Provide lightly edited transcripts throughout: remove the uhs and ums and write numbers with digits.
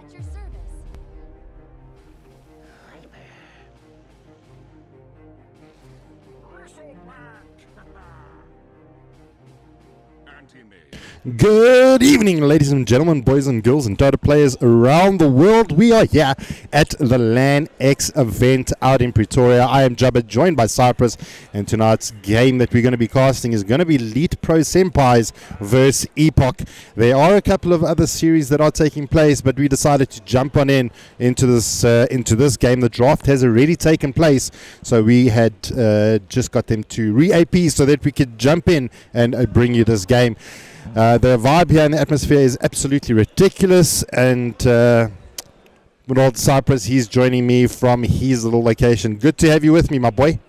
At your service. Good evening, ladies and gentlemen, boys and girls, and Dota players around the world. We are here at the LanX event out in Pretoria. I am Jabba, joined by Cyprus, and tonight's game that we're going to be casting is going to be Elite Pro Senpais versus Epoch. There are a couple of other series that are taking place, but we decided to jump on into this game. The draft has already taken place, so we had just got them to re-AP so that we could jump in and bring you this game. The vibe here in the atmosphere is absolutely ridiculous, and Ronald Cyprus, he's joining me from his little location. Good to have you with me, my boy.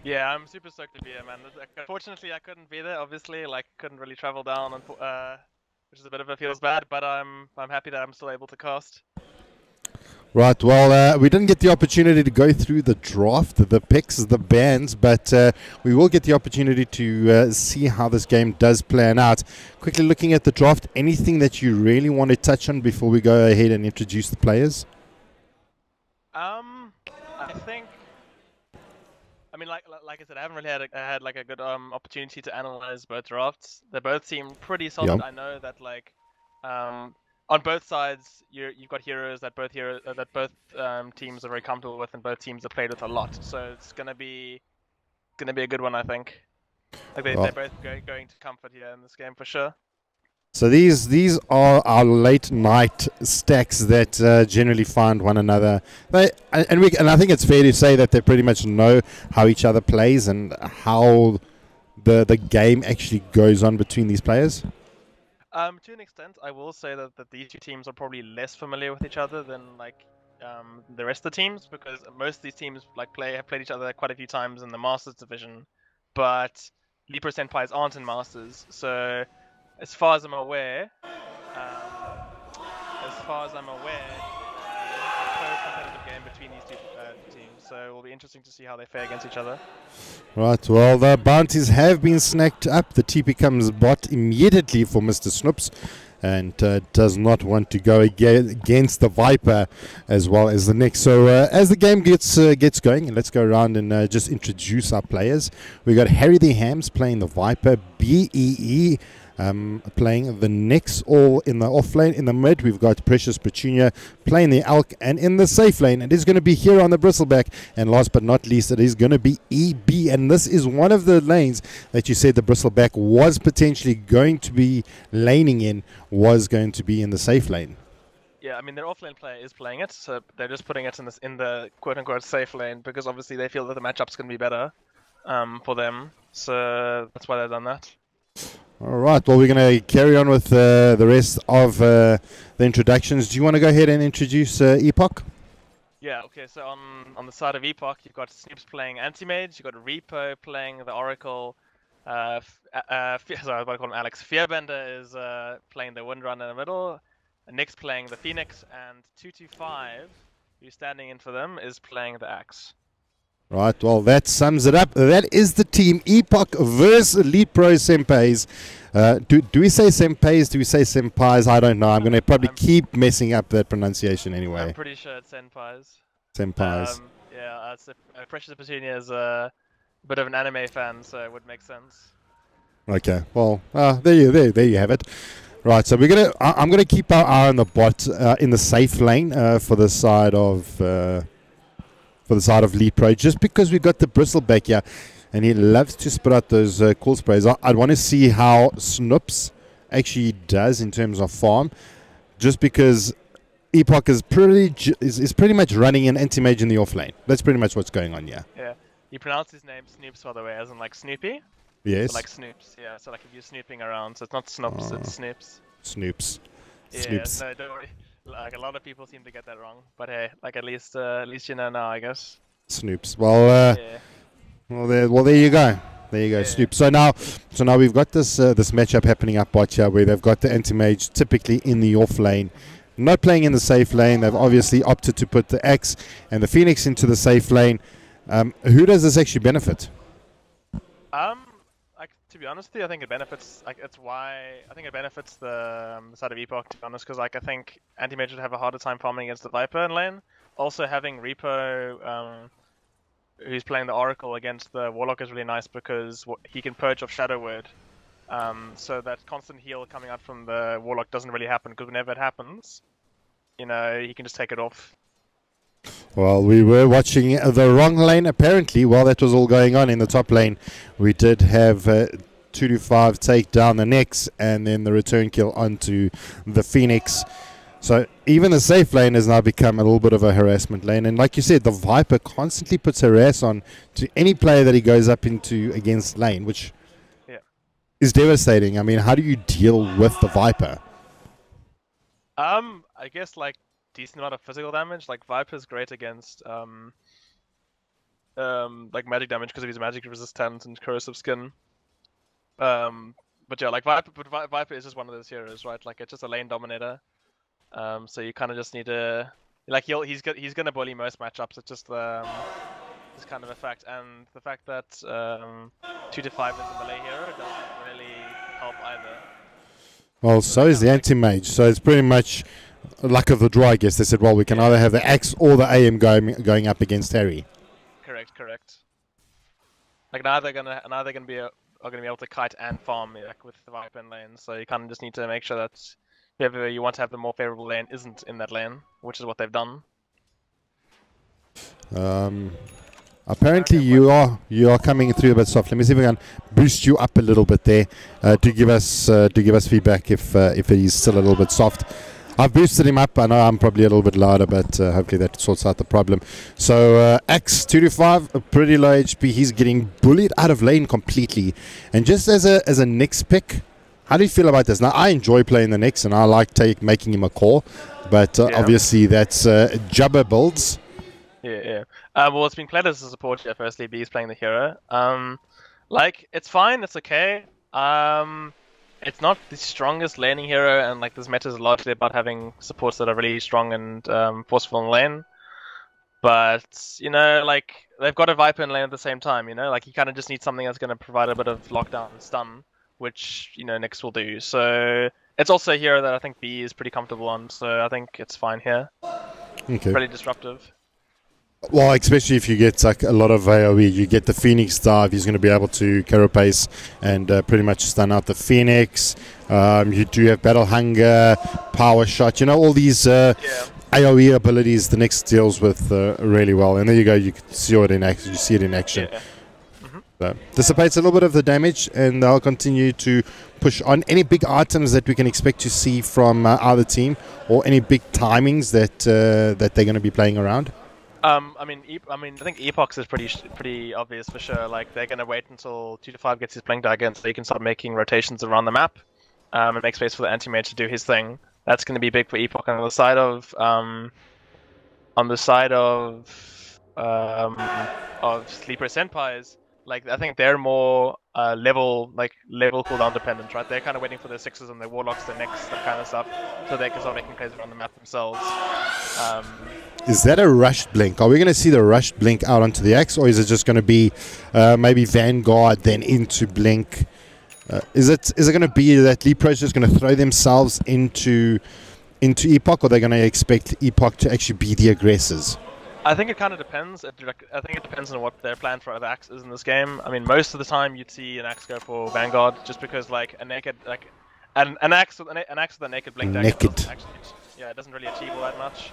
Yeah, I'm super stoked to be here, man. Unfortunately, I couldn't be there. Obviously, couldn't really travel down, which is a bit of a feels bad. But I'm happy that I'm still able to cast. Right, well, we didn't get the opportunity to go through the draft, the picks, the bans, but we will get the opportunity to see how this game does plan out. Quickly looking at the draft, anything that you really want to touch on before we go ahead and introduce the players? I think, like I said, I haven't really had a good opportunity to analyze both drafts. They both seem pretty solid. Yep. I know that on both sides, you've got heroes that both teams are very comfortable with, and both teams have played with a lot. So it's gonna be a good one, I think. They're both going to comfort here in this game for sure. So these are our late night stacks that generally find one another. And I think it's fair to say that they pretty much know how each other plays and how the game actually goes on between these players. To an extent, I will say that these two teams are probably less familiar with each other than the rest of the teams, because most of these teams have played each other quite a few times in the Masters division, but Elite Pro Senpais aren't in Masters. So, as far as I'm aware, there's a close competitive game between these two teams. So it will be interesting to see how they fare against each other. Right, well, the bounties have been snacked up. The TP comes bot immediately for Mr. Snoops, and does not want to go against the Viper as well as the Nyx. So as the game gets going, let's go around and just introduce our players. We got Harry the Hams playing the Viper, BEE playing the Nyx, all in the off lane. In the mid, we've got Precious Petunia playing the Elk, and in the safe lane, it is going to be here on the Bristleback. And last but not least, it is going to be EB, and this is one of the lanes that you said the Bristleback was potentially going to be laning in, was going to be in the safe lane. Yeah, their offlane player is playing it, so they're just putting it in the quote-unquote safe lane, because obviously they feel that the matchup's going to be better for them, so that's why they've done that. All right, well, we're going to carry on with the rest of the introductions. Do you want to go ahead and introduce Epoch? Yeah, okay, so on the side of Epoch, you've got Snoops playing Anti-Mage, you've got Repo playing the Oracle, sorry, I was about to call him Alex. Fearbender is playing the Windrunner in the middle, Nyx playing the Phoenix, and 225, who's standing in for them, is playing the Axe. Right, well, that sums it up. That is the team, Epoch versus Elite Pro Senpais. Do we say Senpais? Do we say Senpais? I don't know. I'm going to probably keep messing up that pronunciation anyway. I'm pretty sure it's Senpais. Senpais. Yeah, Precious Petunia is a bit of an anime fan, so it would make sense. Okay, well, there you have it. Right, so I'm gonna keep our eye on the bot in the safe lane for the side of Elite Pro, just because we've got the Bristleback here, and he loves to spit out those cool sprays. I'd want to see how Snoops actually does in terms of farm, just because Epoch is pretty much running an anti-mage in the off lane. That's pretty much what's going on here. Yeah, you pronounce his name Snoops, by the way, as in like Snoopy. Yes. So like Snoops, yeah. So if you're snooping around, so it's not Snoops, it's Snoops. Snoops. Yeah, Snoops. no, don't worry. A lot of people seem to get that wrong, but hey, at least you know now, I guess. Snoops. Well, yeah. well, there you go. There you go, Yeah. Snoops. So now we've got this matchup happening up bot here, where they've got the anti-mage typically in the off lane, not playing in the safe lane. They've obviously opted to put the Axe and the Phoenix into the safe lane. Who does this actually benefit? To be honest with you, I think it benefits. Like, it's why I think it benefits the side of Epoch, to be honest, because like I think Anti-Mage would have a harder time farming against the Viper in lane. Also, having Repo, who's playing the Oracle against the Warlock is really nice because he can purge off Shadow Word. So that constant heal coming out from the Warlock doesn't really happen, because whenever it happens, you know, he can just take it off. Well, we were watching the wrong lane, apparently, while that was all going on in the top lane. We did have 2-5 take down the Nyx, and then the return kill onto the Phoenix. So even the safe lane has now become a little bit of a harassment lane. And like you said, the Viper constantly puts harass on to any player that he goes up into against lane, which is devastating. I mean, how do you deal with the Viper? I guess like decent amount of physical damage. Like Viper's great against like magic damage because of his magic resistance and corrosive skin. But yeah, like Viper is just one of those heroes, right? Like it's just a lane dominator. So you kind of just need to like he's gonna bully most matchups. It's just this kind of a fact, and the fact that 2-5 is a melee hero doesn't really help either. Well, so is the anti-mage. So it's pretty much luck of the draw, I guess. They said, well, we can either have the axe or the AM going up against Harry. Correct. Like neither gonna be able to kite and farm like with the Viper in lane. So you kind of just need to make sure that whoever you want to have the more favorable lane isn't in that lane, which is what they've done. Apparently you are coming through a bit soft. Let me see if we can boost you up a little bit there to give us feedback if it is still a little bit soft. I've boosted him up. I know I'm probably a little bit louder, but hopefully that sorts out the problem. So Axe 2-5, a pretty low HP. He's getting bullied out of lane completely. And just as a Nyx pick, how do you feel about this? Now I enjoy playing the Nyx, and I like making him a core, but obviously that's Jabba builds. Yeah. Well, it's been played as a support here. Firstly, B's playing the hero. Like it's fine. It's okay. It's not the strongest laning hero, and like this meta is largely about having supports that are really strong and forceful in lane. But you know, like they've got a Viper in lane at the same time. You know, like you kind of just need something that's going to provide a bit of lockdown and stun, which you know Nyx will do. So it's also a hero that I think B is pretty comfortable on. So I think it's fine here. Okay. Pretty disruptive. Well, especially if you get like a lot of AoE, you get the Phoenix dive. He's going to be able to carapace and pretty much stun out the Phoenix. You do have battle hunger, power shot. You know all these AoE abilities. The Nyx deals with really well. And there you go. You can see it in action. You see it in action. Yeah. So, dissipates a little bit of the damage, and they'll continue to push on. Any big items that we can expect to see from either team, or any big timings that that they're going to be playing around? I mean, I think Epoch is pretty obvious for sure. Like they're gonna wait until 2-5 gets his blink dagger, so they can start making rotations around the map, and make space for the anti-mage to do his thing. That's gonna be big for Epoch. And on the side of Sleeper Senpais, like I think they're more level cooldown dependent, right? They're kind of waiting for their sixes and their warlocks, their Nyx, that kind of stuff, so they can start making plays around the map themselves. Is that a rushed blink? Are we going to see the rushed blink out onto the Axe, or is it just going to be maybe Vanguard then into blink? Is it going to be that Leapro is just going to throw themselves into Epoch, or they're going to expect Epoch to actually be the aggressors? I think it kind of depends. I think it depends on what their plan for the Axe is in this game. I mean, most of the time you'd see an Axe go for Vanguard, just because like a naked an Axe with a naked blink dagger it doesn't really achieve all that much.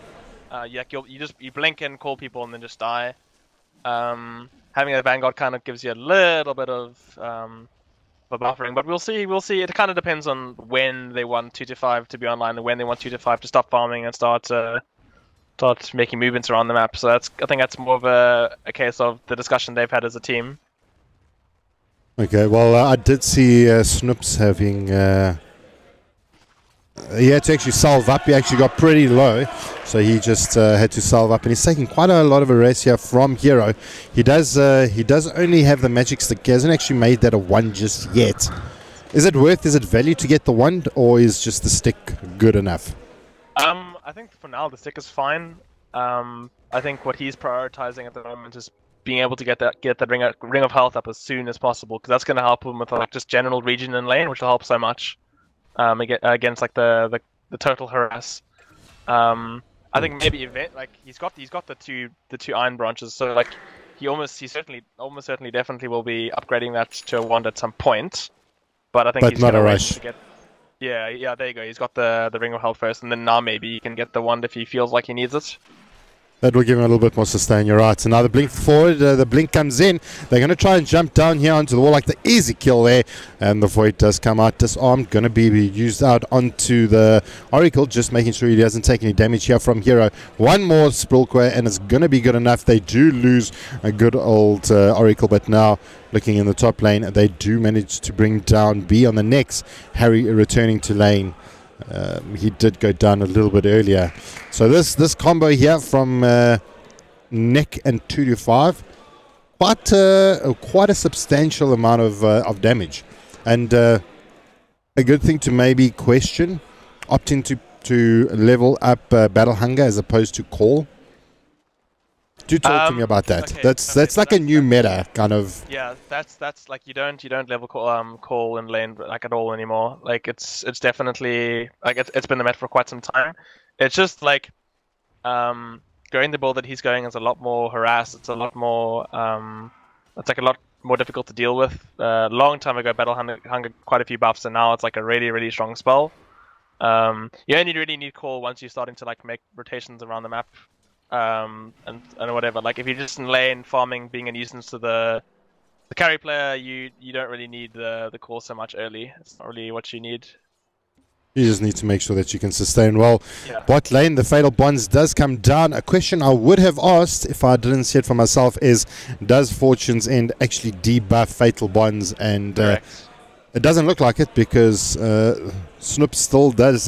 You blink and call people and then just die. Having a Vanguard kind of gives you a little bit of buffering, but we'll see. It kind of depends on when they want 2-5 to be online and when they want 2-5 to stop farming and start making movements around the map. So I think that's more of a case of the discussion they've had as a team. Okay, well, I did see Snoops having... he had to actually salve up. He actually got pretty low, so he just had to salve up. And he's taking quite a lot of a race here from Hero. He does only have the magic stick. He hasn't actually made that a 1 just yet. Is it value to get the 1, or is just the stick good enough? I think for now the stick is fine. I think what he's prioritizing at the moment is being able to get that ring of health up as soon as possible, because that's going to help him with like just general region and lane, which will help so much against like the total harass. I think maybe event like he's got the two iron branches, so like he almost certainly definitely will be upgrading that to a wand at some point. But I think he's not a gonna rush. to get. Yeah, there you go. He's got the ring of health first, and then now maybe he can get the wand if he feels like he needs it. That will give him a little bit more sustain, you're right. So now the blink forward, the blink comes in. They're going to try and jump down here onto the wall, like the easy kill there. And the Void does come out disarmed, going to be used out onto the Oracle, just making sure he doesn't take any damage here from Hero. One more Sprilkwa, and it's going to be good enough. They do lose a good old Oracle, but now looking in the top lane, they do manage to bring down B on the next. Harry returning to lane. He did go down a little bit earlier. So this combo here from Nick and 225, quite a substantial amount of damage, and a good thing to maybe question, opting to level up Battle Hunger as opposed to Call. Do talk to me about that. Okay, that's like a new meta kind of. Yeah, that's like you don't level call in lane like at all anymore. Like it's definitely like it's been the meta for quite some time. It's just like going the build that he's going is a lot more harass. It's a lot more it's like a lot more difficult to deal with. Long time ago, Battle Hunger quite a few buffs, and now it's like a really strong spell. You only really need call once you're starting to like make rotations around the map. And whatever. Like if you're just in lane farming, being a nuisance to the carry player, you don't really need the call so much early. It's not really what you need. You just need to make sure that you can sustain well. Yeah. Bot lane, the Fatal Bonds does come down. A question I would have asked if I didn't see it for myself is, does Fortune's End actually debuff Fatal Bonds? And it doesn't look like it, because Snoop still does,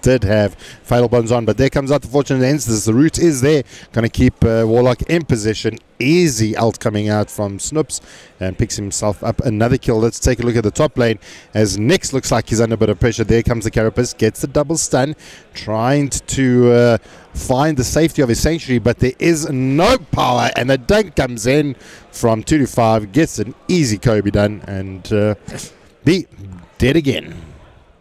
did have Fatal Bonds on, but there comes out the Fortune Ends. The root is there, going to keep Warlock in position. Easy ult coming out from Snoops, and picks himself up another kill. Let's take a look at the top lane, as Nyx looks like he's under a bit of pressure. There comes the Carapace, gets the double stun, trying to find the safety of his Sanctuary, but there is no power, and the dunk comes in from 2 to 5, gets an easy Kobe done, and B dead again.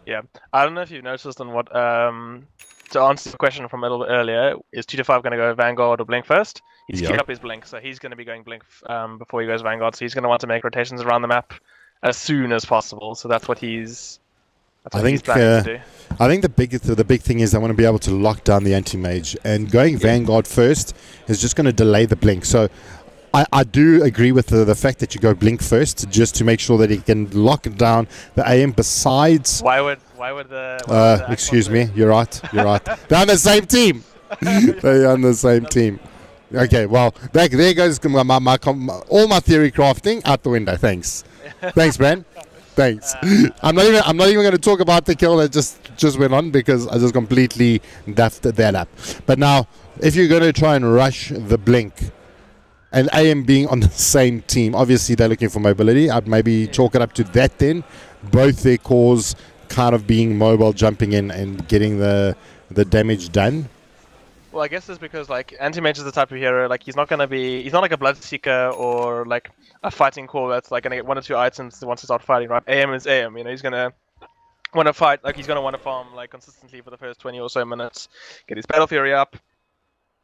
Yeah, I don't know if you've noticed on what to answer the question from a little bit earlier, is 2 to 5 going to go Vanguard or Blink first? He's queued up his Blink, so he's going to be going Blink before he goes Vanguard. So he's going to want to make rotations around the map as soon as possible. So that's what he's. That's what he's planning to do. I think the big thing is they want to be able to lock down the anti-mage, and going Vanguard first is just going to delay the Blink. So I do agree with the fact that you go Blink first, just to make sure that he can lock down the AM. Besides, why would the excuse me, you're right. They're on the same team. They're on the same team. Okay, well, there goes all my theory crafting out the window. Thanks, Bran. Thanks. I'm not even going to talk about the kill that just went on, because I just completely daffed that up. But now, if you're going to try and rush the Blink, and AM being on the same team, obviously they're looking for mobility. I'd maybe chalk it up to that then. Both their cores kind of being mobile, jumping in and getting the damage done. Well, I guess it's because like Anti-Mage is the type of hero, like he's not like a Bloodseeker or like a fighting core that's like gonna get 1 or 2 items once to start fighting, right? AM is AM, he's gonna want to fight, like he's gonna want to farm like consistently for the first 20 or so minutes, get his Battle Fury up,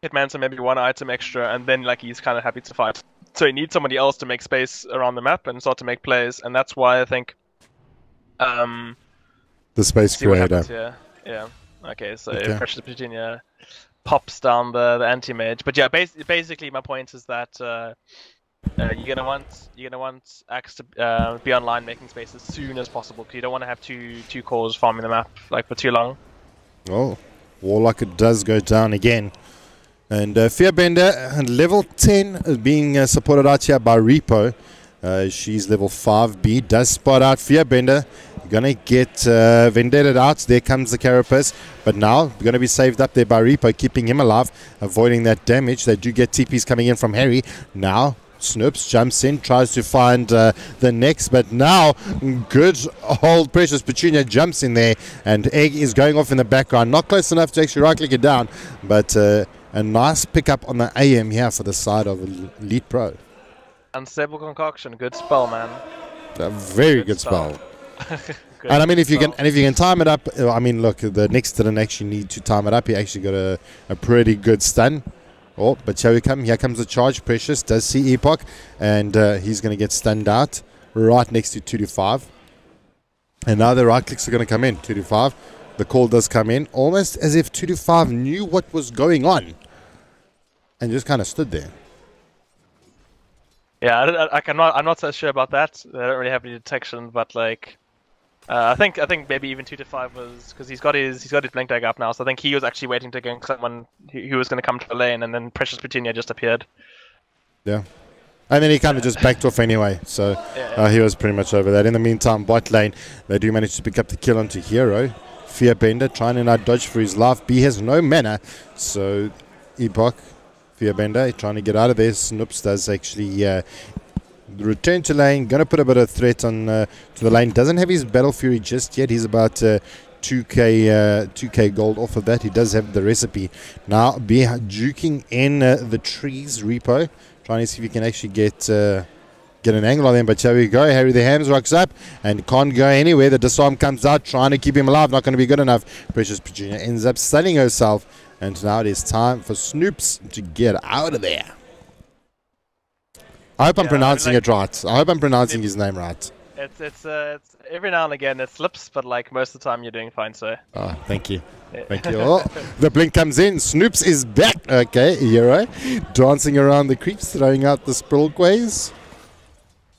Hitman, so maybe 1 item extra, and then like he's kind of happy to fight. So he needs somebody else to make space around the map and start to make plays, and that's why I think the space creator. Yeah. Okay, so Precious Virginia pops down the anti-mage, but yeah, basically my point is that you're gonna want Axe to be online making space as soon as possible, because you don't want to have two cores farming the map like for too long. Oh, Warlock does go down again. And Fearbender, level 10, being supported out here by Repo. She's level 5B, does spot out Fearbender. Gonna get Vendetted out. There comes the Carapace. But now, gonna be saved up there by Repo, keeping him alive, avoiding that damage. They do get TPs coming in from Harry. Now, Snoops jumps in, tries to find the next, but now good old Precious Petunia jumps in there, and Egg is going off in the background. Not close enough to actually right-click it down, but a nice pickup on the AM here for the side of Elite Pro. Unstable Concoction, good spell, man. A very good spell. Good and I mean, if you spell. can time it up, I mean, look, the next to the next, you need to time it up. He actually got a pretty good stun. Oh, but shall we come? Here comes the charge. Precious does see Epoch, and he's going to get stunned out right next to 225. And now the right clicks are going to come in. 225. The call does come in, almost as if 225 knew what was going on, and just kind of stood there. Yeah, I'm not so sure about that. They don't really have any detection, but like, I think maybe even 225 was because he's got his blink dagger up now. So I think he was actually waiting to gank someone who was going to come to the lane, and then Precious Petunia just appeared. Yeah, and then he kind of just backed off anyway. So he was pretty much over that. In the meantime, bot lane, they do manage to pick up the kill onto Hero. Fearbender trying to now dodge for his life. B has no mana, so Epoch. Fearbender trying to get out of there. Snoops does actually return to lane. Going to put a bit of threat on to the lane. Doesn't have his Battle Fury just yet. He's about 2k gold off of that. He does have the recipe. Now be juking in the trees. Repo trying to see if he can actually get an angle on them. But here we go. Harry the Hams rocks up and can't go anywhere. The disarm comes out trying to keep him alive. Not going to be good enough. Precious Petunia ends up stunning herself. And now it is time for Snoops to get out of there. I hope I'm pronouncing it right. I hope I'm pronouncing his name right. It's every now and again it slips, but like most of the time you're doing fine, so. Oh, thank you. Thank you. Oh, the blink comes in. Snoops is back. Okay, Hero dancing around the creeps, throwing out the Sprilkways.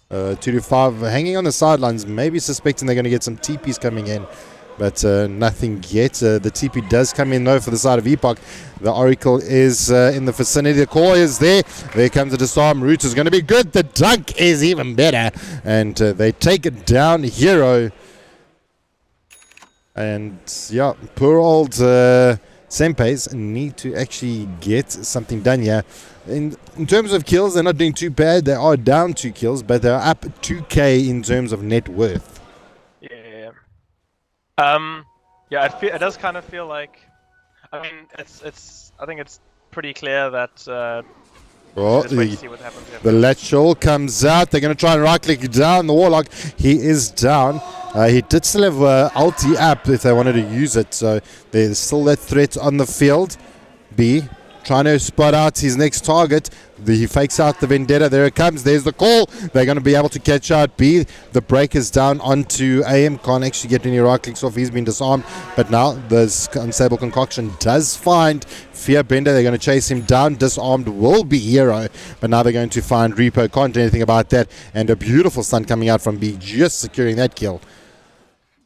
225 hanging on the sidelines, maybe suspecting they're going to get some TPs coming in. But nothing yet. The TP does come in though for the side of Epoch. The Oracle is in the vicinity. The core is there. There comes the disarm. Root is going to be good. The dunk is even better. And they take it down. Hero. And yeah, poor old Senpais need to actually get something done here. In terms of kills, they're not doing too bad. They are down 2 kills, but they're up 2k in terms of net worth. Yeah, it does kind of feel like, I mean, I think it's pretty clear that. Well, just wait to see what happens here. The Letchel comes out. They're going to try and right-click down the Warlock. He is down. He did still have ulti up if they wanted to use it, so there's still that threat on the field. B trying to spot out his next target. He fakes out the Vendetta. There it comes. There's the call. They're going to be able to catch out B. The break is down onto AM. Can't actually get any right clicks off. He's been disarmed. But now the Unstable Concoction does find Fearbender. They're going to chase him down. Disarmed will be Hero. But now they're going to find Repo. Can't do anything about that. And a beautiful stun coming out from B. Just securing that kill.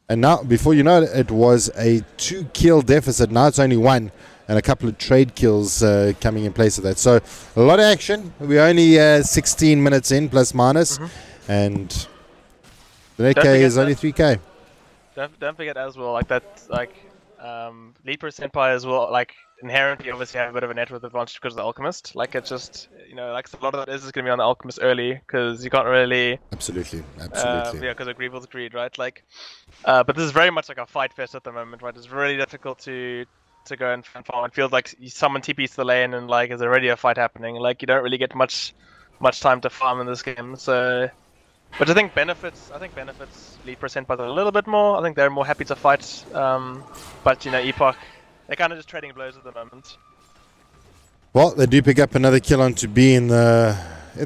And now, before you know it, it was a 2-kill deficit. Now it's only 1. And a couple of trade kills coming in place of that. So a lot of action. We're only 16 minutes in, plus minus. And the net K is only 3k. Don't forget as well, like that, like Leaper Senpai as well, like inherently obviously have a bit of a net worth advantage because of the Alchemist. Like it's just, you know, like a lot of that is going to be on the Alchemist early because you can't really. Absolutely. Yeah, because of Grievel's Greed, right? Like, but this is very much like a fight fest at the moment, right? It's really difficult to go and farm. It feels like someone TPs to the lane and like there's already a fight happening. Like you don't really get much time to farm in this game. So, which I think benefits Leaper Senpai a little bit more. I think they're more happy to fight. But you know, Epoch, they're kind of just trading blows at the moment. Well, they do pick up another kill onto B in the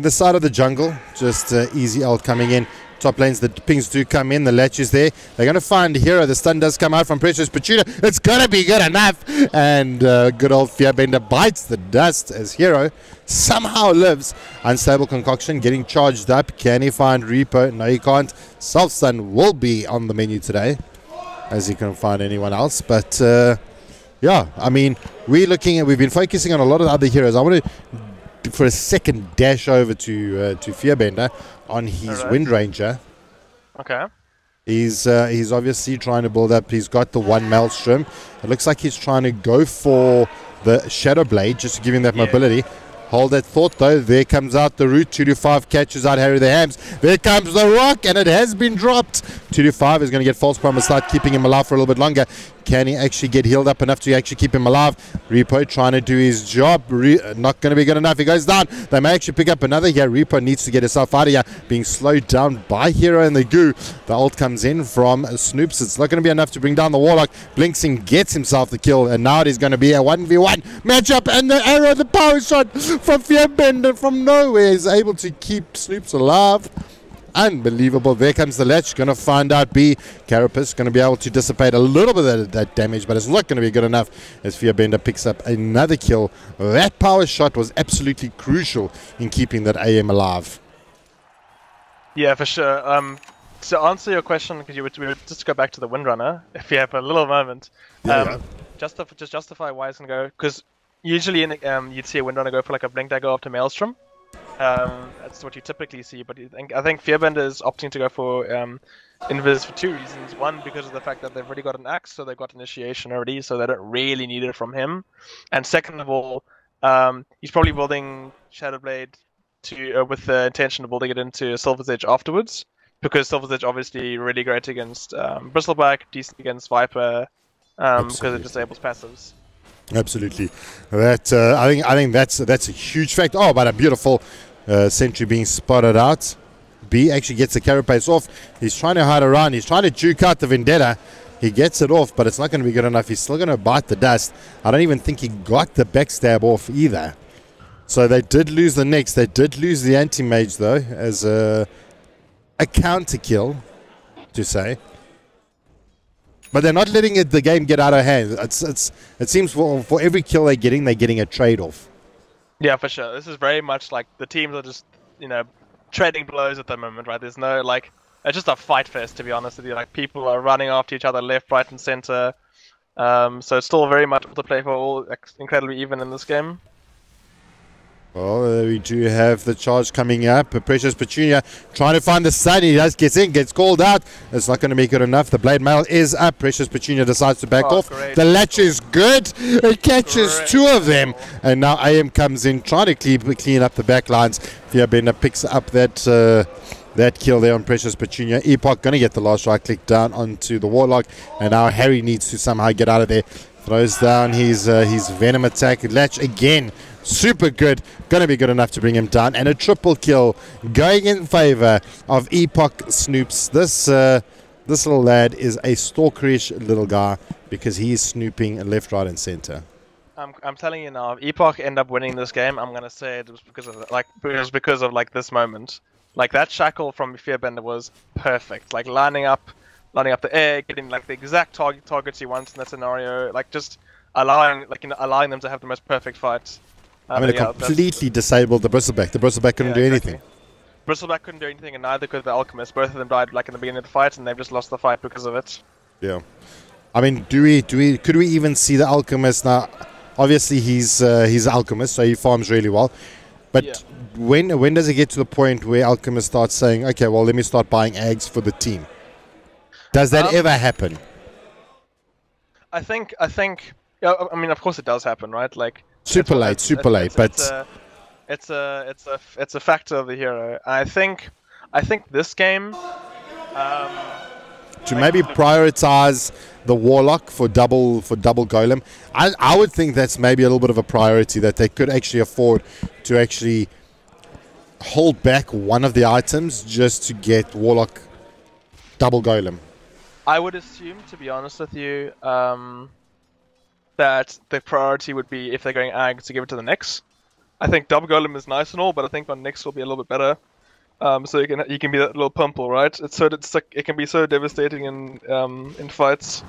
side of the jungle. Just easy ult coming in. Top lanes, the pings do come in, the latch is there. They're going to find Hero. The stun does come out from Precious Petunia. It's going to be good enough. And good old Fearbender bites the dust as Hero somehow lives. Unstable Concoction getting charged up. Can he find Repo? No, he can't. Self-stun will be on the menu today, as he can find anyone else. But, yeah, I mean, we've been focusing on a lot of other heroes. I want to, for a second, dash over to Fearbender on his Wind Ranger. Okay. He's obviously trying to build up. He's got the 1 Maelstrom. It looks like he's trying to go for the Shadow Blade just to give him that mobility. Hold that thought though. There comes out the root. 225 catches out Harry the Hams. There comes the rock, and it has been dropped. 225 is going to get false promise light, keeping him alive for a little bit longer. Can he actually get healed up enough to actually keep him alive? Repo trying to do his job. Not going to be good enough. He goes down. They may actually pick up another here. Repo needs to get himself out of here. Being slowed down by Hero and the Goo. The ult comes in from Snoops. It's not going to be enough to bring down the Warlock. Blinksing gets himself the kill. And now it is going to be a 1v1 matchup. And the arrow, the power shot from Fearbender from nowhere is able to keep Snoops alive. Unbelievable. There comes the ledge. Going to find out B. Carapace going to be able to dissipate a little bit of that damage, but it's not going to be good enough as Fearbender picks up another kill. That power shot was absolutely crucial in keeping that AM alive. Yeah, for sure. To answer your question, because we would just go back to the Windrunner, if you have a little moment. Just justify why it's going to go, because usually you'd see a Windrunner go for like a Blink Dagger after Maelstrom. That's what you typically see, but I think Fearbender is opting to go for Invis for two reasons. One, because of the fact that they've already got an axe, so they've got initiation already, so they don't really need it from him. And second of all, he's probably building Shadowblade with the intention of building it into Silver's Edge afterwards, because Silver's Edge obviously really great against Bristleback, decent against Viper, because it disables passives. Absolutely. That I think that's a huge fact. Oh, but a beautiful sentry being spotted out. B actually gets the carapace off. He's trying to hide around. He's trying to juke out the Vendetta. He gets it off, but it's not going to be good enough. He's still going to bite the dust. I don't even think he got the backstab off either. So they did lose the next. They did lose the anti-mage, though, as a counter kill, to say. But they're not letting the game get out of hand. It seems for every kill they're getting a trade-off. Yeah, for sure. This is very much like the teams are just, trading blows at the moment, right? There's no, it's just a fight fest, to be honest with you. Like, people are running after each other left, right, and center. So it's still very much to play for, all incredibly even in this game. Well, we do have the charge coming up. Precious Petunia trying to find the sun. He gets in, gets called out. It's not going to be good enough. The blade mail is up. Precious Petunia decides to back off. Great. The latch is good. It catches two of them. And now AM comes in trying to clean up the back lines. Fearbender picks up that kill there on Precious Petunia. Epoch going to get the last right click down onto the Warlock. And now Harry needs to somehow get out of there. Throws down his Venom attack. Latch again. Super good. Going to be good enough to bring him down. And a triple kill going in favor of Epoch Snoops. This little lad is a stalkerish little guy because he's snooping left, right, and center. I'm telling you now, if Epoch end up winning this game, I'm going to say it was because of this moment. Like, that shackle from Fearbender was perfect. Like, lining up the air, getting the exact targets he wants in that scenario. Like, just allowing them to have the most perfect fight. It completely disabled the Bristleback. The Bristleback couldn't do anything. Bristleback couldn't do anything, and neither could the Alchemist. Both of them died in the beginning of the fight, and they've just lost the fight because of it. Yeah. I mean, could we even see the Alchemist now? Obviously, he's Alchemist, so he farms really well. But when does it get to the point where Alchemist starts saying, okay, well, let me start buying Ags for the team? Does that ever happen? I think. Yeah, I mean, of course, it does happen, right? Super late, but it's a factor of the hero. I think this game to maybe prioritize the Warlock for double golem. I would think that's maybe a little bit of a priority that they could actually afford to actually hold back one of the items just to get Warlock double golem. I would assume, to be honest with you, that the priority would be, if they're going Ag, to give it to the Nyx. I think double golem is nice and all, but I think on Nyx will be a little bit better. So you can be that little pumple, right? It can be so devastating in fights.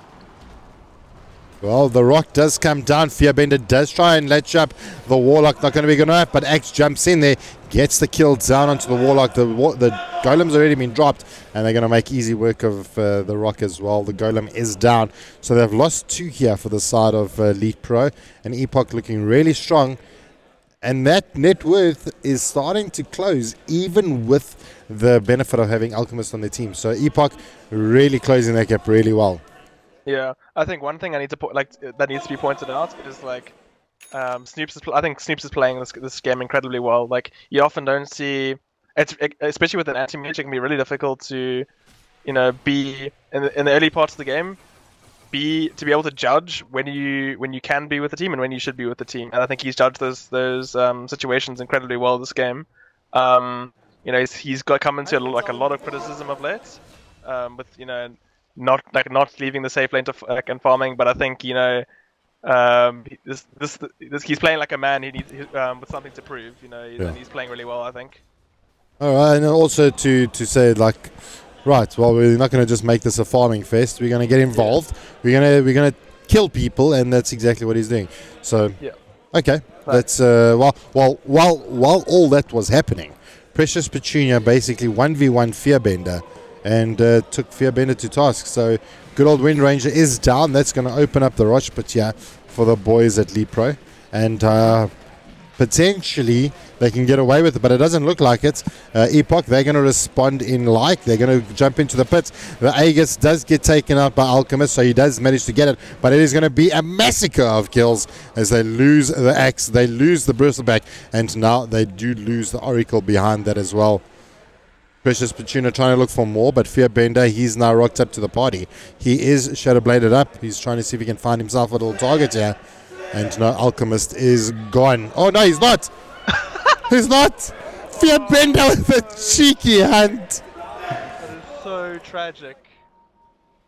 Well, the rock does come down. Fearbender does try and latch up the Warlock. Not going to be good enough, but Axe jumps in there, gets the kill down onto the Warlock. The Golem's already been dropped, and they're going to make easy work of the rock as well. The Golem is down. So they've lost two here for the side of Elite Pro, and Epoch looking really strong. And that net worth is starting to close, even with the benefit of having Alchemist on their team. So Epoch really closing that gap really well. Yeah, I think one thing I need to that needs to be pointed out is Snoops I think Snoops is playing this game incredibly well. You often don't see, especially with an anti-mage, it can be really difficult to, be in the early parts of the game. be able to judge when you can be with the team and when you should be with the team. And I think he's judged those situations incredibly well this game. You know, he's got come into like a lot of criticism of late, with you know not leaving the safe lane to and farming. But I think you know this he's playing like a man. He needs with something to prove. You know, and he's playing really well. I think. All right, and also to say like, right, well, we're not going to just make this a farming fest. We're going to get involved. We're gonna kill people, and that's exactly what he's doing. So, okay, that's while all that was happening, Precious Petunia basically 1v1 Fearbender and took Fearbender to task. So, good old Wind Ranger is down. That's going to open up the Rosh Pit here for the boys at Lepro, and potentially they can get away with it, but it doesn't look like it. Epoch, they're going to respond in like. They're going to jump into the pits. The Aegis does get taken out by Alchemist, so he does manage to get it, but it is going to be a massacre of kills as they lose the Axe, they lose the Bristleback, and now they do lose the Oracle behind that as well. Precious Petunia trying to look for more, but Fearbender, he's now rocked up to the party. He is Shadow Bladed up. He's trying to see if he can find himself a little target here. And no, Alchemist is gone. Oh, no, he's not. He's not. Fearbender with a cheeky hand. That is so tragic.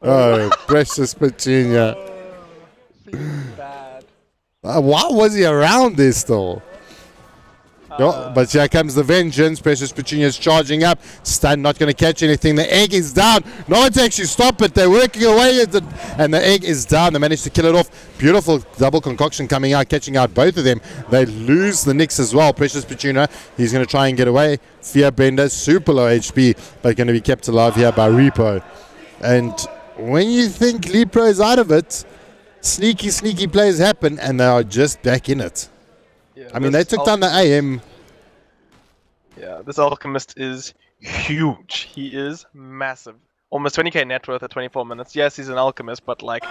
Oh, Precious Petunia. Feels bad. Why was he around this, though? But here comes the vengeance. Precious Petunia is charging up. Stun not going to catch anything. The egg is down. No one to actually stop it. They're working away at it, and the egg is down. They managed to kill it off. Beautiful double concoction coming out, catching out both of them. They lose the Nyx as well. Precious Petunia, he's going to try and get away. Fearbender, super low HP, but going to be kept alive here by Repo. And when you think Lepro is out of it, sneaky plays happen, and they are just back in it. Yeah, I mean, they took down the AM. Yeah, this Alchemist is huge. He is massive. Almost 20k net worth at 24 minutes. Yes, he's an Alchemist, but like,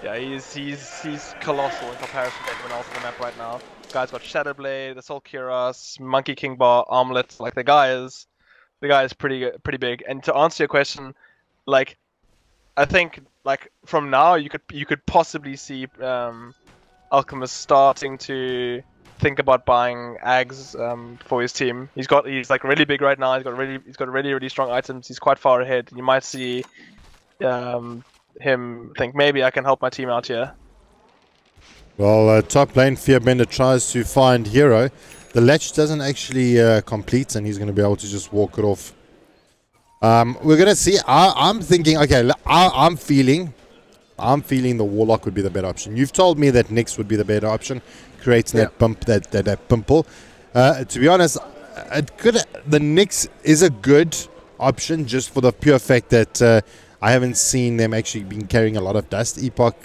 yeah, he's colossal in comparison to anyone else on the map right now. Guy's got Shadowblade, Assault Cuirass, Monkey King Bar, Armlet. Like the guy is pretty big. And to answer your question, like, I think like from now you could possibly see Alchemist starting to think about buying Ags for his team. He's like really big right now. He's got really strong items. He's quite far ahead. You might see him think maybe I can help my team out here. Well, top lane Fearbender tries to find Hero. The latch doesn't actually complete, and he's going to be able to just walk it off. We're going to see. I'm thinking. Okay, I'm feeling the Warlock would be the better option. You've told me that Nyx would be the better option, creating that bump, that pimple. To be honest, the Nyx is a good option just for the pure fact that I haven't seen them actually been carrying a lot of dust. Epoch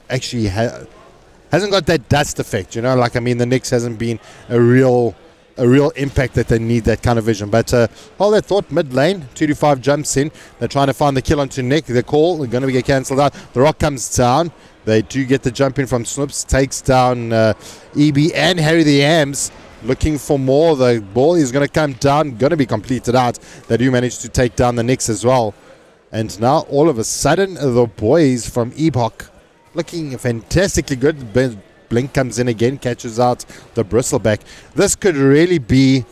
actually hasn't got that dust effect, you know. Like, I mean, the Nyx hasn't been a real impact that they need that kind of vision. But hold that thought, mid lane, 2-5 jumps in. They're trying to find the kill onto Nick. The call, they're going to get cancelled out. The rock comes down. They do get the jump in from Snoops. Takes down EB and Harry the Hams. Looking for more. The ball is going to come down. Going to be completed out. They do manage to take down the Nyx as well. And now, all of a sudden, the boys from Epoch looking fantastically good. Blink comes in again, catches out the Bristleback. This could really be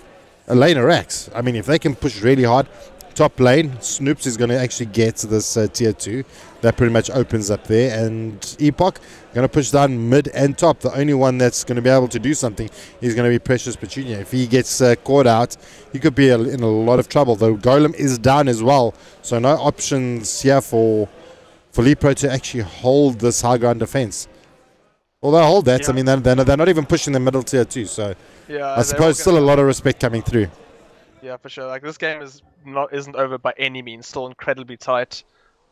a laner X. I mean, if they can push really hard, top lane, Snoops is going to actually get this tier 2. That pretty much opens up there. And Epoch going to push down mid and top. The only one that's going to be able to do something is going to be Precious Petunia. If he gets caught out, he could be in a lot of trouble. The Golem is down as well. So no options here for Lepro to actually hold this high ground defense. Well, they'll hold that. Yeah. I mean, they're not even pushing the middle tier 2. So yeah, I suppose still a lot of respect coming through. Yeah, for sure. Like, this game isn't over by any means. Still incredibly tight.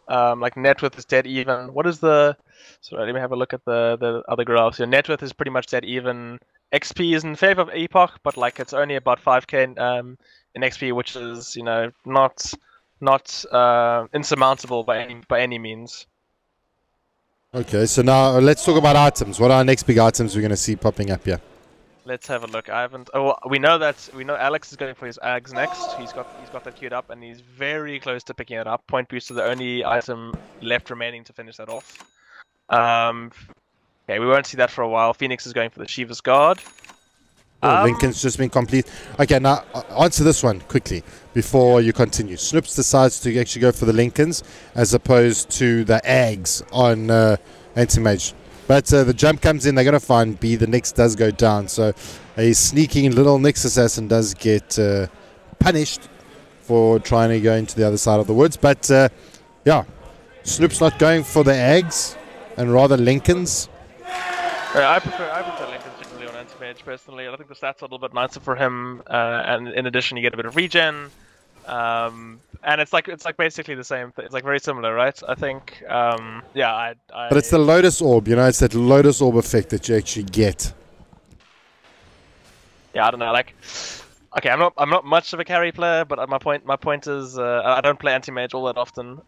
Like, net worth is dead even. What is the... Sorry, let me have a look at the other graphs. Your net worth is pretty much dead even. XP is in favor of Epoch, but like it's only about 5k in XP, which is, you know, not insurmountable by any means. Okay, so now let's talk about items. What are our next big items we're going to see popping up here? Let's have a look. I haven't. Oh, we know Alex is going for his Ags next. He's got that queued up, and he's very close to picking it up. Point boost is the only item left remaining to finish that off. Okay, we won't see that for a while. Phoenix is going for the Shiva's Guard. Lincoln's just been complete. Okay, now answer this one quickly before you continue. Snoops decides to actually go for the Lincolns as opposed to the Ags on Anti-Mage. But the jump comes in, they're going to find B. The Nyx does go down. So a sneaking little Nyx assassin does get punished for trying to go into the other side of the woods. But yeah, Snoop's not going for the Ags and rather Lincolns. I prefer Lincoln generally on Anti-Mage personally. I think the stats are a little bit nicer for him, and in addition you get a bit of regen, and it's like basically the same thing. It's like very similar, right? I think, yeah. But it's the Lotus Orb, you know. It's that Lotus Orb effect that you actually get. Yeah, I don't know. Like, okay, I'm not much of a carry player, but my point is, I don't play Anti-Mage all that often.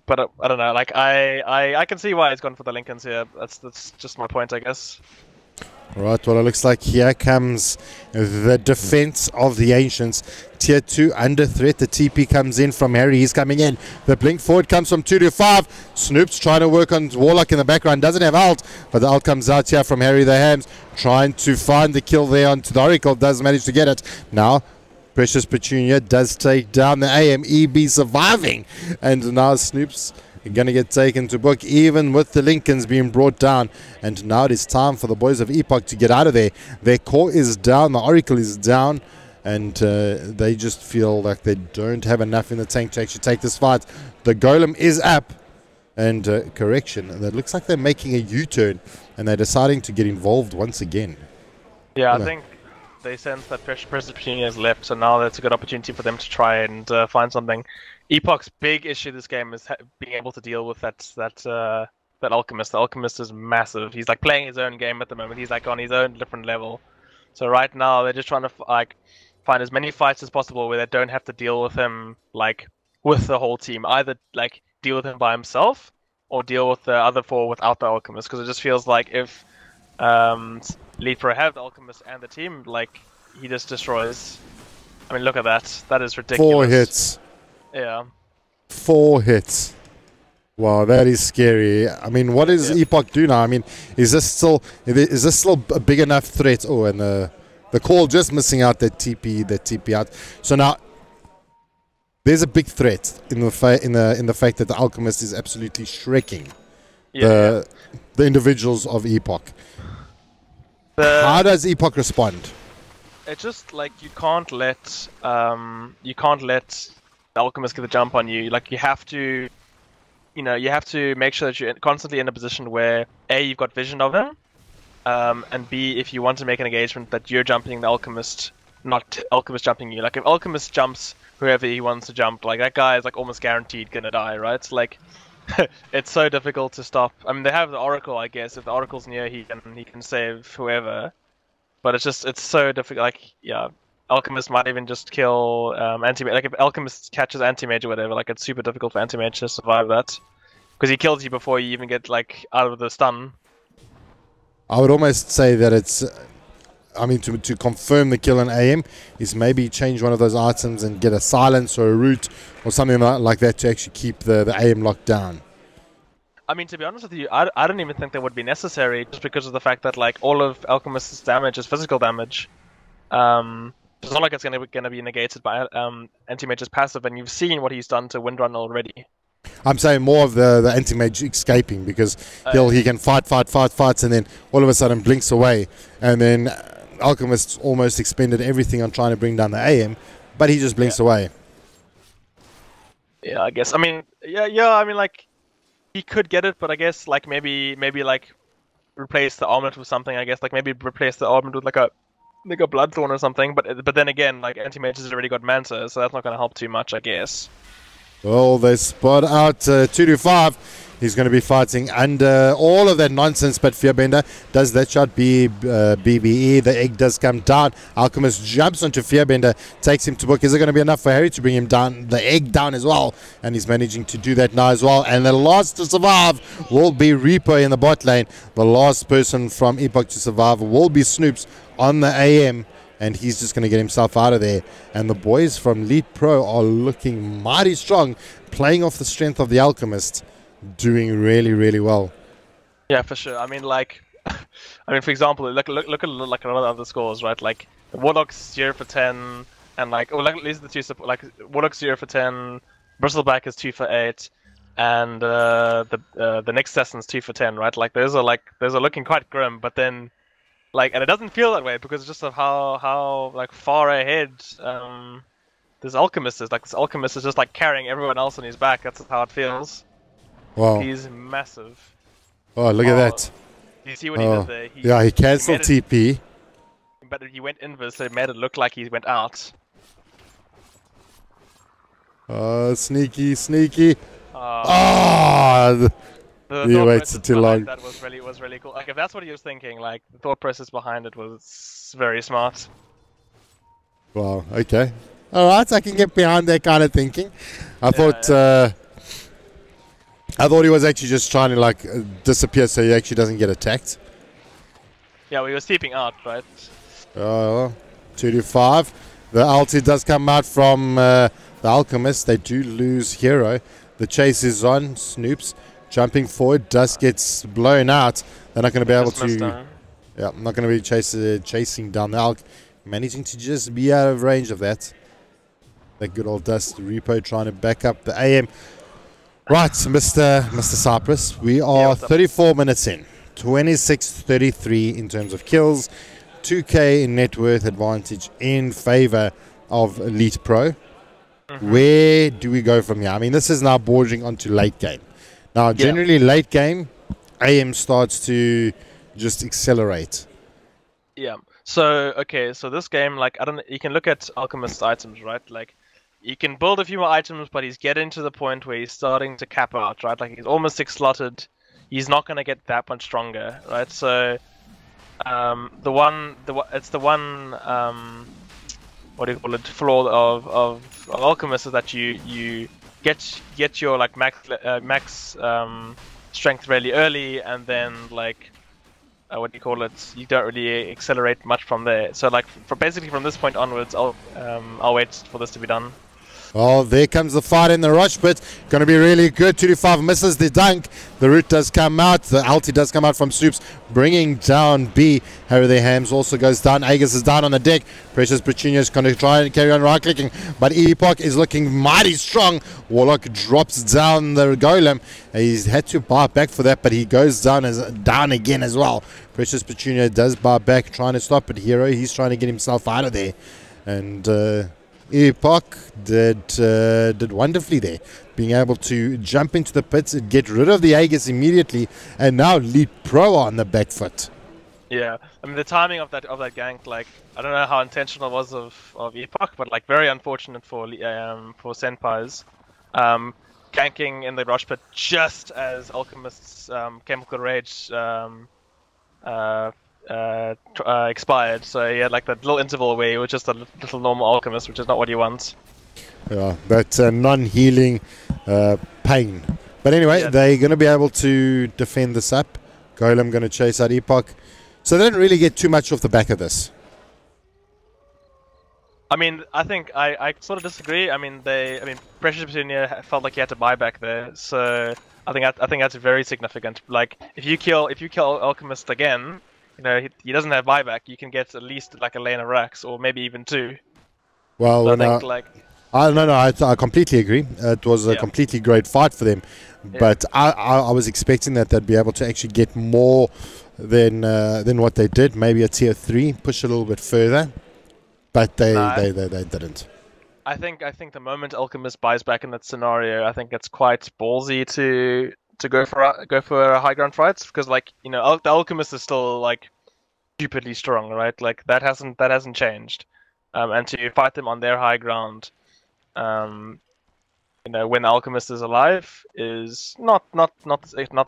But I don't know, like I can see why he's gone for the Lincolns here. That's just my point, I guess. Right, well, it looks like here comes the defense of the Ancients. Tier 2 under threat. The TP comes in from Harry. He's coming in. The blink forward comes from 2 to 5. Snoop's trying to work on Warlock in the background. Doesn't have ult, but the ult comes out here from Harry the Hams. Trying to find the kill there onto the Oracle. Does manage to get it. Now, Precious Petunia does take down the AM. EB surviving. And now Snoop's going to get taken to book, even with the Lincolns being brought down. And now it is time for the boys of Epoch to get out of there. Their core is down. The Oracle is down. And they just feel like they don't have enough in the tank to actually take this fight. The Golem is up. And correction, it looks like they're making a U-turn. And they're deciding to get involved once again. Yeah, I think they sense that Precious Petunia has left, so now that's a good opportunity for them to try and find something. Epoch's big issue this game is being able to deal with that Alchemist. The Alchemist is massive. He's like playing his own game at the moment. He's like on his own different level. So right now they're just trying to like find as many fights as possible where they don't have to deal with him like with the whole team. Either like deal with him by himself or deal with the other four without the Alchemist. Because it just feels like if Lead Pro have the Alchemist and the team, like, he just destroys. I mean, look at that. That is ridiculous. 4 hits. Yeah. 4 hits. Wow, that is scary. I mean, what does Epoch do now? I mean, is this still a big enough threat? Oh, and the call just missing out that TP out. So now there's a big threat in the fact that the Alchemist is absolutely shrekking the individuals of Epoch. How does Epoch respond? It's just like you can't let the Alchemist get the jump on you. Like you have to make sure that you're constantly in a position where A, you've got vision of him, and B, if you want to make an engagement, that you're jumping the Alchemist, not Alchemist jumping you. Like if Alchemist jumps whoever he wants to jump, like that guy is like almost guaranteed gonna die, right? Like it's so difficult to stop. I mean, they have the Oracle, I guess. If the Oracle's near, he can save whoever. But it's so difficult. Like, yeah, Alchemist might even just kill Anti-Mage. Like, if Alchemist catches Anti-Mage or whatever, like, it's super difficult for Anti-Mage to survive that. Because he kills you before you even get, like, out of the stun. I would almost say that it's... I mean, to confirm the kill in AM is maybe change one of those items and get a silence or a root or something like that to actually keep the AM locked down. I mean, to be honest with you, I don't even think that would be necessary just because of the fact that, like, all of Alchemist's damage is physical damage. It's not like it's going to be negated by Anti-Mage's passive, and you've seen what he's done to Windrun already. I'm saying more of the Anti-Mage escaping because he can fight, and then all of a sudden blinks away, and then Alchemist almost expended everything on trying to bring down the AM, but he just blinks away. Yeah, I guess. I mean, yeah. I mean, like, he could get it, but I guess like maybe like replace the armament with something. I guess like maybe replace the armament with like a Bloodthorn or something. But then again, like Anti-Mage has already got Manta, so that's not going to help too much, I guess. Well, they spot out 2-5. He's going to be fighting under all of that nonsense, but Fearbender does that shot BBE. The egg does come down. Alchemist jumps onto Fearbender, takes him to book. Is it going to be enough for Harry to bring him down, the egg down as well? And he's managing to do that now as well. And the last to survive will be Reaper in the bot lane. The last person from Epoch to survive will be Snoops on the AM. And he's just going to get himself out of there. And the boys from Lead Pro are looking mighty strong, playing off the strength of the Alchemist, doing really, really well. Yeah, for sure. I mean, like, for example, look at like a lot of other scores, right? Like Warlock's 0 for 10, and like, well, at least the two like Warlock's 0 for 10, Bristleback is 2 for 8, and the next Assassin's 2 for 10, right? Like those are looking quite grim, but then. Like, and it doesn't feel that way because just of how like far ahead this alchemist is. Like, this alchemist is just like carrying everyone else on his back. That's how it feels. Wow. He's massive. Oh, look at that. You see what he did there? Yeah, he cancelled TP. But he went inverse, so it made it look like he went out. Oh, sneaky, sneaky. The waited too long. That was really cool. Like, if that's what he was thinking, like, the thought process behind it was very smart. Wow, okay. Alright, I can get behind that kind of thinking. I thought he was actually just trying to, like, disappear so he actually doesn't get attacked. Yeah, we were sleeping out, right? 2-5. The ulti does come out from the Alchemist. They do lose Hero. The chase is on. Snoops jumping forward, Dust gets blown out. They're not going to be able to. Yeah, not going to be chasing down the Alk. Managing to just be out of range of that. That good old Dust Repo trying to back up the AM. Right, Mr. Cypress, we are 34 minutes in. 26-33 in terms of kills. 2K in net worth advantage in favor of Elite Pro. Where do we go from here? I mean, this is now bordering onto late game. Now, generally, late game, AM starts to just accelerate. Yeah. So, okay, so this game, like, you can look at Alchemist's items, right? Like, you can build a few more items, but he's getting to the point where he's starting to cap out, right? Like, he's almost 6-slotted. He's not going to get that much stronger, right? So, what do you call it, flaw of Alchemist is that you get your like max strength really early, and then like what do you call it? You don't really accelerate much from there. So like basically from this point onwards, I'll wait for this to be done. Oh, there comes the fight in the rush pit. Going to be really good. 2-5 misses the dunk. The root does come out. The ulti does come out from Soups, bringing down B. Harry the Hams also goes down. Aegis is down on the deck. Precious Petunia is going to try and carry on right-clicking, but Epoch is looking mighty strong. Warlock drops down the golem. He's had to bar back for that, but he goes down again as well. Precious Petunia does bar back, trying to stop it. Hero, he's trying to get himself out of there. And Epoch did wonderfully there, being able to jump into the pits and get rid of the Aegis immediately, and now Lead Pro on the back foot. Yeah, I mean the timing of that gank, like I don't know how intentional it was of Epoch, but like very unfortunate for Senpais, ganking in the rush pit just as Alchemist's Chemical Rage expired, so he had like that little interval where he was just a little normal Alchemist, which is not what he wants. Yeah, that non-healing pain. But anyway, they're going to be able to defend this up. Golem going to chase out Epoch. So they didn't really get too much off the back of this. I mean, I think I sort of disagree. I mean, Precious Petunia felt like he had to buy back there, so I think that's very significant. Like, if you kill Alchemist again, you know, he doesn't have buyback. You can get at least like a lane of racks, or maybe even 2. Well, so I think like. I completely agree. It was a completely great fight for them, but I was expecting that they'd be able to actually get more than what they did. Maybe a tier 3, push a little bit further, but they didn't. I think the moment Alchemist buys back in that scenario, I think it's quite ballsy to go for a high ground fight, because like, you know, the Alchemist is still like stupidly strong, right? Like that hasn't changed, and to fight them on their high ground, you when the Alchemist is alive is not the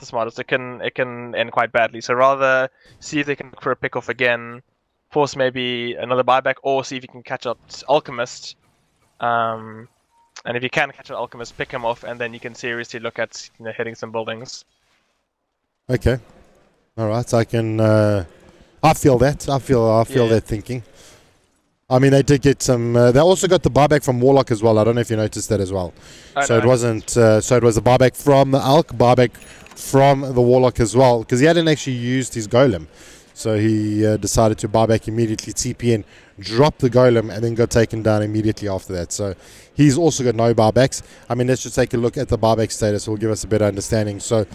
smartest. It can end quite badly. So rather see if they can look for a pick off again, force maybe another buyback, or see if you can catch up Alchemist. And if you can catch an Alchemist, pick him off, and then you can seriously look at hitting some buildings. Okay, all right. I can. I feel that. I feel that thinking. I mean, they did get some. They also got the buyback from Warlock as well. I don't know if you noticed that as well. So it wasn't. So it was a buyback from the Alk, buyback from the Warlock as well, because he hadn't actually used his Golem. So he decided to buy back immediately, TP in, drop the Golem, and then got taken down immediately after that. So he's also got no buybacks. I mean, let's just take a look at the buyback status. It will give us a better understanding. So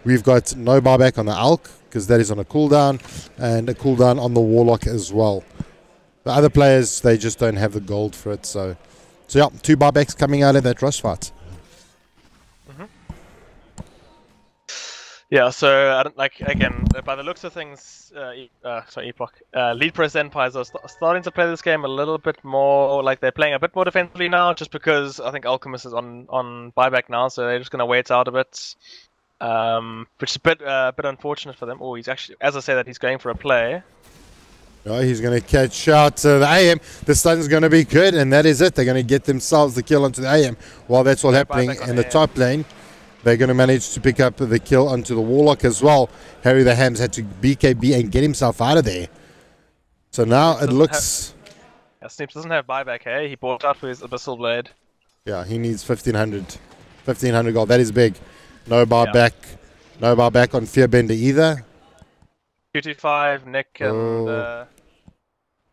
we've got no buyback on the Alk, because that is on a cooldown, and a cooldown on the Warlock as well. The other players, they just don't have the gold for it. So yeah, 2 buybacks coming out of that rush fight. Yeah, so I don't again, by the looks of things, Epoch, Lead Press Empires are starting to play this game a little bit more, like they're playing a bit more defensively now, just because I think Alchemist is on buyback now, so they're just going to wait out a bit, which is a bit unfortunate for them. Oh, he's actually, as I say that, he's going for a play. Oh, he's going to catch out the AM. The stun's going to be good, and that is it. They're going to get themselves the kill onto the AM. While that's all happening in the top lane, they're going to manage to pick up the kill onto the Warlock as well. Harry the Hams had to BKB and get himself out of there. So now it looks... Snips doesn't have buyback, hey? He bought out for his Abyssal Blade. Yeah, he needs 1,500. 1,500 gold. That is big. No buyback. No buyback on Fearbender either. 225, Nick and...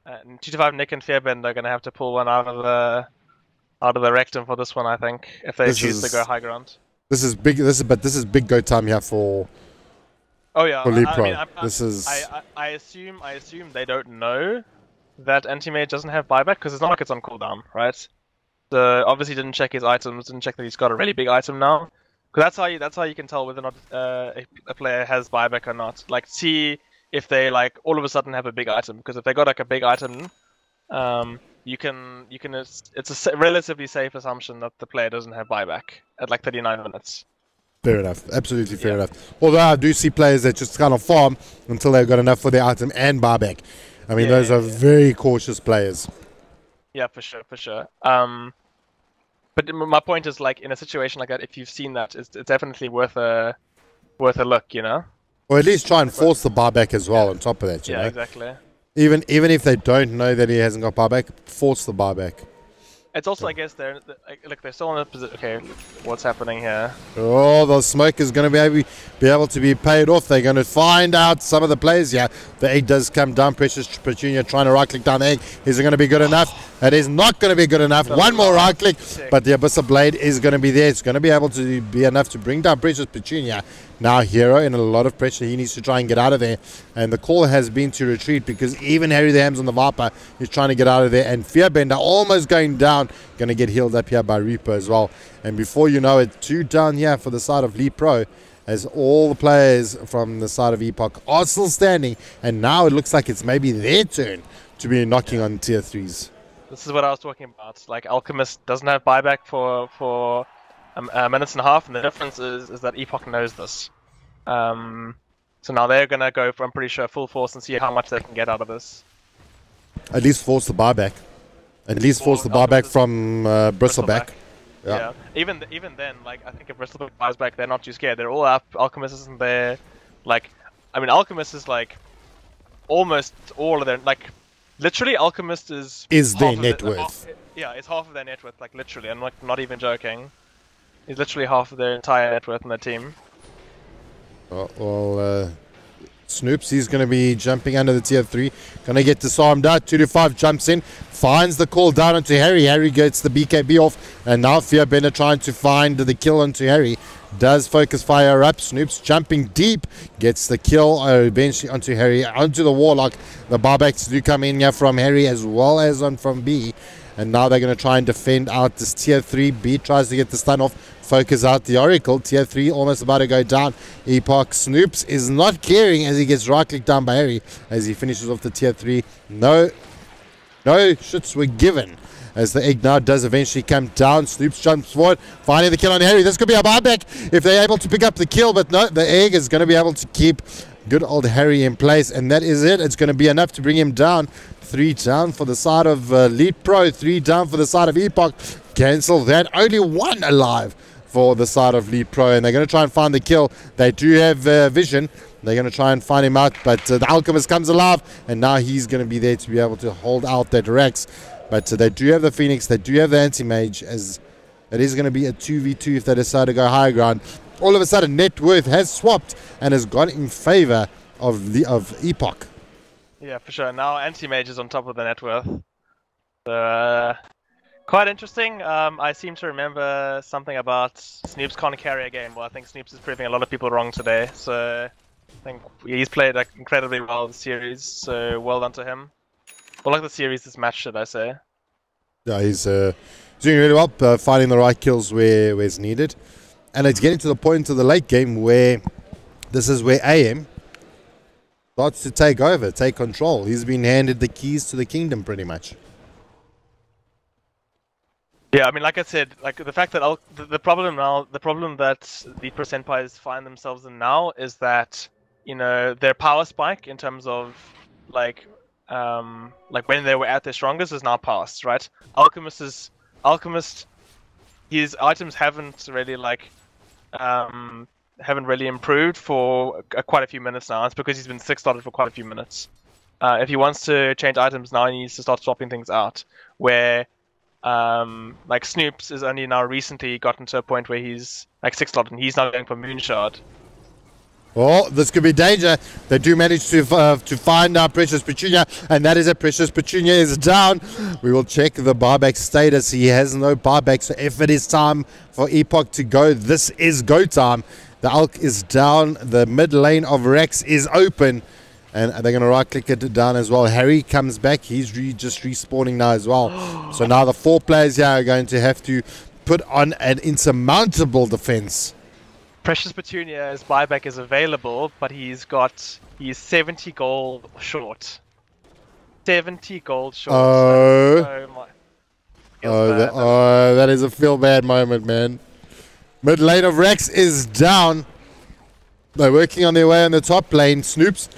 225, Nick and Fearbender are going to have to pull one out of the rectum for this one, I think, if they choose to go high ground. This is big. This is big go time here for. Oh yeah, for Leap Pro. I mean, this is. I assume they don't know that Anti-Mage doesn't have buyback, because it's not like it's on cooldown, right? So obviously didn't check his items, didn't check that he's got a really big item now. Because that's how you can tell whether or not a player has buyback or not. Like, see if they all of a sudden have a big item. Because if they got a big item, it's a relatively safe assumption that the player doesn't have buyback at 39 minutes. Fair enough. Absolutely fair enough. Although I do see players that just kind of farm until they've got enough for their item and buyback. I mean, those are very cautious players. Yeah, for sure. But my point is, in a situation like that, if you've seen that, it's definitely worth a look, Or at least try and force the buyback as well on top of that, you know? Exactly. Even if they don't know that he hasn't got buyback, force the buyback. It's also, I guess, they're still in a position. Okay, what's happening here? Oh, the smoke is going to be able to be paid off. They're going to find out some of the players here. The egg does come down. Precious Petunia trying to right-click down the egg. Is it going to be good enough? It is not going to be good enough. One more right-click, but the Abyssal Blade is going to be there. It's going to be able to be enough to bring down Precious Petunia. Now Hero in a lot of pressure. He needs to try and get out of there. And the call has been to retreat, because even Harry the Hams on the Viper is trying to get out of there. And Fearbender almost going down. Going to get healed up here by Reaper as well. And before you know it, 2 down here for the side of Leap Pro, as all the players from the side of Epoch are still standing. And now it looks like it's maybe their turn to be knocking on tier 3s. This is what I was talking about. Alchemist doesn't have buyback for minutes and a half, and the difference is that Epoch knows this. So now they're going to go for, I'm pretty sure, full force and see how much they can get out of this. At least force the buyback. At least force the buyback from Bristleback. Yeah. Even then, I think if Bristleback buys back, they're not too scared. They're all up. Alchemist isn't there. Alchemist is almost all of their literally. Alchemist is their net worth. It's half of their net worth. Literally, I'm not even joking. He's literally half of their entire net worth in the team. Snoops, he's going to be jumping under the tier 3. Going to get disarmed out. 2-5 jumps in. Finds the call down onto Harry. Harry gets the BKB off. And now Fearbender trying to find the kill onto Harry. Does focus fire up. Snoops jumping deep. Gets the kill eventually onto Harry. Onto the Warlock. The buybacks do come in here from Harry as well as from B. And now they're going to try and defend out this tier 3. B tries to get the stun off. Focus out the Oracle. Tier 3 almost about to go down. Epoch Snoops is not caring as he gets right-clicked down by Harry as he finishes off the tier 3. No No shits were given. As the egg now does eventually come down, Snoops jumps forward, finding the kill on Harry. This could be a buyback if they're able to pick up the kill, but no, the egg is going to be able to keep good old Harry in place, and that is it. It's going to be enough to bring him down. 3 down for the side of Lead Pro, 3 down for the side of Epoch. Cancel that. Only 1 alive for the side of Lead Pro, and they're going to try and find the kill. They do have vision. They're going to try and find him out, but the Alchemist comes alive, and now he's going to be there to be able to hold out that Rex. But they do have the Phoenix, they do have the Anti-Mage, as it is going to be a 2v2 if they decide to go high ground. All of a sudden, Net Worth has swapped and has gone in favor of Epoch. Yeah, for sure. Now Anti-Mage is on top of the Net Worth. So, quite interesting. I seem to remember something about Snoops can't carry a game. Well, I think Snoops is proving a lot of people wrong today. So I think he's played incredibly well this series. So well done to him. Well, like the series, this match, should I say? Yeah, he's doing really well, finding the right kills where it's needed. And it's getting to the point of the late game where this is where AM starts to take over, take control. He's been handed the keys to the kingdom pretty much. Yeah, I mean, like I said, like the fact that the problem that the Senpais find themselves in now is that, you know, their power spike in terms of like when they were at their strongest is now past, right? Alchemist, his items haven't really improved for quite a few minutes now. It's because he's been 6-slotted for quite a few minutes. If he wants to change items now, he needs to start swapping things out. Where like Snoops is only now recently gotten to a point where he's like 6-slotted and he's now going for Moonshard. Oh, this could be danger. They do manage to find our Precious Petunia, and that is it. Precious Petunia is down. We will check the buyback status. He has no buyback, so if it is time for Epoch to go, this is go time. The Alk is down. The mid lane of Rex is open, and they're going to right-click it down as well. Harry comes back. He's just respawning now as well. So now the 4 players here are going to have to put on an insurmountable defense. Precious Petunia's buyback is available, but he's 70 gold short. 70 gold short. That is a feel bad moment, man. Mid lane of Rex is down. They're working on their way on the top lane. Snoops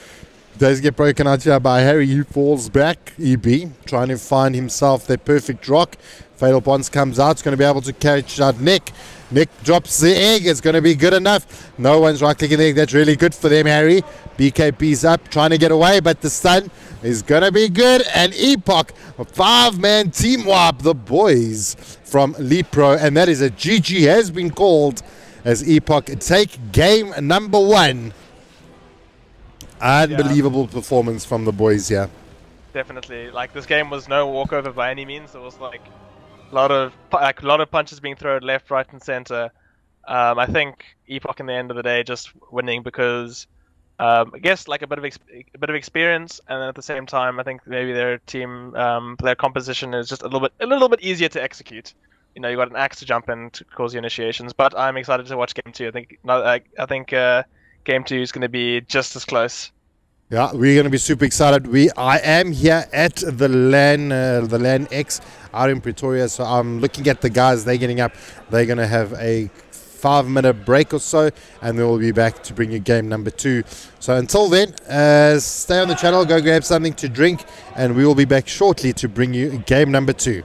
does get broken out here by Harry. He falls back. EB trying to find himself the perfect rock. Fatal Bonds comes out. It's going to be able to catch out Nick. Nick drops the egg. It's going to be good enough. No one's right-clicking the egg. That's really good for them, Harry. BKB's up, trying to get away, but the stun is going to be good. And Epoch, a 5-man team wipe, the boys from Lead Pro. And that is a GG has been called as Epoch take game number 1. Unbelievable performance from the boys here. Definitely. Like, this game was no walkover by any means. It was like a lot of punches being thrown left, right, and center. I think Epoch, in the end of the day, just winning because I guess like a bit of experience, and then at the same time, I think maybe their team, their composition is just a little bit easier to execute. You know, you got an axe to jump in to cause your initiations. But I'm excited to watch game 2. I think game 2 is going to be just as close. Yeah, we're going to be super excited. I am here at the LanX out in Pretoria, so I'm looking at the guys. They're getting up. They're going to have a 5-minute break or so, and then we'll be back to bring you game number 2. So until then, stay on the channel, go grab something to drink, and we will be back shortly to bring you game number 2.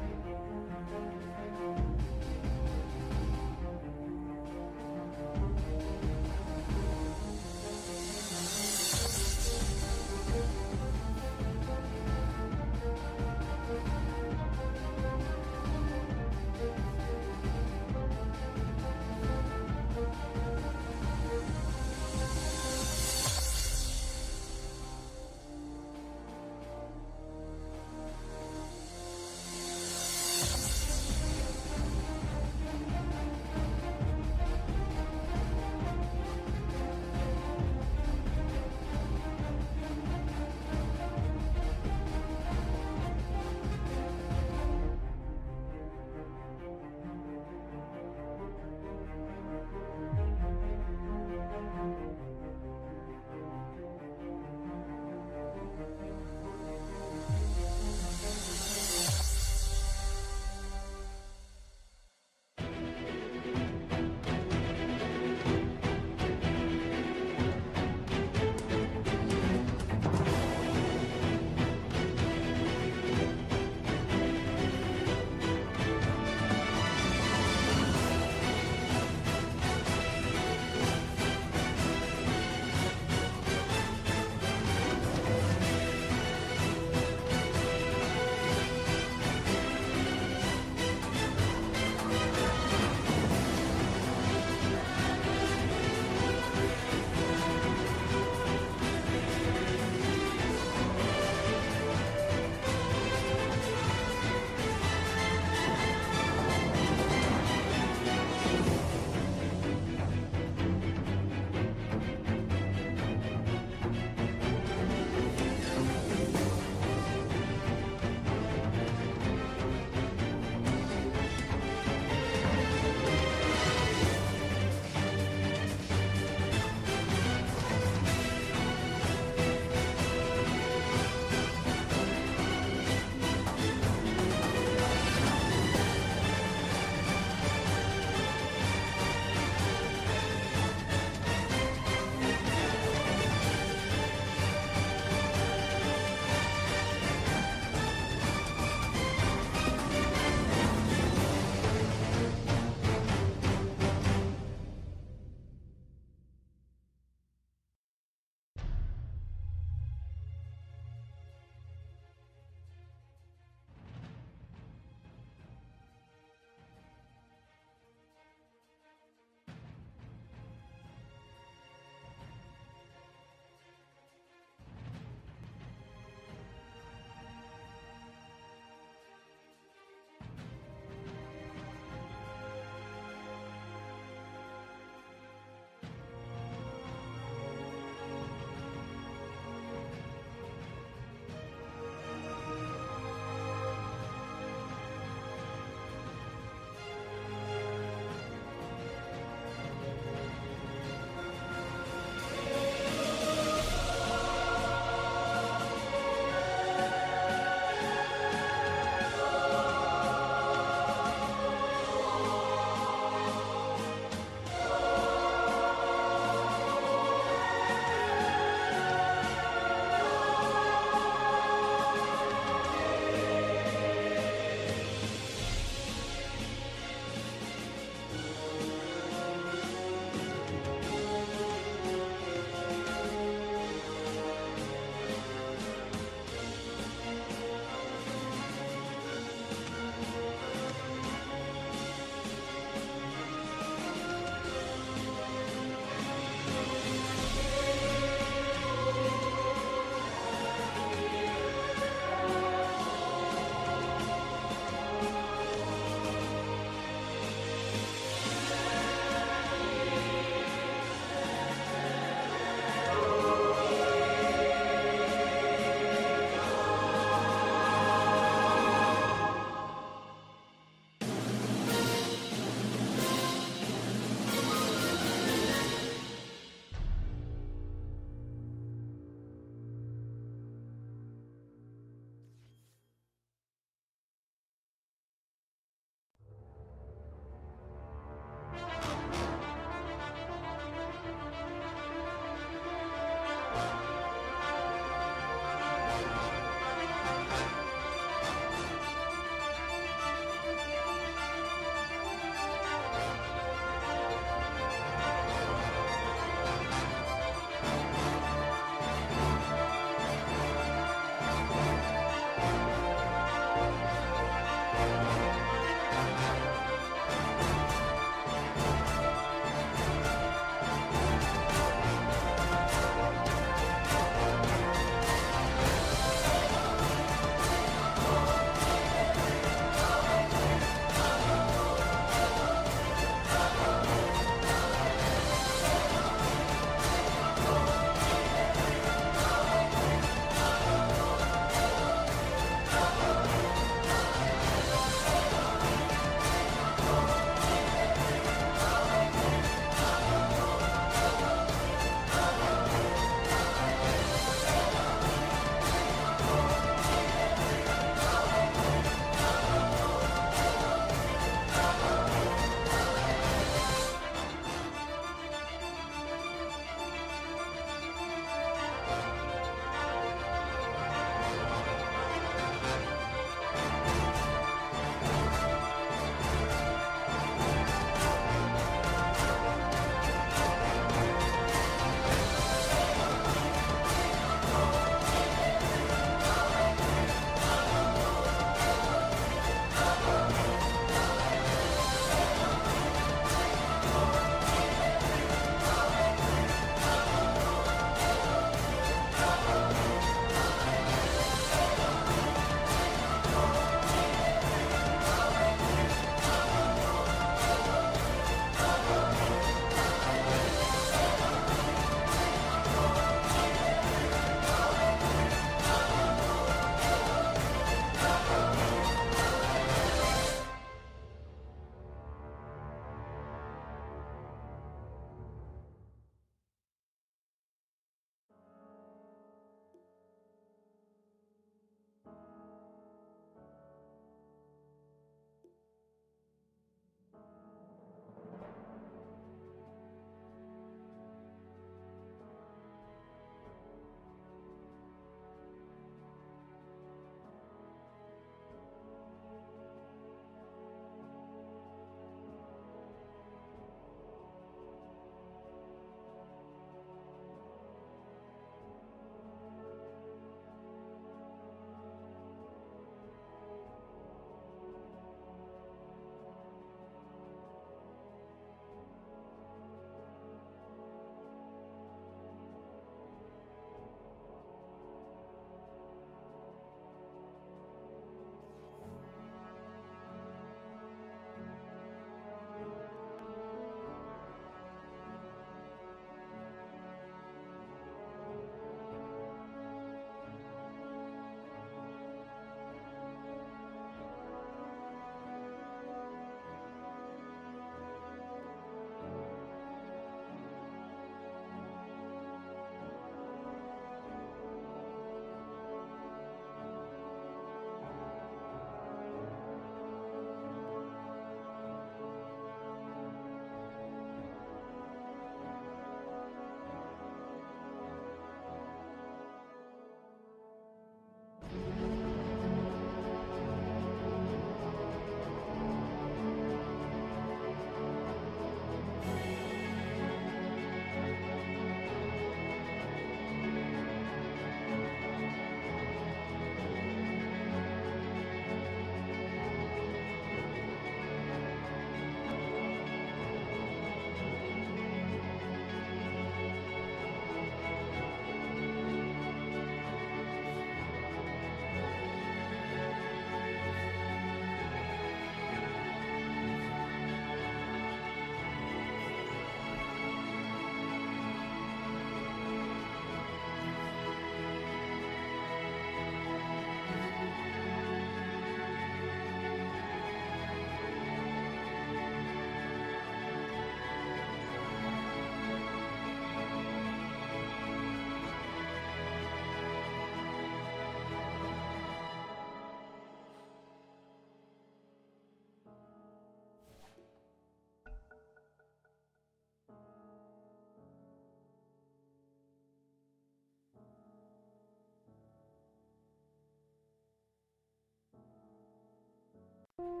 Oh,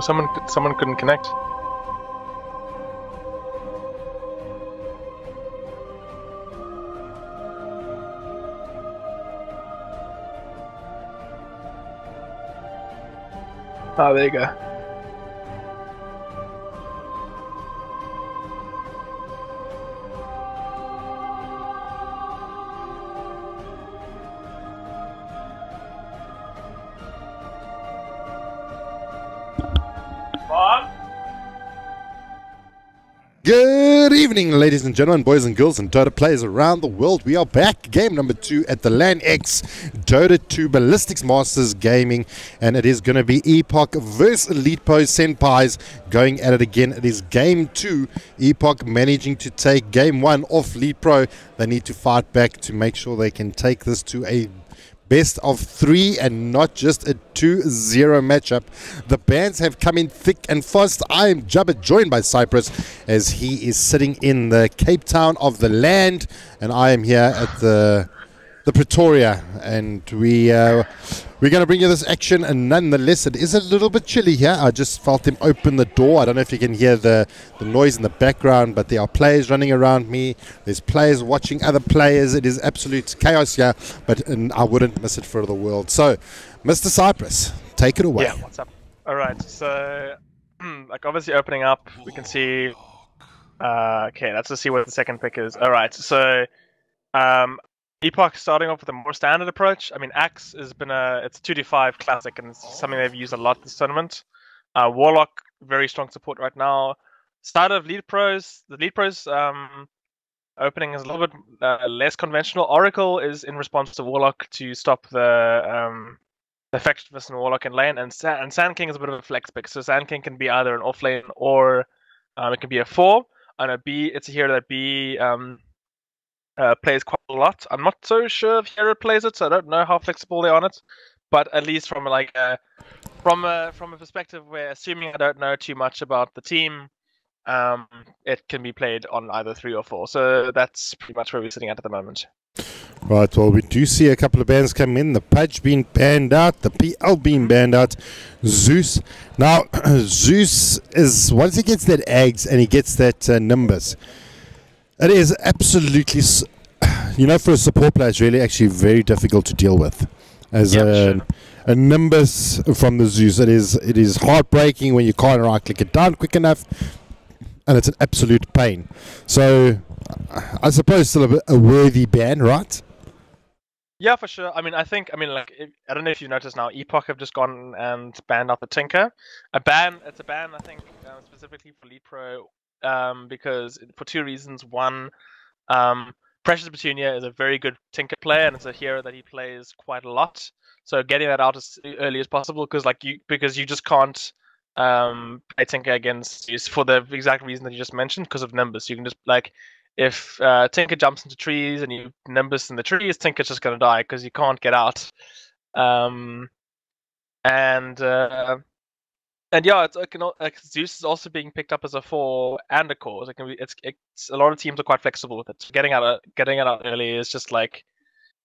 someone couldn't connect. Oh, there you go. Good evening, ladies and gentlemen, boys and girls, and Dota players around the world. We are back, game number 2 at the LanX Dota 2 Ballistix Masters Gaming, and it is going to be Epoch versus Elite Pro Senpais going at it again. It is game 2, Epoch managing to take game 1 off Elite Pro. They need to fight back to make sure they can take this to a best of 3 and not just a 2-0 matchup. The bans have come in thick and fast. I am Jabba, joined by Cyprus as he is sitting in the Cape Town of the land, and I am here at the Pretoria, and we're going to bring you this action. And nonetheless, it is a little bit chilly here. I just felt him open the door. I don't know if you can hear the noise in the background, but there are players running around me. There's players watching other players. It is absolute chaos here, but I wouldn't miss it for the world. So, Mr. Cyprus, take it away. Yeah, what's up? All right, so like obviously opening up, we can see. Okay, let's just see what the second pick is. All right, so Epoch starting off with a more standard approach. I mean, Axe has been it's a 2d5 classic, and it's something they've used a lot this tournament. Warlock, very strong support right now. Start of Lead Pros, the Lead Pros opening is a little bit less conventional. Oracle is in response to Warlock to stop the effectiveness in Warlock in lane, and Sand King is a bit of a flex pick. So Sand King can be either an off lane or it can be a 4. And a B, it's a hero that B plays quite a lot. I'm not so sure if Hero plays it, so I don't know how flexible they're on it. But at least from like from a perspective where, assuming I don't know too much about the team, it can be played on either 3 or 4. So that's pretty much where we're sitting at the moment. Right, well, we do see a couple of bans come in. The Pudge being banned out, the PL being banned out, Zeus. Now, Zeus is, once he gets that Ags and he gets that Nimbus, it is absolutely, for a support player, it's really actually very difficult to deal with. As a Nimbus from the Zeus, it is heartbreaking when you can't right-click it down quick enough, and it's an absolute pain. So, I suppose still a worthy ban, right? Yeah, for sure. I don't know if you noticed now, Epoch have just gone and banned out the Tinker. It's a ban, I think, specifically for Lead Pro, because for 2 reasons. One, Precious Petunia is a very good Tinker player, and it's a hero that he plays quite a lot. So getting that out as early as possible, because you just can't play Tinker against Zeus for the exact reason that you just mentioned, because of Nimbus. You can just if Tinker jumps into trees and you Nimbus in the trees, Tinker's just gonna die because you can't get out. And yeah, Zeus is also being picked up as a 4 and a core. So it's a lot of teams are quite flexible with it. So getting it out early is just like,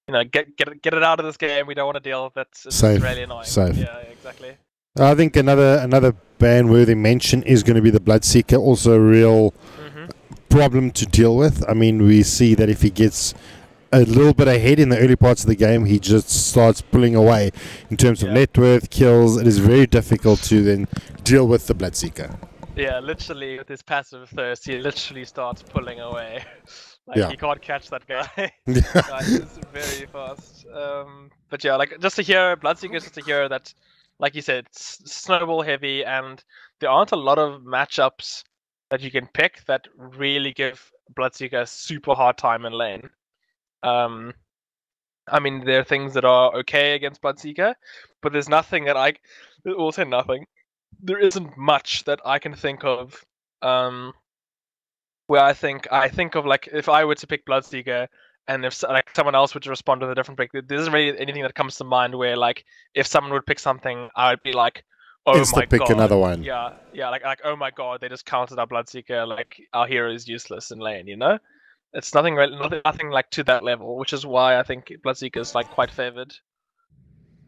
get it out of this game. We don't want to deal with it. It's really annoying. Safe. Yeah, exactly. I think another ban-worthy mention is going to be the Bloodseeker, also a real problem to deal with. I mean, we see that if he gets a little bit ahead in the early parts of the game, he just starts pulling away in terms of net worth, kills. It is very difficult to then deal with the Bloodseeker. Yeah, literally with his passive thirst, he literally starts pulling away. He can't catch that guy. It's very fast. But yeah, just a hero, Bloodseeker is just a hero that, like you said, it's snowball heavy, and there aren't a lot of matchups that you can pick that really give Bloodseeker a super hard time in lane. I mean, there are things that are okay against Bloodseeker, but there's nothing that nothing. There isn't much that I can think of where I think of, like, if I were to pick Bloodseeker and if like someone else would respond with a different pick, there isn't really anything that comes to mind where like if someone would pick something, I would be like, oh my pick god, another one. yeah, like oh my god, they just counted our Bloodseeker, like our hero is useless in lane, you know. It's nothing like to that level, which is why I think Bloodseeker is like quite favored.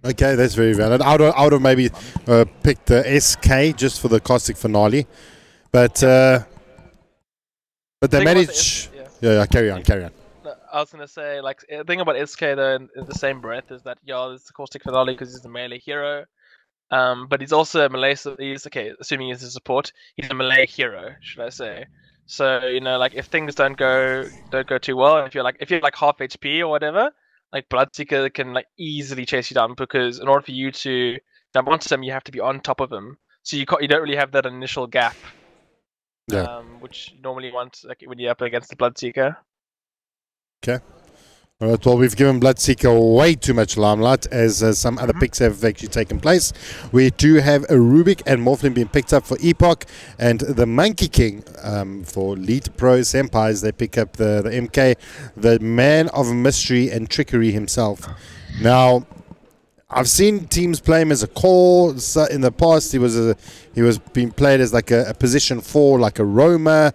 Okay, that's very valid. I would have maybe picked the SK just for the Caustic Finale, but they manage. Yeah, carry on. I was gonna say, like, the thing about SK though, in the same breath, is that it's the Caustic Finale because he's a melee hero. But he's also a melee. So he's assuming he's a support. He's a melee hero, should I say? So like if things don't go too well, and if you're like half HP or whatever, like Bloodseeker can like easily chase you down, because in order for you to jump onto him, you have to be on top of him. So you don't really have that initial gap. Yeah. Which you normally want like when you're up against the Bloodseeker. Okay. All right, well, we've given Bloodseeker way too much limelight, as some other picks have actually taken place. We do have a Rubik and Morphling being picked up for Epoch, and the Monkey King for Elite Pro Senpais. They pick up the MK, the man of mystery and trickery himself. Now, I've seen teams play him as a core. So in the past, he was being played as like a position 4, like a roamer.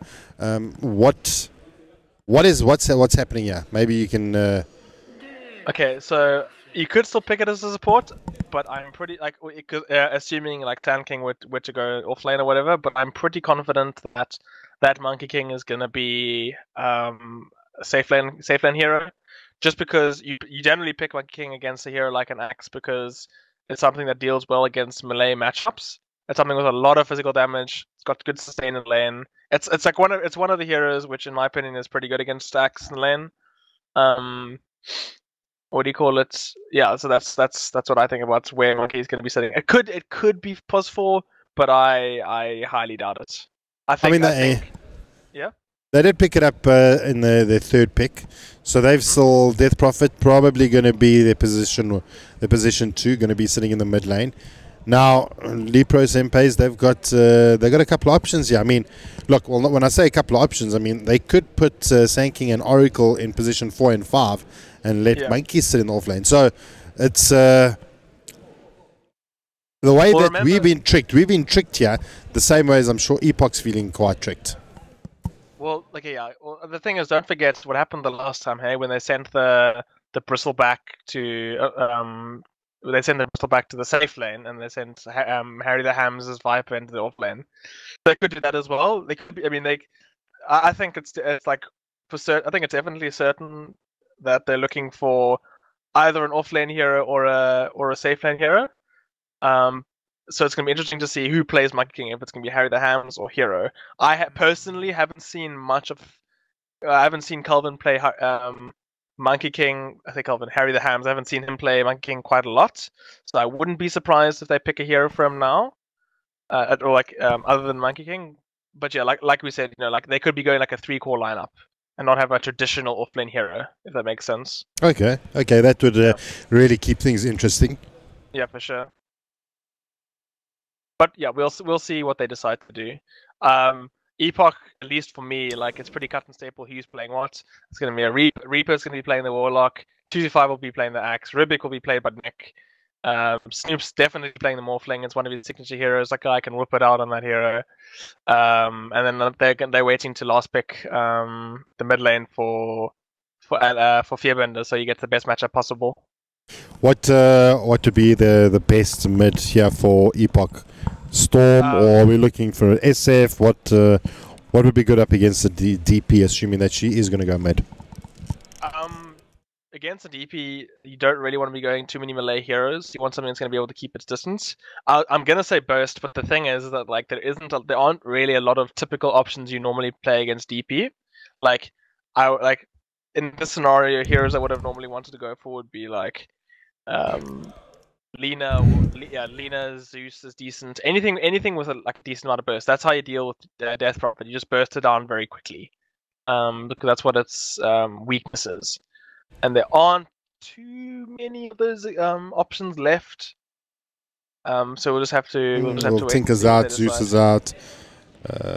What's happening here? Maybe you can. Okay, so you could still pick it as a support, but I'm pretty like assuming like Tan King were to go offlane or whatever. But I'm pretty confident that Monkey King is gonna be a safe lane hero, just because you generally pick Monkey King against a hero like an Axe because it's something that deals well against melee matchups. It's something with a lot of physical damage. It's got good sustain in lane. It's like one of the heroes which, in my opinion, is pretty good against stacks in lane. What do you call it? Yeah, so that's what I think about where Monkey is going to be sitting. It could be +4, but I highly doubt it. I think. Yeah. They did pick it up in their third pick, so they've still Death Prophet probably going to be their position 2, going to be sitting in the mid lane. Now, Lepro Senpais, they've got a couple of options here. I mean, look, well, when I say a couple of options, I mean they could put Sanking and Oracle in position 4 and 5 and let Monkey sit in the offlane. So it's the way that we've been tricked. We've been tricked here the same way as I'm sure Epoch's feeling quite tricked. Well, yeah. Well, the thing is, don't forget what happened the last time, hey, when they sent the Bristleback to they sent the Bristleback to the safe lane, and they sent Harry the Hams' Viper into the off lane. They could do that as well. They could be, I mean, I think it's like for certain. I think it's definitely certain that they're looking for either an off lane hero or a safe lane hero. So it's gonna be interesting to see who plays Monkey King. If it's gonna be Harry the Hams or Hero. I personally haven't seen much of. I haven't seen Calvin play Monkey King. I think Calvin Harry the Hams. I haven't seen him play Monkey King quite a lot. So I wouldn't be surprised if they pick a hero from now, or like other than Monkey King. But yeah, like we said, like they could be going like a 3-core lineup and not have a traditional offlane hero, if that makes sense. Okay, that would really keep things interesting. Yeah, for sure. But yeah, we'll see what they decide to do. Epoch, at least for me, like it's pretty cut and staple who's playing what. It's going to be a Reaper's going to be playing the Warlock. 225 will be playing the Axe. Rubik will be played by Nick. Snoop's definitely playing the Morphling. It's one of his signature heroes. That guy can whip it out on that hero. And then they're waiting to last pick the mid lane for Fearbender, so you get the best matchup possible. What would be the best mid here for Epoch? Storm, or are we looking for an SF? What would be good up against the DP, assuming that she is going to go mid? Against the DP, you don't really want to be going too many melee heroes. You want something that's going to be able to keep its distance. I'm going to say burst, but the thing is that like there aren't really a lot of typical options you normally play against DP. Like in this scenario, heroes I would have normally wanted to go for would be like Lina, Zeus is decent. Anything with a decent amount of burst. That's how you deal with Death Prophet. You just burst it down very quickly, because that's what its weakness is. And there aren't too many of those options left. So we'll just have to. Wait. Tinker's out, Zeus is out.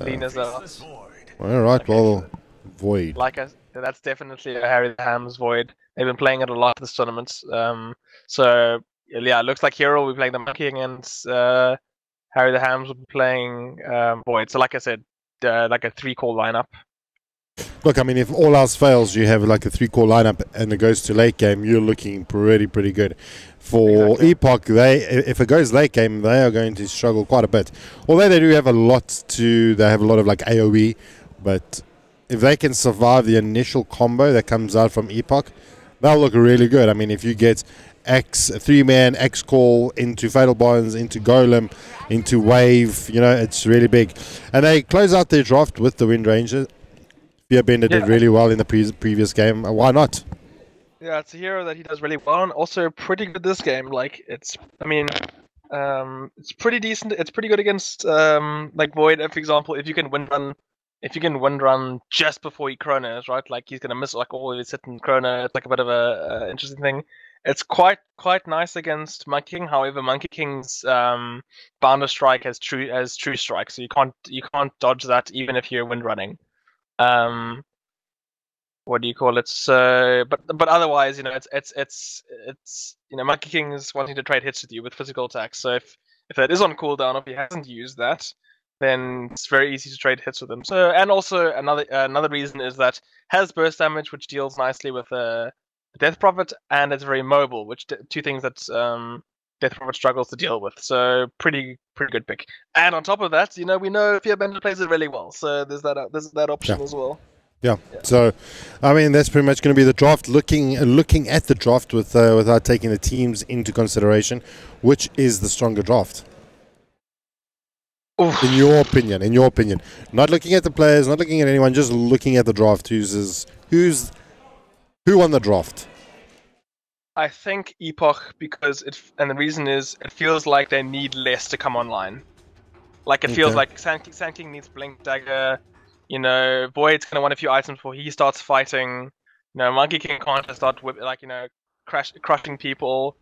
Lina's out. All right, well, Void. Like That's definitely a Harry the Hams void. They've been playing it a lot this tournament. So yeah, it looks like Hero will be playing the Monkey against Harry the Hams will be playing void. So like I said, like a 3-core lineup. Look, I mean, if all else fails, you have like a 3-core lineup and it goes to late game, you're looking pretty good. For Epoch, if it goes late game, they are going to struggle quite a bit. Although they do have a lot they have a lot of like AoE, but if they can survive the initial combo that comes out from Epoch, they'll look really good. I mean, if you get X 3-man X call into Fatal Bonds, into Golem, into Wave, you know, it's really big. And they close out their draft with the Wind Ranger. Fearbender did really well in the previous game. Why not? Yeah, it's a hero that he does really well, and also pretty good this game. Like it's pretty decent. It's pretty good against like Void. For example, if you can wind run just before he chronos, right? Like he's gonna miss like all of his hit and chrono. It's like a bit of a interesting thing. It's quite nice against Monkey King. However, Monkey King's Bounder Strike has true strike, so you can't dodge that even if you're wind running. What do you call it? So, but otherwise, you know, it's you know, Monkey King is wanting to trade hits with you with physical attacks. So if that is on cooldown, if he hasn't used that, then it's very easy to trade hits with him. So, and also another reason is that has burst damage, which deals nicely with Death Prophet, and it's very mobile, which two things that Death Prophet struggles to deal with. So pretty good pick. And on top of that, you know, we know Fearbender plays it really well. So there's that option as well. Yeah. So, I mean, that's pretty much going to be the draft. Looking at the draft without taking the teams into consideration, which is the stronger draft? Oof. In your opinion, not looking at the players, not looking at anyone, just looking at the draft. Who won the draft? I think Epoch, because and the reason is it feels like they need less to come online. Like it feels like Sand King needs Blink Dagger. You know, Void's gonna want a few items before he starts fighting. You know, Monkey King can't just start crushing people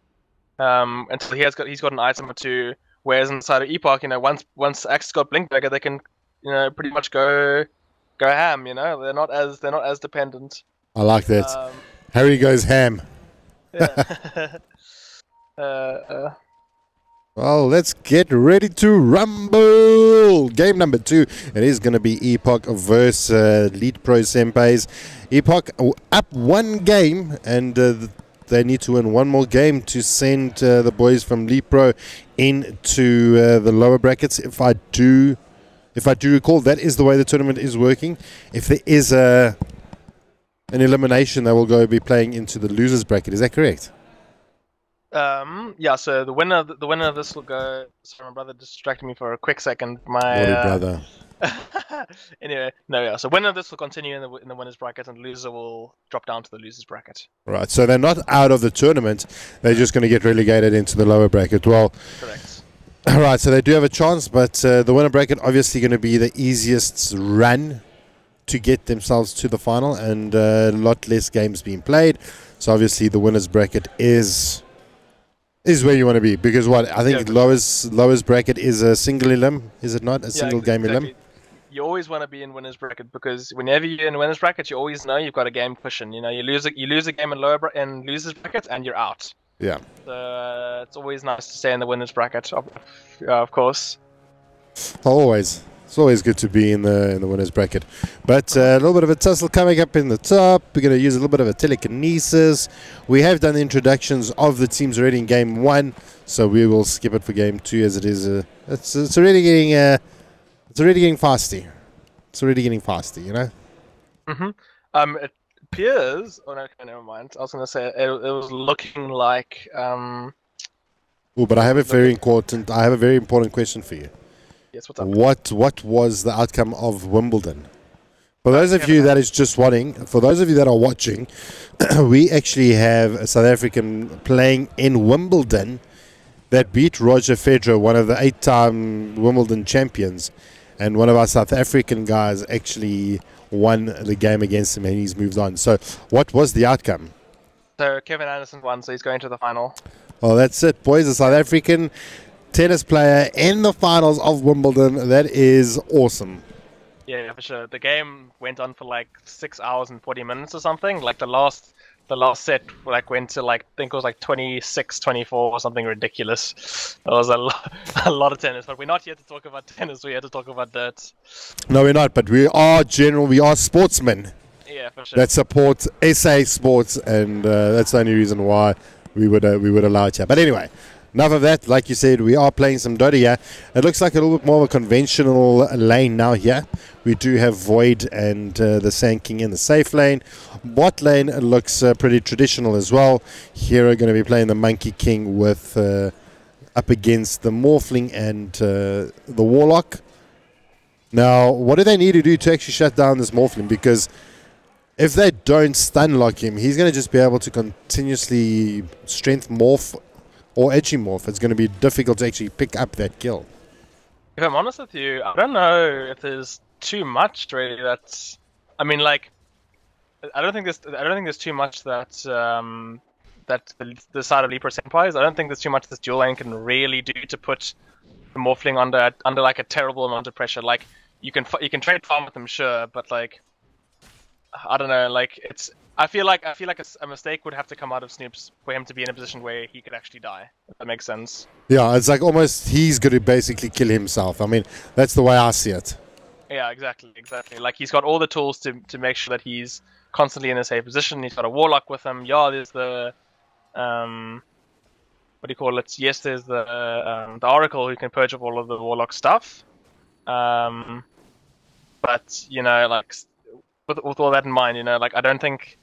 until he's got an item or two. Whereas inside of Epoch, you know, once Axe got Blink Dagger, they can, you know, pretty much go ham. You know, they're not as dependent. I like that. Harry goes ham. Yeah. Well, let's get ready to rumble. Game number 2. It is going to be Epoch versus Lead Pro Senpais. Epoch up one game, and they need to win one more game to send the boys from Lead Pro into the lower brackets. If I do recall, that is the way the tournament is working. If there is an elimination, they will be playing into the losers bracket. Is that correct? Yeah, so the winner of this will go. Sorry, my brother distracted me for a quick second. My brother. Anyway, no, yeah. So winner of this will continue in the winners bracket, and loser will drop down to the losers bracket. Right. So they're not out of the tournament. They're just going to get relegated into the lower bracket. Well, correct. All right. So they do have a chance, but the winner bracket obviously going to be the easiest run to get themselves to the final, and a lot less games being played. So obviously the winners bracket is where you want to be, because I think lowest bracket is a single elim, is it not? Single game elim. You always want to be in winners bracket, because whenever you're in winners bracket, you always know you've got a game cushion. You know, you lose a game in losers bracket and you're out. Yeah. So it's always nice to stay in the winners bracket, of course. Always. It's always good to be in the winners bracket. But a little bit of a tussle coming up in the top. We're going to use a little bit of a telekinesis. We have done the introductions of the teams already in game 1, so we will skip it for game 2, as it is. It's already getting fasty. It's already getting fasty, you know. It appears. Oh no, never mind. I was going to say it was looking like. Oh, but I have a very important question for you. Yes, what's up? What was the outcome of Wimbledon? For those of you that is just watching, for those of you that are watching, we actually have a South African playing in Wimbledon that beat Roger Federer, one of the 8-time Wimbledon champions, and one of our South African guys actually won the game against him, and he's moved on. So, what was the outcome? So Kevin Anderson won, so he's going to the final. Well, that's it, boys. A South African tennis player in the finals of Wimbledon. That is awesome. Yeah, for sure. The game went on for like 6 hours and 40 minutes or something. Like the last set like went to like I think it was like 26-24 or something ridiculous. It was a lot of tennis, but we're not here to talk about tennis. We're here to talk about dirt. No, we're not, but we are sportsmen Yeah, for sure. that support SA sports, and that's the only reason why we would allow it here. But anyway, enough of that. Like you said, we are playing some Dota here. It looks like a little bit more of a conventional lane now here. We do have Void and the Sand King in the safe lane. Bot lane looks pretty traditional as well. Here we're going to be playing the Monkey King with up against the Morphling and the Warlock. Now, what do they need to do to actually shut down this Morphling? Because if they don't stun lock him, he's going to just be able to continuously strength morph or edgy morph. It's going to be difficult to actually pick up that kill. If I'm honest with you, I don't know if there's too much really. That's, I mean, like, I don't think there's too much that that the side of Libra Senpais. I don't think there's too much this dual lane can really do to put the Morphling under like a terrible amount of pressure. Like you can trade farm with them, sure, but like I don't know. Like it's I feel like a mistake would have to come out of Snoops for him to be in a position where he could actually die. If that makes sense. Yeah, it's like almost he's going to basically kill himself. I mean, that's the way I see it. Yeah, exactly. Like he's got all the tools to make sure that he's constantly in a safe position. He's got a Warlock with him. Yeah, there's the what do you call it? Yes, there's the Oracle who can purge up all of the Warlock stuff. But you know, like with all that in mind, you know, like I don't think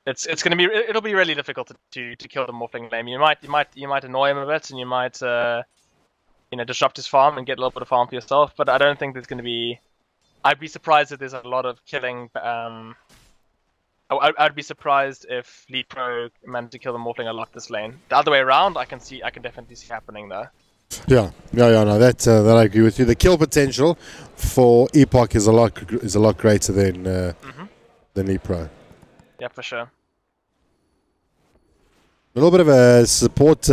it'll be really difficult to kill the Morphling lane. You might annoy him a bit, and you might you know, disrupt his farm and get a little bit of farm for yourself. But I don't think there's going to be. I'd be surprised if there's a lot of killing. I'd be surprised if Lead Pro managed to kill the Morphling a lot this lane. The other way around, I can definitely see happening though. Yeah, no, that I agree with you. The kill potential for Epoch is a lot greater than Lead Pro. Yeah, for sure. A little bit of a support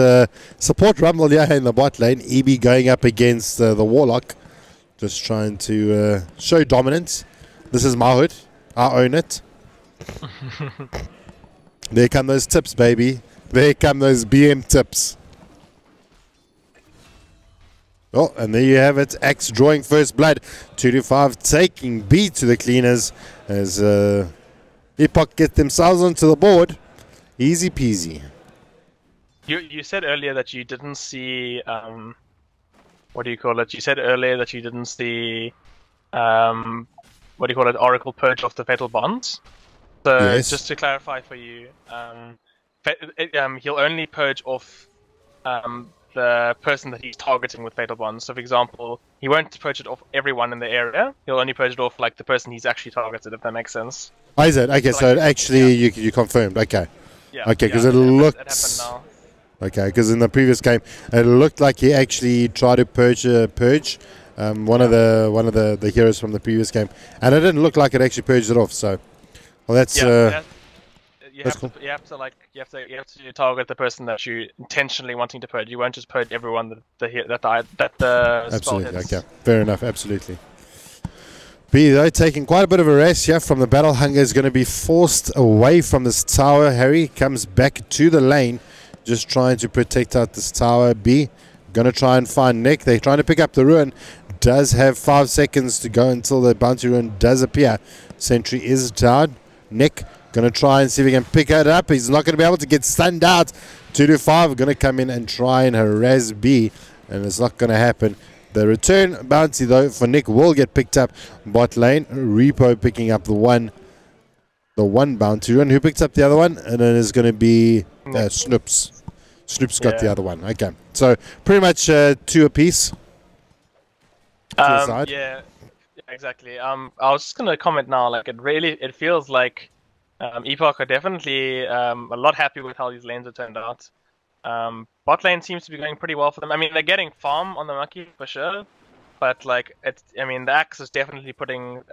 rumble here in the bot lane. EB going up against the Warlock, just trying to show dominance. This is my hood. I own it. There come those tips, baby. There come those BM tips. Oh, and there you have it. Axe drawing first blood. 2-5 taking B to the cleaners as Epoch get themselves onto the board. Easy peasy. You said earlier that you didn't see what do you call it? You said earlier that you didn't see what do you call it? Oracle purge off the fatal bonds. So yes. Just to clarify for you, he'll only purge off the person that he's targeting with fatal bonds. So, for example, he won't purge it off everyone in the area. He'll only purge it off like the person he's actually targeted. If that makes sense. Oh, is it? Okay, so actually you confirmed. Okay. Yeah. Okay, because it looks. It happened now. Okay, because in the previous game it looked like he actually tried to purge one of the heroes from the previous game, and it didn't look like it actually purged it off. So, well, that's you have to target the person that you intentionally wanting to purge. You won't just purge everyone that the spell absolutely hits. okay. Fair enough. Absolutely. B though taking quite a bit of a rest here from the battle hunger is going to be forced away from this tower. Harry comes back to the lane. Just trying to protect out this tower. B going to try and find Nick. They're trying to pick up the ruin. Does have 5 seconds to go until the bounty ruin does appear. Sentry is down. Nick going to try and see if he can pick it up. He's not going to be able to get stunned out. 2-5 going to come in and try and harass B, and it's not going to happen. The return bounty though for Nick will get picked up. Bot lane Repo picking up the one bounty run. Who picked up the other one? And then it's going to be Snoops. Snoops got the other one. Okay, so pretty much 2 apiece. Yeah, exactly. I was just gonna comment now. Like it feels like Epoch are definitely a lot happy with how these lanes have turned out. Bot lane seems to be going pretty well for them. I mean, they're getting farm on the monkey for sure, but like the axe is definitely putting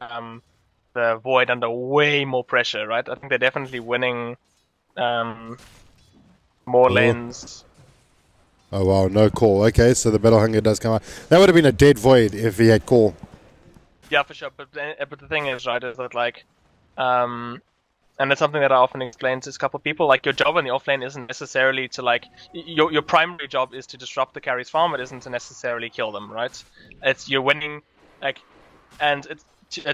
the Void under way more pressure, right? I think they're definitely winning more lanes. Oh wow, no call. Okay, so the battle hunger does come out. That would have been a dead Void if he had call. Yeah, for sure. But the thing is, right, is that like, and it's something that I often explain to a couple of people. Like, your job in the offlane isn't necessarily to like your primary job is to disrupt the carry's farm. It isn't to necessarily kill them, right? It's you're winning, like, and it's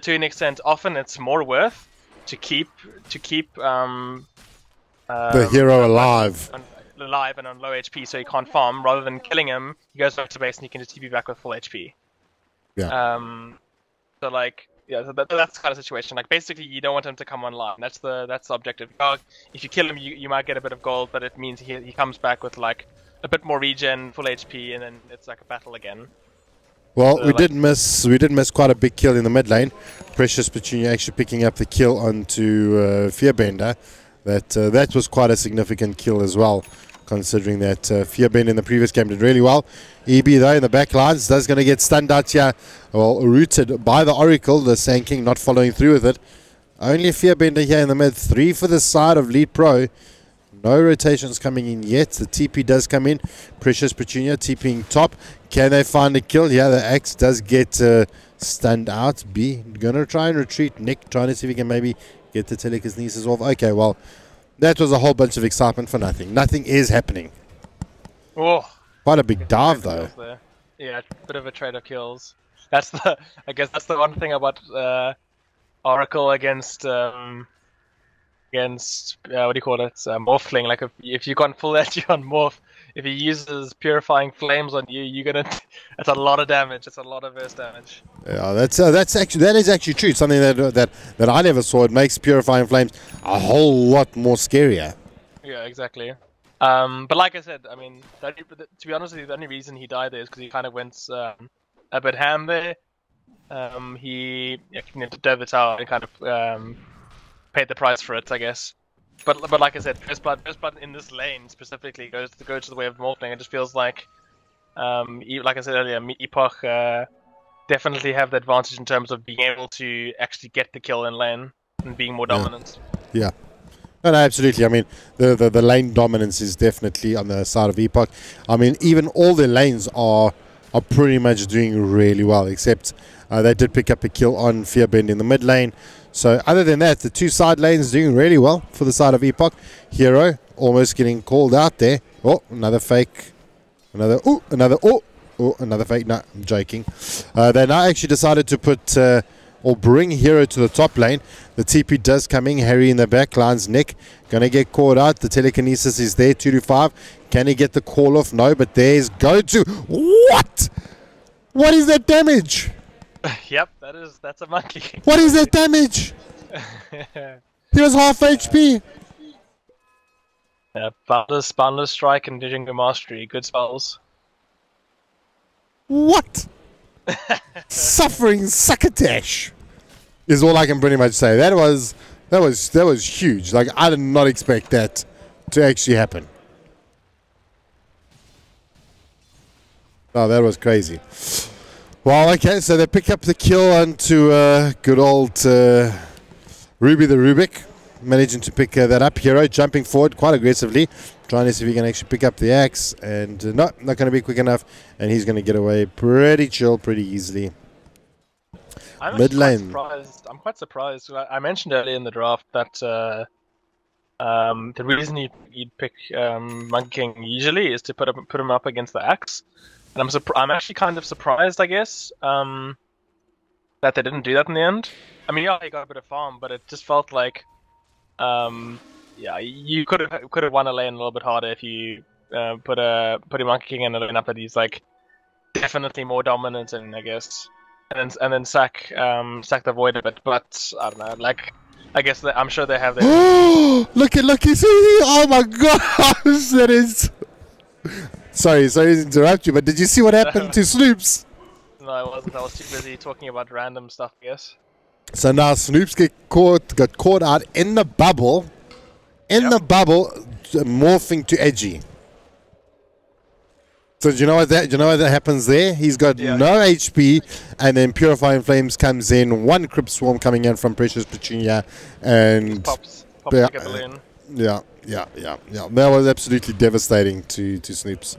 to an extent. Often it's more worth to keep The hero alive. alive and on low HP, so he can't farm, rather than killing him. He goes back to base and he can just TP back with full HP. Yeah. So like, yeah, so that's the kind of situation. Like, basically, you don't want him to come online. That's the objective. If you kill him, you might get a bit of gold, but it means he comes back with like a bit more regen, full HP, and then it's like a battle again. Well, So, we did miss quite a big kill in the mid lane. Precious Petunia actually picking up the kill onto Fearbender. That was quite a significant kill as well, considering that Fearbender in the previous game did really well. EB though in the back lines does going to get stunned out here. Well, rooted by the Oracle. The Sand King not following through with it. Only Fearbender here in the mid. 3 for the side of Lead Pro. No rotations coming in yet. The TP does come in. Precious Petunia TPing top. Can they find a kill? Yeah, the Axe does get stunned out. B gonna try and retreat. Nick trying to see if he can maybe get the telekinesis off. Okay, well, that was a whole bunch of excitement for nothing. Nothing is happening. Oh, quite a big dive though. Yeah, bit of a trade of kills. That's the I guess that's the one thing about Oracle against what do you call it? Morphling. Like if you can't full edge on Morph, if he uses Purifying Flames on you, you're gonna. That's a lot of damage. It's a lot of burst damage. Yeah, that is actually true. It's something that I never saw. It makes Purifying Flames a whole lot more scarier. Yeah, exactly. But like I said, I mean, to be honest with you, the only reason he died there is because he kind of went a bit ham there. He dove the tower and kind of paid the price for it, I guess. But like I said, first blood in this lane specifically goes to the way of morphing. It just feels like, like I said earlier, Epoch definitely have the advantage in terms of being able to actually get the kill in lane and being more dominant. Yeah. No, absolutely. I mean, the lane dominance is definitely on the side of Epoch. I mean, even all their lanes are pretty much doing really well, except they did pick up a kill on Fearbend in the mid lane. So other than that, the two side lanes doing really well for the side of Epoch. Hero almost getting called out there. Oh, another fake. Another fake. No, I'm joking. They now actually decided to put or bring Hero to the top lane. The TP does come in. Harry in the back lines. Nick gonna get caught out. The telekinesis is there. 2 to 5. Can he get the call off? No, but there's go to. What? What is that damage? Yep, that's a monkey. What is that damage? He was half HP. Yeah, Boundless Strike and Jingo Mastery, good spells. What? Suffering Succotash is all I can pretty much say. That was huge. Like, I did not expect that to actually happen. Oh, that was crazy. Well, okay, so they pick up the kill onto good old Ruby the Rubik, managing to pick that up. Hero jumping forward quite aggressively, trying to see if he can actually pick up the axe, and no, not going to be quick enough, and he's going to get away pretty chill, pretty easily. Mid lane. I'm quite surprised. I mentioned earlier in the draft that the reason you'd pick Monkey King usually is to put him up against the axe. And I'm actually kind of surprised, I guess, that they didn't do that in the end. I mean, yeah, he got a bit of farm, but it just felt like, yeah, you could have won a lane a little bit harder if you put a Monkey King in a lane up that he's like definitely more dominant in, I guess, and then sack the void a bit. But I don't know, like, I guess I'm sure they have their. Look, you see? Oh my gosh, that is. Sorry to interrupt you, but did you see what happened to Snoops? No, I wasn't. I was too busy talking about random stuff, I guess. So now Snoops got caught out in the bubble. The bubble, morphing to Edgy. So do you know what that happens there? He's got no HP, and then Purifying Flames comes in. One Crypt Swarm coming in from Precious Petunia, and pops like a balloon. Yeah. That was absolutely devastating to Snoops.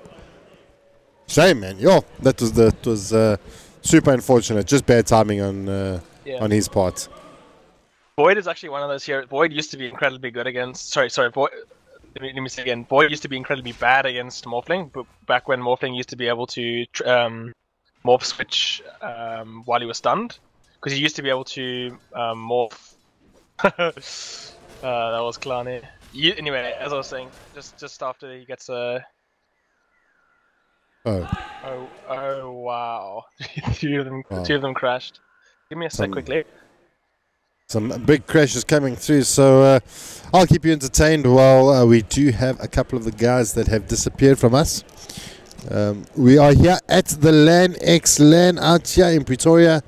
Shame, man. Yo, that was super unfortunate. Just bad timing on his part. Void is actually one of those here. Void used to be incredibly good against. Sorry. Void. Let me say again. Void used to be incredibly bad against Morphling, but back when Morphling used to be able to morph switch while he was stunned, because he used to be able to morph. That was Kalani. Anyway, as I was saying, just after he gets a. Oh wow! Two of them crashed. Give me a sec quickly. Some big crashes coming through, so I'll keep you entertained while we do have a couple of the guys that have disappeared from us. We are here at the LanX LAN out here in Pretoria.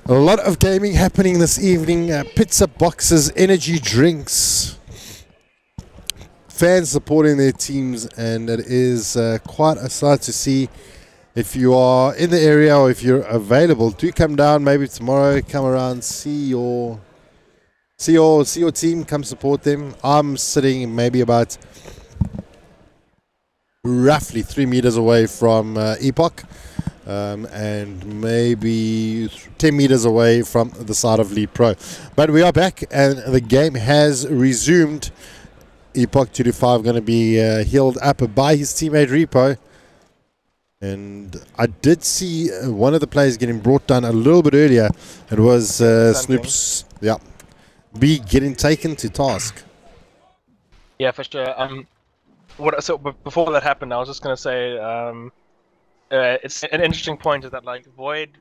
A lot of gaming happening this evening. Pizza boxes, energy drinks, fans supporting their teams, and it is quite a sight to see. If you are in the area or if you're available, do come down. Maybe tomorrow, come around, see your team, come support them. I'm sitting maybe about roughly 3 meters away from Epoch, and maybe 10 meters away from the side of Lead Pro. But we are back, and the game has resumed. Epoch 225 going to be healed up by his teammate Repo. And I did see one of the players getting brought down a little bit earlier. It was Snoops, B getting taken to task. Yeah, for sure. So before that happened, I was just gonna say, it's an interesting point is that like the Void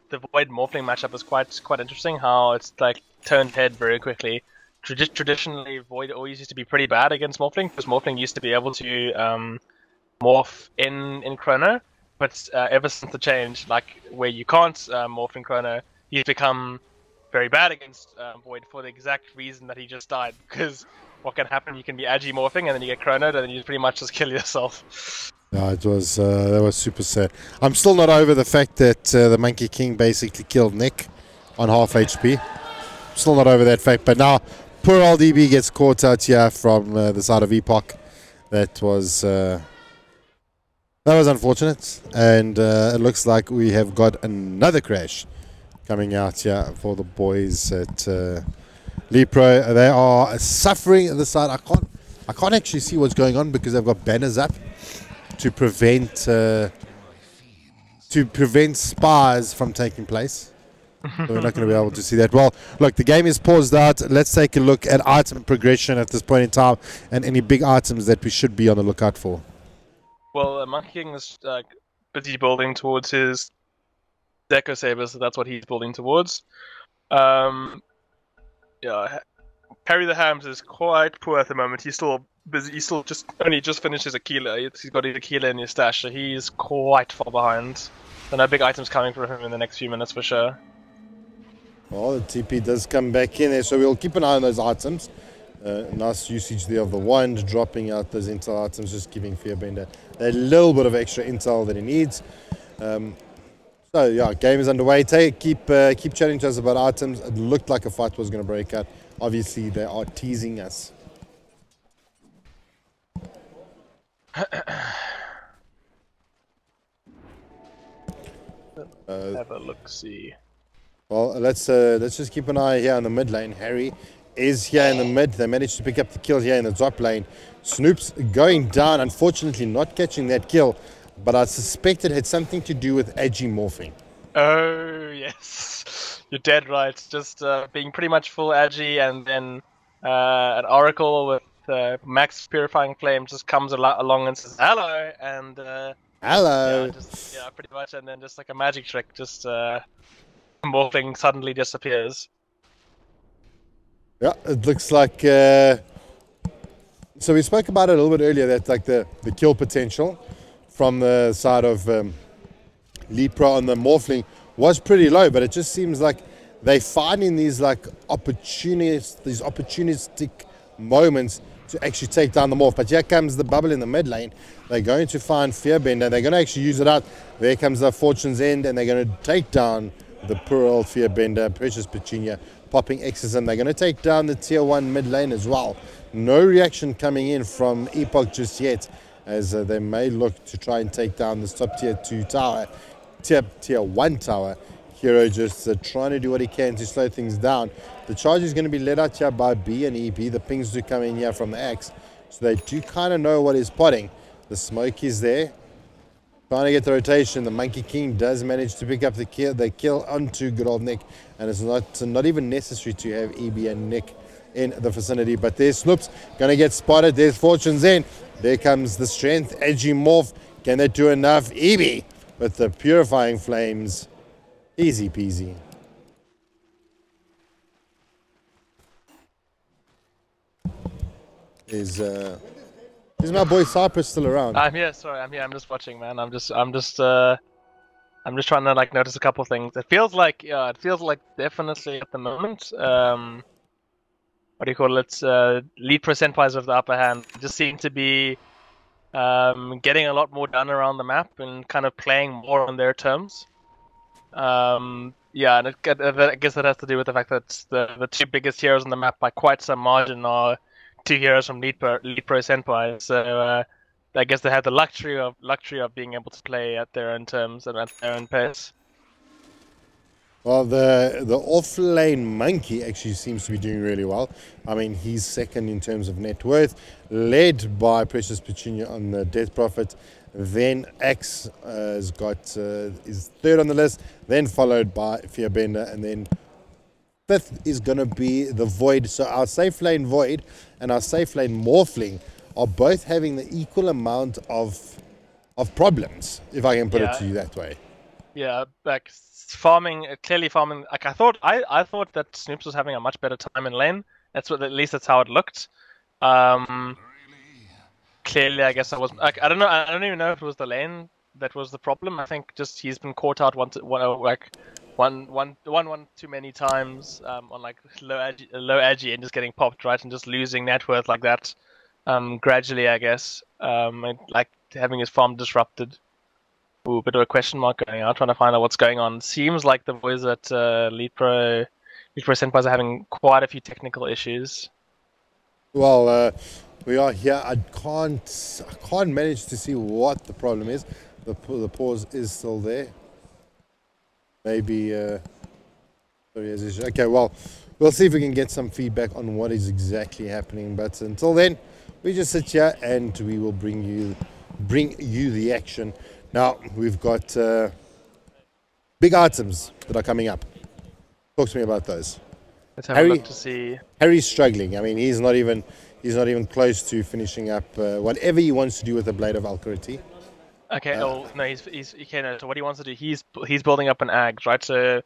Morphling matchup is quite interesting. How it's like turned head very quickly. Traditionally, Void always used to be pretty bad against Morphling because Morphling used to be able to morph in Chrono. But ever since the change, like where you can't morph in Chrono, he's become very bad against Void for the exact reason that he just died. Because what can happen, you can be agi morphing and then you get chronoed and then you pretty much just kill yourself. No, it was that was super sad. I'm still not over the fact that the Monkey King basically killed Nick on half HP. Still not over that fact. But now, poor old DB gets caught out here from the side of Epoch. That was unfortunate, and it looks like we have got another crash coming out here for the boys at Lepro. They are suffering this side. I can't actually see what's going on because they've got banners up to prevent spies from taking place. So we're not going to be able to see that. Well, look, the game is paused out. Let's take a look at item progression at this point in time and any big items that we should be on the lookout for. Well, Monkey King is busy building towards his Deco Saber, so that's what he's building towards. Yeah, Carry the Hams is quite poor at the moment. He's still busy. He's still only just finished his Aquila. He's got his Aquila in his stash, so he's quite far behind. So no big items coming for him in the next few minutes for sure. Well, the TP does come back in there, so we'll keep an eye on those items. Nice usage there of the wand, dropping out those intel items, just giving Fearbender a little bit of extra intel that he needs. So yeah, game is underway. Keep chatting to us about items. It looked like a fight was going to break out. Obviously, they are teasing us. Have a look-see. Well, let's just keep an eye here on the mid lane. Harry is here in the mid. They managed to pick up the kill here in the top lane. Snoops going down, unfortunately not catching that kill, but I suspect it had something to do with agi morphing. Oh, yes. You're dead right. Just being pretty much full agi, and then an Oracle with max Purifying Flame just comes along and says, hello, and... hello! Yeah, pretty much, and then just like a magic trick, just morphing suddenly disappears. Yeah, it looks like... so we spoke about it a little bit earlier, that like the kill potential from the side of Lead Pro on the Morphling was pretty low, but it just seems like they finding these like opportunistic moments to actually take down the Morph. But here comes the bubble in the mid lane. They're going to find Fearbender. They're going to actually use it out. There comes the Fortune's End, and they're going to take down the poor old Fearbender, Precious Petunia, popping X's, and they're going to take down the tier 1 mid lane as well. No reaction coming in from Epoch just yet, as they may look to try and take down this top tier 2 tower. tier 1 tower. Hero just trying to do what he can to slow things down. The charge is going to be led out here by B and EB. The pings do come in here from the X. So they do kind of know what is potting. The smoke is there. Trying to get the rotation. The Monkey King does manage to pick up the kill onto good old Nick. And it's not even necessary to have EB and Nick in the vicinity. But there's Snoops. Going to get spotted. There's Fortune's in. There comes the strength. Edgy Morph. Can they do enough? EB with the Purifying Flames. Easy peasy. Is my boy Cypress still around? I'm here. Sorry, I'm here. I'm just watching, man. I'm just trying to like notice a couple things. It feels like definitely at the moment. What do you call it? Lead percent-wise of the upper hand just seem to be getting a lot more done around the map and kind of playing more on their terms. Yeah, and I guess that has to do with the fact that the two biggest heroes on the map by quite some margin are two heroes from Lead Pro Senpai. So I guess they have the luxury of being able to play at their own terms and at their own pace. Well, the off-lane Monkey actually seems to be doing really well. I mean, he's second in terms of net worth, led by Precious Petunia on the Death Prophet. Then X has got is third on the list, then followed by Fearbender, and then fifth is going to be the Void. So our safe lane Void and our safe lane Morphling are both having the equal amount of problems, if I can put it to you that way. Yeah, like clearly farming. Like I thought that Snoops was having a much better time in lane. At least that's how it looked. Clearly, I guess I was. I don't know. I don't even know if it was the lane that was the problem. I think just he's been caught out one too many times on like low agi and just getting popped, right, and just losing net worth like that gradually, I guess. And like having his farm disrupted. Ooh, a bit of a question mark going out, trying to find out what's going on. Seems like the boys at Lead Pro Senpais are having quite a few technical issues. Well, we are here. I can't manage to see what the problem is. The pause is still there. Maybe. Okay. Well, we'll see if we can get some feedback on what is exactly happening. But until then, we just sit here and we will bring you the action. Now we've got big items that are coming up. Talk to me about those. Let's have a look to see. Harry's struggling. I mean, he's not even close to finishing up whatever he wants to do with the Blade of Alcarity. Okay. No, he's okay. No, so what he wants to do, he's building up an Ags, right? So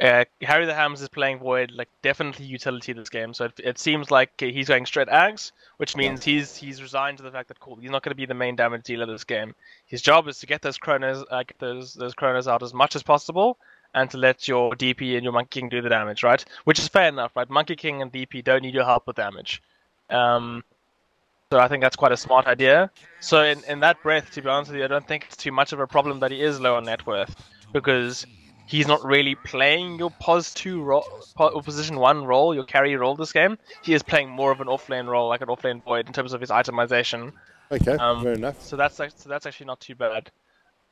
Harry the Hams is playing Void, like definitely utility this game. So it seems like he's going straight Ags, which means he's resigned to the fact that cool, he's not going to be the main damage dealer this game. His job is to get those chronos, those chronos out as much as possible, and to let your DP and your Monkey King do the damage, right? Which is fair enough, right? Monkey King and DP don't need your help with damage. So I think that's quite a smart idea. So in that breath, to be honest with you, I don't think it's too much of a problem that he is low on net worth, because he's not really playing your position 1 role, your carry role this game. He is playing more of an offlane role, like an offlane Void, in terms of his itemization. Okay, fair enough. So that's actually not too bad.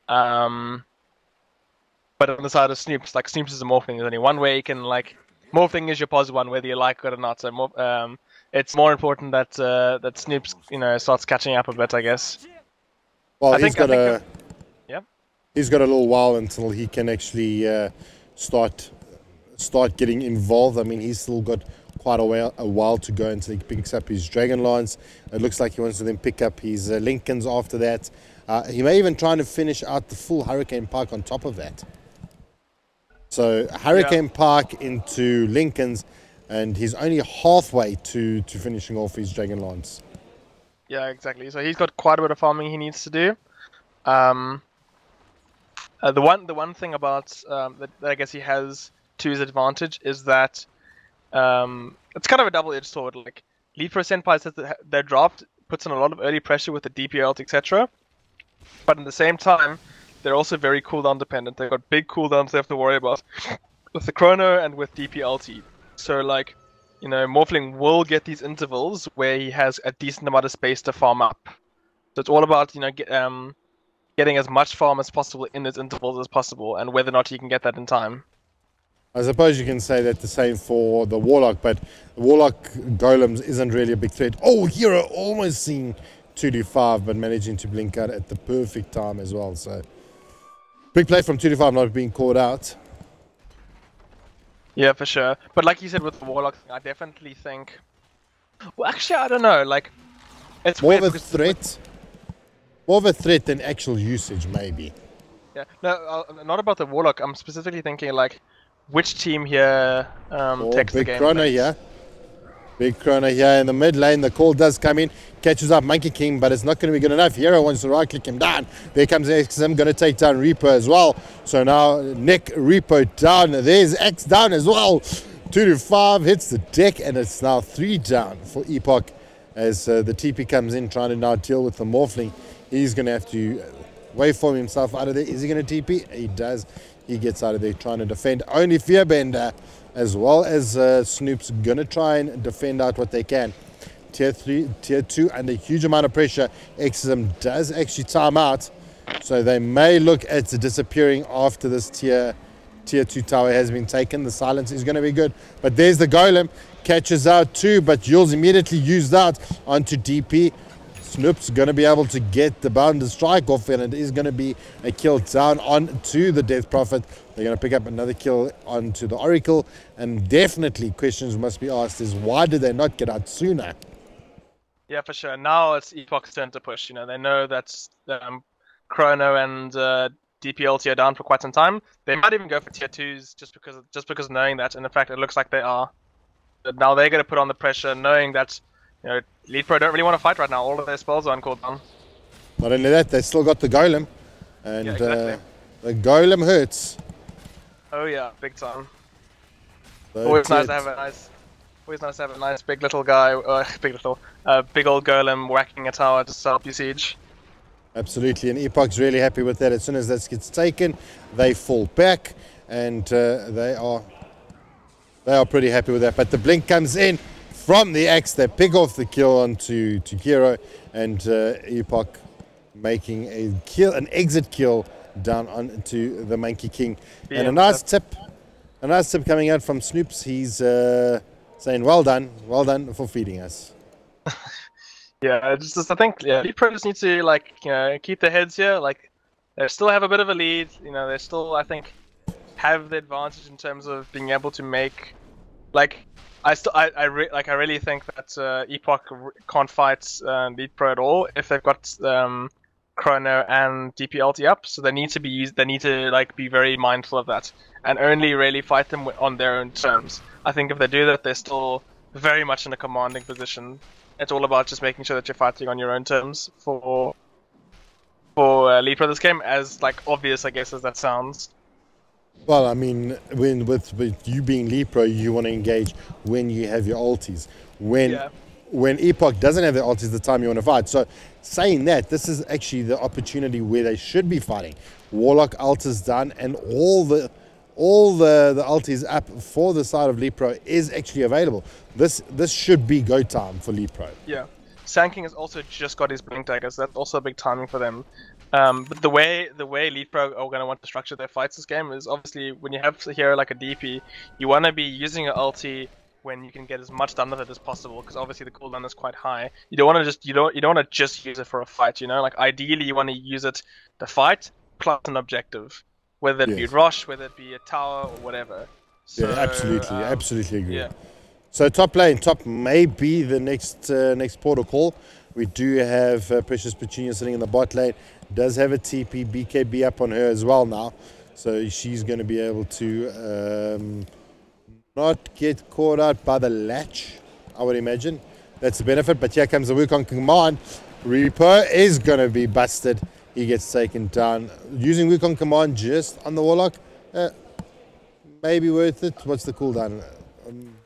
But on the side of Snoops, like Snoops is a morphling. There's only one way you can like morphling is your pos 1, whether you like it or not. So it's more important that that Snoops starts catching up a bit, I guess. Well, he's got a little while until he can actually start getting involved. I mean, he's still got quite a while to go until he picks up his Dragon Lance. It looks like he wants to then pick up his Lincolns after that. He may even try to finish out the full Hurricane Park on top of that. So Hurricane Park into Lincolns, and he's only halfway to finishing off his Dragon Lance. Yeah, exactly. So he's got quite a bit of farming he needs to do. The one thing about that I guess he has to his advantage is that it's kind of a double-edged sword. Like Lead Pro Senpai says that their draft puts in a lot of early pressure with the DP ult, etc. But at the same time, they're also very cooldown dependent. They've got big cooldowns they have to worry about with the chrono and with DP ulti. So like, Morphling will get these intervals where he has a decent amount of space to farm up. So it's all about getting as much farm as possible in those intervals as possible, and whether or not he can get that in time. I suppose you can say that the same for the Warlock, but the Warlock Golems isn't really a big threat. Oh, Hero almost seen 2D5, but managing to blink out at the perfect time as well. So, big play from 2D5 not being caught out. Yeah, for sure. But like you said with the Warlock thing, I definitely think... Well, actually, I don't know. Like, it's more of a threat. More of a threat than actual usage, maybe. Yeah, no, not about the Warlock. I'm specifically thinking, like, which team here takes the game. Big Chrono here. Big Chrono here in the mid lane. The call does come in. Catches up Monkey King, but it's not going to be good enough. Hero wants to right click him down. There comes XM, going to take down Reaper as well. So now Nick Reaper down. There's X down as well. 2-5 hits the deck, and it's now 3 down for Epoch as the TP comes in, trying to now deal with the Morphling. He's going to have to waveform himself out of there. Is he going to TP? He does. He gets out of there trying to defend. Only Fearbender as well as Snoop's going to try and defend out what they can. Tier 3, Tier 2 under a huge amount of pressure. Exism does actually time out. So they may look at disappearing after this Tier 2 tower has been taken. The silence is going to be good. But there's the Golem. Catches out too, but Jules immediately used out onto DP. Snoop's going to be able to get the bounded strike off, and it is going to be a kill down onto the Death Prophet. They're going to pick up another kill onto the Oracle, and definitely questions must be asked is why did they not get out sooner? Yeah, for sure. Now it's Epoch's turn to push. You know, they know that Chrono and DPLT are down for quite some time. They might even go for tier 2s just because knowing that, and in fact it looks like they are. But now they're going to put on the pressure, knowing that, you know, Lead Pro don't really want to fight right now. All of their spells are on cooldown. Not only that, they still got the Golem, and yeah, exactly. The Golem hurts. Oh yeah, big time. So always nice to have a nice big little guy, big old Golem whacking a tower to start up your siege. Absolutely, and Epoch's really happy with that. As soon as that gets taken, they fall back, and they are pretty happy with that. But the blink comes in from the axe. They pick off the kill onto Hero, and Epoch making an exit kill down onto the Monkey King. Yeah, and a nice tip coming out from Snoops. He's saying, well done for feeding us. Yeah, I think Lead Pro just need to, like, you know, keep their heads here. Like, they still have a bit of a lead. You know, they still, I think, have the advantage in terms of being able to make, like, I really think that Epoch can't fight Lead Pro at all if they've got Chrono and DPLT up. So they need to like be very mindful of that and only really fight them on their own terms. I think if they do that, they're still very much in a commanding position. It's all about just making sure that you're fighting on your own terms for Lead Pro this game, as like obvious I guess as that sounds. Well, I mean, with you being Lead Pro, you want to engage when you have your ultis. When Epoch doesn't have their ultis, the time you want to fight. So, saying that, this is actually the opportunity where they should be fighting. Warlock ult is done, and all the ultis up for the side of Lead Pro is actually available. This should be go time for Lead Pro. Yeah, Sand King has also just got his blink daggers. That's also a big timing for them. But the way Lead Pro are going to want to structure their fights this game is obviously when you have a hero like a DP, you want to be using an ulti when you can get as much done with it as possible, because obviously the cooldown is quite high. You don't want to just use it for a fight. You know, like ideally you want to use it to fight plus an objective, whether it be rush, whether it be a tower or whatever. So, yeah, absolutely agree. Yeah. So top may be the next portal call. We do have Precious Petunia sitting in the bot lane. Does have a TP, BKB up on her as well now. So she's going to be able to not get caught out by the latch, I would imagine. That's the benefit. But here comes the Wukong command. Reaper is going to be busted. He gets taken down. Using Wukong command just on the Warlock, maybe worth it. What's the cooldown?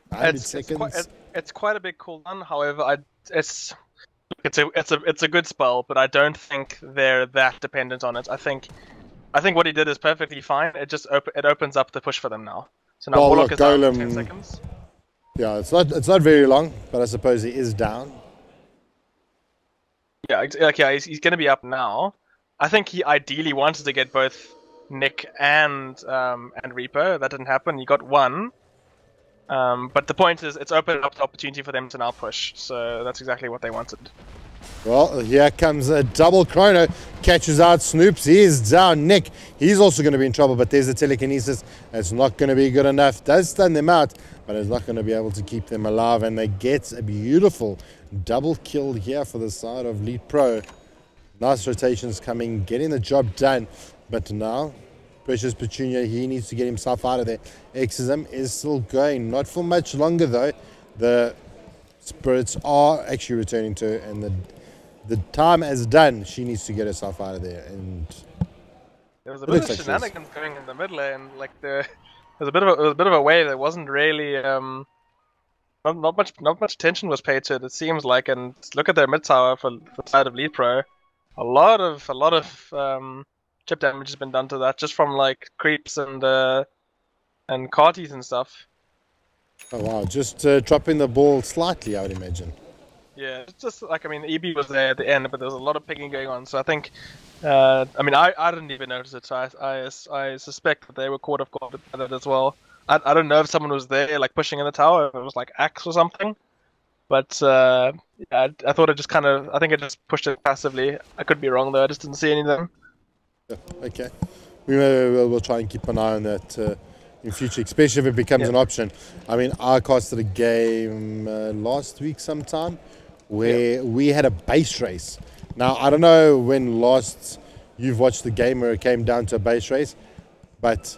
100 seconds? It's quite a big cooldown. However, it's a good spell, but I don't think they're that dependent on it. I think what he did is perfectly fine. It just opens up the push for them now. So now Warlock is down 10 seconds. Yeah, it's not very long, but I suppose he is down. Yeah, he's going to be up now. I think he ideally wanted to get both Nick and Reaper. That didn't happen. He got one. But the point is, it's opened up the opportunity for them to now push. So that's exactly what they wanted. Well, here comes a double chrono. Catches out Snoops. He is down. Nick, he's also going to be in trouble, but there's a telekinesis. It's not going to be good enough. Does stun them out, but it's not going to be able to keep them alive. And they get a beautiful double kill here for the side of Lead Pro. Nice rotations coming, getting the job done. But now, Precious Petunia, he needs to get himself out of there. Exism is still going. Not for much longer, though. The spirits are actually returning to her, and the time is done. She needs to get herself out of there. And there was a bit of shenanigans going in the mid lane. Like there was a bit of a wave that wasn't really not much attention was paid to it. It seems like, and look at their mid tower for the side of Lead Pro. A lot of chip damage has been done to that just from like creeps and carties and stuff. Oh wow! Just dropping the ball slightly, I would imagine. Yeah, it's just like, I mean, EB was there at the end, but there was a lot of picking going on. So I think, I mean, I didn't even notice it. So I suspect that they were caught off guard by that as well. I don't know if someone was there like pushing in the tower, if it was like Axe or something. But yeah, I thought it just kind of, I think it just pushed it passively. I could be wrong though. I just didn't see anything. Yeah, okay, we'll try and keep an eye on that in future, especially if it becomes an option. I mean, I casted a game last week sometime where we had a base race. Now, I don't know when last you've watched the game where it came down to a base race, but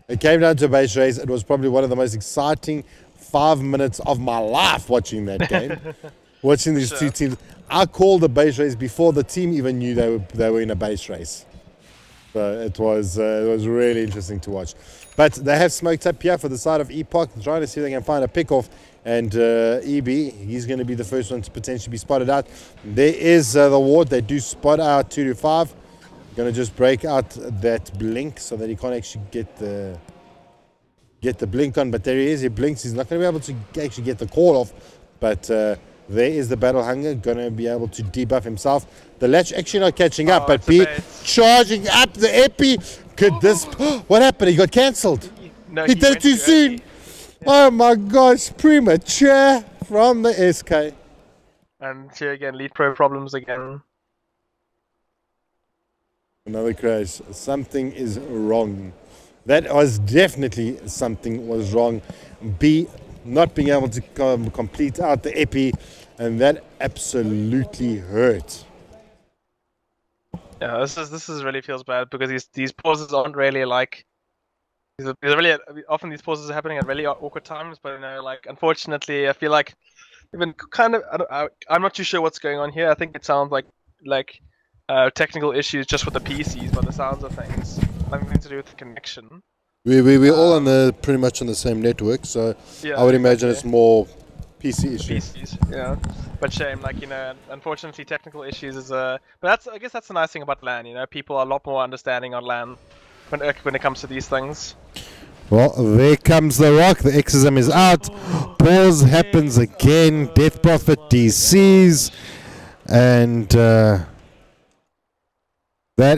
it came down to a base race. It was probably one of the most exciting 5 minutes of my life watching that game. Watching these two teams. I called the base race before the team even knew they were in a base race. So it was really interesting to watch. But they have smoked up here for the side of Epoch, trying to see if they can find a pick-off. And EB, he's going to be the first one to potentially be spotted out. There is the ward. They do spot out 2 to 5. Going to just break out that blink so that he can't actually get the blink on. But there he is. He blinks. He's not going to be able to actually get the call off. But there is the Battle Hunger. Going to be able to debuff himself. The Latch actually not catching up. But B charging up the Epi. Could this... What happened? He got cancelled. No, he did it too soon. Yeah. Oh my gosh, premature from the SK. And here again, Lead Pro problems again. Another crash. Something is wrong. That was definitely something was wrong. B, not being able to complete out the epi, and that absolutely hurt. Yeah, this is really feels bad because these pauses aren't really like. These really often these pauses are happening at really awkward times, but you know, like unfortunately, I feel like even kind of I'm not too sure what's going on here. I think it sounds like technical issues just with the PCs, by the sounds of things, nothing to do with the connection. We're all on pretty much on the same network, so yeah, I would imagine it's more PC issues. PCs, yeah. But shame, like, you know, unfortunately, technical issues is but I guess that's the nice thing about LAN. You know, people are a lot more understanding on LAN when it comes to these things. Well, there comes the rock. The Exism is out. Pause happens again. Death Prophet DCs. And that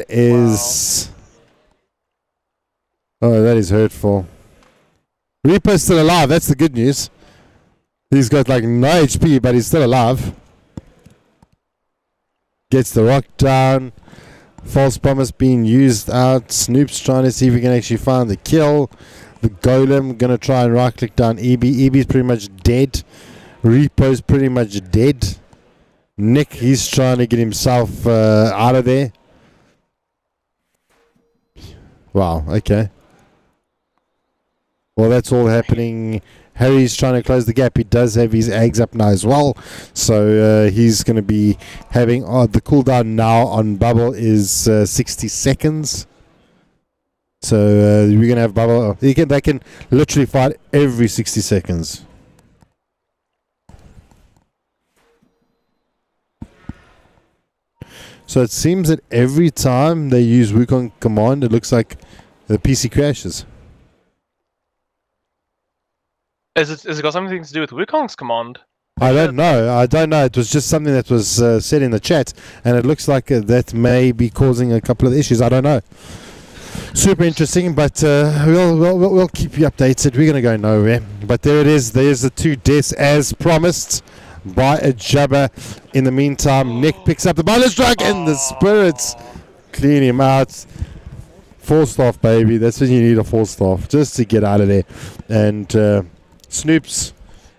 is... Wow. Oh, that is hurtful. Reaper's still alive. That's the good news. He's got like no HP, but he's still alive. Gets the rock down. False promise being used out. Snoop's trying to see if he can actually find the kill. The golem gonna try and right click down EB. EB's pretty much dead. Repo's pretty much dead. Nick, he's trying to get himself out of there. Wow, okay. Well, that's all happening. Harry's trying to close the gap. He does have his eggs up now as well. So he's going to be having... the cooldown now on Bubble is 60 seconds. So we're going to have Bubble... They can literally fight every 60 seconds. So it seems that every time they use Wukong command, it looks like the PC crashes. Is it got something to do with Wukong's command? I don't know. I don't know. It was just something that was said in the chat, and it looks like that may be causing a couple of issues. I don't know. Super interesting, but we'll keep you updated. We're going to go nowhere. But there it is. There's the 2 deaths as promised by a Jabba. In the meantime, Nick picks up the bonus strike, and the spirits clean him out. 4-staff, baby. That's when you need a 4-staff, just to get out of there. And Snoops,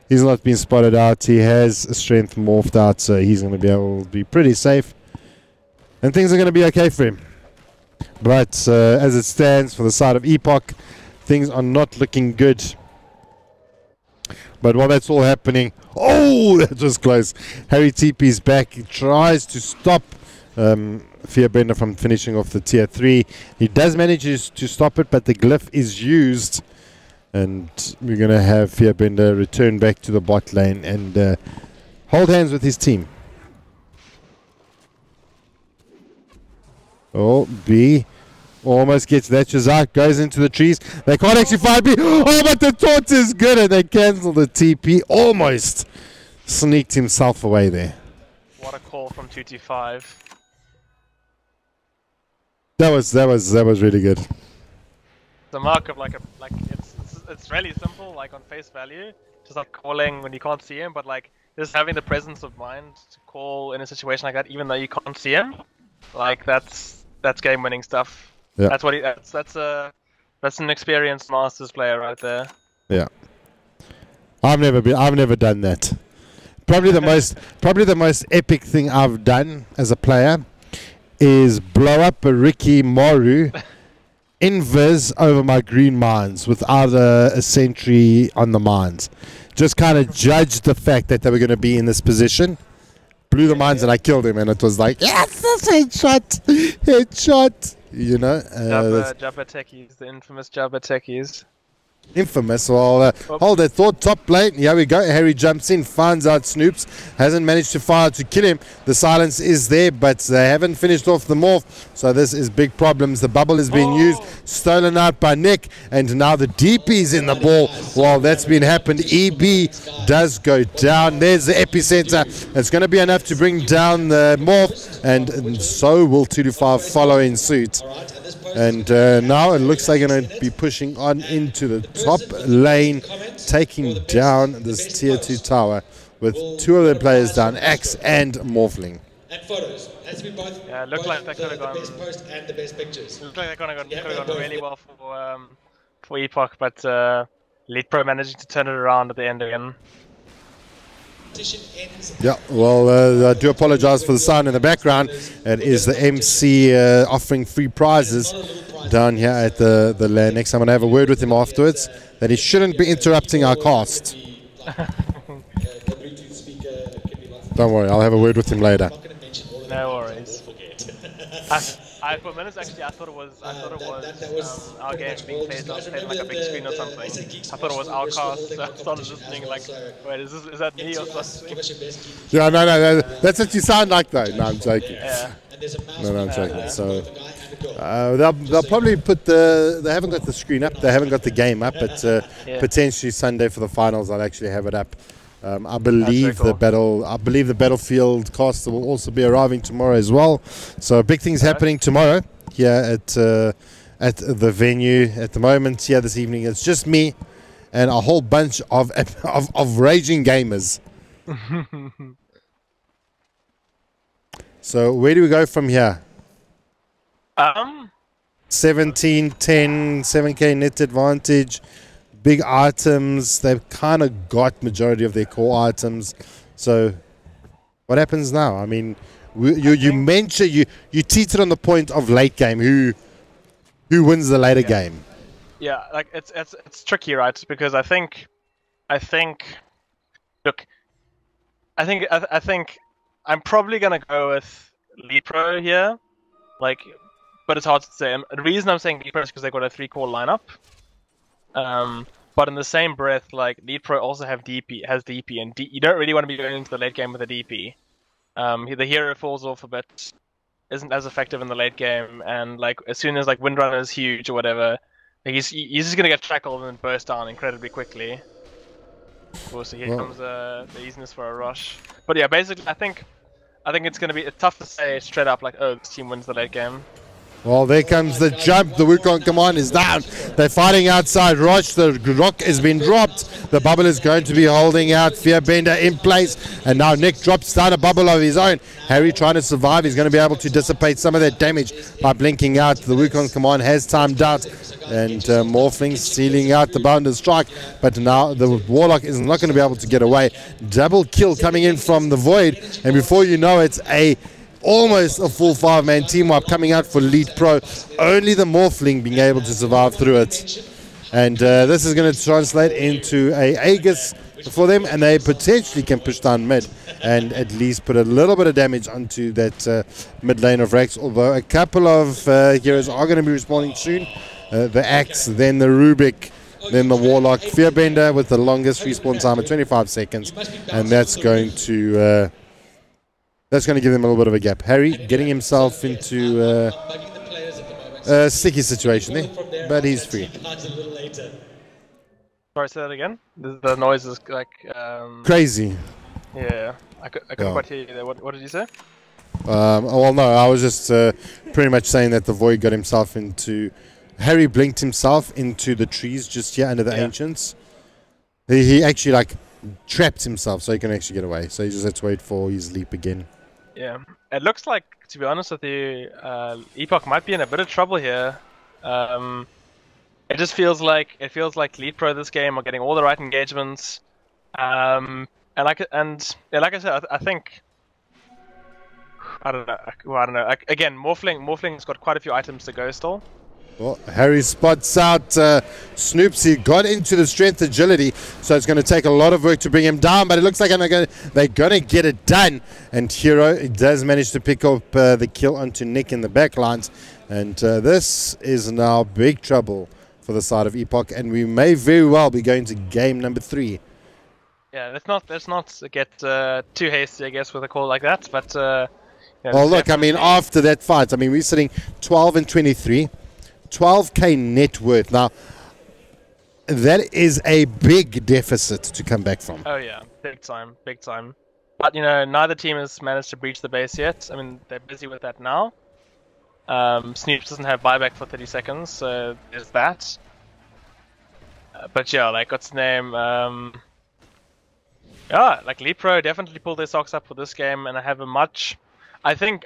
he's not been spotted out. He has a strength morphed out, so he's going to be able to be pretty safe. And things are going to be okay for him. But as it stands for the side of Epoch, things are not looking good. But while that's all happening, oh, that was close. Harry TP's back. He tries to stop Fearbender from finishing off the tier 3. He does manage to stop it, but the glyph is used. And we're going to have Fearbender return back to the bot lane and hold hands with his team. Oh, B almost gets that. Shazak goes into the trees. They can't actually find B. Oh, but the taunt is good, and they cancel the TP. Almost sneaked himself away there. What a call from 225. That was really good. The mark of it's really simple, like on face value, just like calling when you can't see him, but like just having the presence of mind to call in a situation like that, even though you can't see him, like that's game-winning stuff. Yeah. That's what that's an experienced Masters player right there. Yeah. I've never done that. Probably the most epic thing I've done as a player is blow up a Ricky Maru invis over my green mines with either a sentry on the mines. Just kind of judged the fact that they were going to be in this position. Blew the mines and I killed him, and it was like, yes, this headshot. You know, Jabba techies, the infamous Jabba techies. Infamous. Well, hold that thought. Top lane. Here we go. Harry jumps in, finds out Snoops. Hasn't managed to fire to kill him. The silence is there, but they haven't finished off the morph. So this is big problems. The bubble is being used. Stolen out by Nick. And now the DP's in the ball. While that's been happened, EB does go down. There's the epicenter. It's going to be enough to bring down the morph. And so will 225 follow in suit. And now it looks like they're going to be pushing on into the top lane, taking down this tier 2 tower with 2 of their players down, Axe and Morphling. Yeah, looked like that could have gone. Looked like that could have gone really well for Epoch, but Elite Pro managing to turn it around at the end again. Yeah, well, I do apologize for the sound in the background. It is the MC offering free prizes down here at the LanX. I'm going to have a word with him afterwards that he shouldn't be interrupting our cast. Don't worry, I'll have a word with him later. No worries. I for minutes actually I thought it was our game being played on like a big screen or something. I thought it was our cast, so I started listening like, wait, is that me or something? Yeah, no, that's what you sound like though. No, I'm joking. Yeah. No, I'm joking. So they'll probably put they haven't got the screen up, they haven't got the game up, but potentially Sunday for the finals I'll actually have it up. I believe cool. the Battlefield cast will also be arriving tomorrow as well. So big things happening tomorrow here at the venue. At the moment, here this evening, it's just me and a whole bunch of raging gamers. So where do we go from here? 17, 10, 7k net advantage. Big items, they've kind of got majority of their core items. So what happens now? I mean, you mentioned you teetered on the point of late game. Who wins the later game? Yeah, like it's tricky, right? Because I think I'm probably gonna go with Lead Pro here, like, but it's hard to say. The reason I'm saying Lead Pro is because they got a 3-core lineup. But in the same breath, like Lead Pro also has DP, and you don't really want to be going into the late game with a DP. The hero falls off a bit, isn't as effective in the late game, and like as soon as like Windrunner is huge or whatever, like, he's just gonna get shackled and burst down incredibly quickly. Of course, here comes the easiness for a rush. But yeah, basically, I think it's going to be tough to say straight up like, oh, this team wins the late game. Well, there comes the jump. The Wukong command is down. They're fighting outside Roche. The rock has been dropped. The bubble is going to be holding out. Fearbender in place. And now Nick drops down a bubble of his own. Harry trying to survive. He's going to be able to dissipate some of that damage by blinking out. The Wukong command has timed out. And Morphling sealing out the Bounded Strike. But now the Warlock is not going to be able to get away. Double kill coming in from the Void. And before you know it, almost a full 5-man team up coming out for Elite Pro. Only the Morphling being able to survive through it. And this is going to translate into a Aegis for them, and they potentially can push down mid and at least put a little bit of damage onto that mid lane of Rex, although a couple of heroes are going to be responding soon. The Axe, then the Rubik, then the Warlock. Fearbender with the longest respawn time of 25 seconds, and that's going to give them a little bit of a gap. Harry getting himself into a sticky situation there, but he's free. Sorry, say that again? The noise is like... crazy. Yeah, I couldn't quite hear you there. What did you say? Well, no, I was just pretty much saying that the Void got himself into... Harry blinked himself into the trees just here under the Ancients. He actually like trapped himself so he can actually get away. So he just had to wait for his leap again. Yeah, it looks like, to be honest with you, Epoch might be in a bit of trouble here. It just feels like Elite Pro this game are getting all the right engagements, and like I said, I think I don't know. Again, Morphling's got quite a few items to go still. Well, Harry spots out Snoops. He got into the strength agility, so it's going to take a lot of work to bring him down, but it looks like they're going to get it done. And Hero does manage to pick up the kill onto Nick in the backlines, and this is now big trouble for the side of Epoch, and we may very well be going to game number 3. Yeah, let's not get too hasty, I guess, with a call like that, but... well, look, I mean, after that fight, I mean, we're sitting 12 and 23. 12k net worth. Now, that is a big deficit to come back from. Oh yeah, big time, big time. But you know, neither team has managed to breach the base yet. I mean, they're busy with that now. Snoops doesn't have buyback for 30 seconds, so there's that. But yeah, like what's the name? Yeah, like Elite Pro definitely pulled their socks up for this game, and I have a much. I think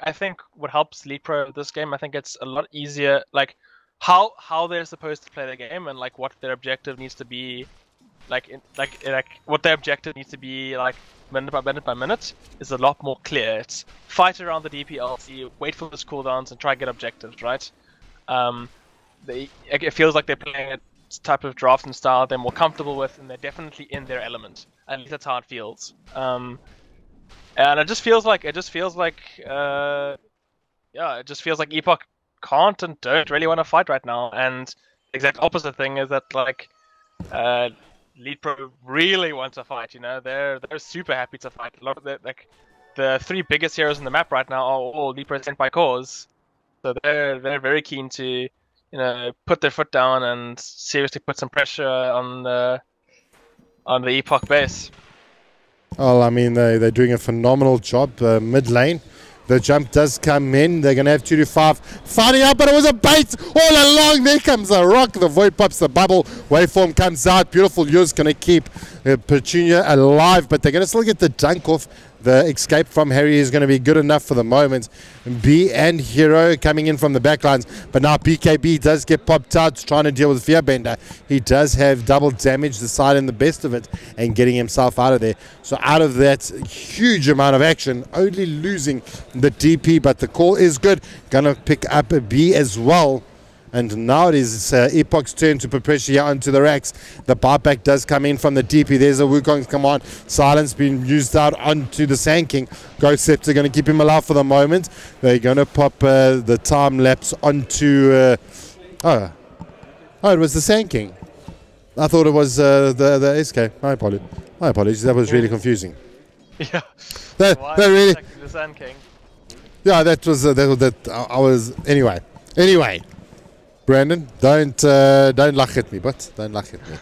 what helps Elite Pro this game, I think it's a lot easier. Like how they're supposed to play the game and like what their objective needs to be, like what their objective needs to be like minute by minute is a lot more clear. It's fight around the DPLC, wait for those cooldowns, and try to get objectives right. It feels like they're playing a type of draft and style they're more comfortable with, and they're definitely in their element. At least that's how it feels. And it just feels like yeah, it just feels like Epoch can't and don't really want to fight right now. And the exact opposite thing is that like Elite Pro really want to fight. You know, they're super happy to fight. A lot of the 3 biggest heroes in the map right now are all Elite Pro sent by cores, so they're very keen to, you know, put their foot down and seriously put some pressure on the Epoch base. Well, I mean, they're doing a phenomenal job mid lane. The jump does come in. They're going to have 2 to 5. Finding out, but it was a bait all along. There comes a rock. The Void pops the bubble. Waveform comes out. Beautiful Yu's going to keep Petunia alive, but they're going to still get the dunk off. The escape from Harry is going to be good enough for the moment. B and Hero coming in from the backlines, but now BKB does get popped out trying to deal with Fearbender. He does have double damage, deciding the best of it and getting himself out of there. So out of that huge amount of action, only losing the DP, but the call is good. Gonna pick up a B as well. And now it is Epoch's turn to put pressure here onto the racks. The buyback does come in from the DP. There's a Wukong's command. Silence being used out onto the Sand King. Ghost Scepter going to keep him alive for the moment. They're going to pop the time lapse onto... oh, it was the Sand King. I thought it was the SK. My apologies. That was really confusing. Yeah. That really... The Sand King. Yeah, that was... I was... Anyway. Brandon, don't laugh at me, but don't laugh at me.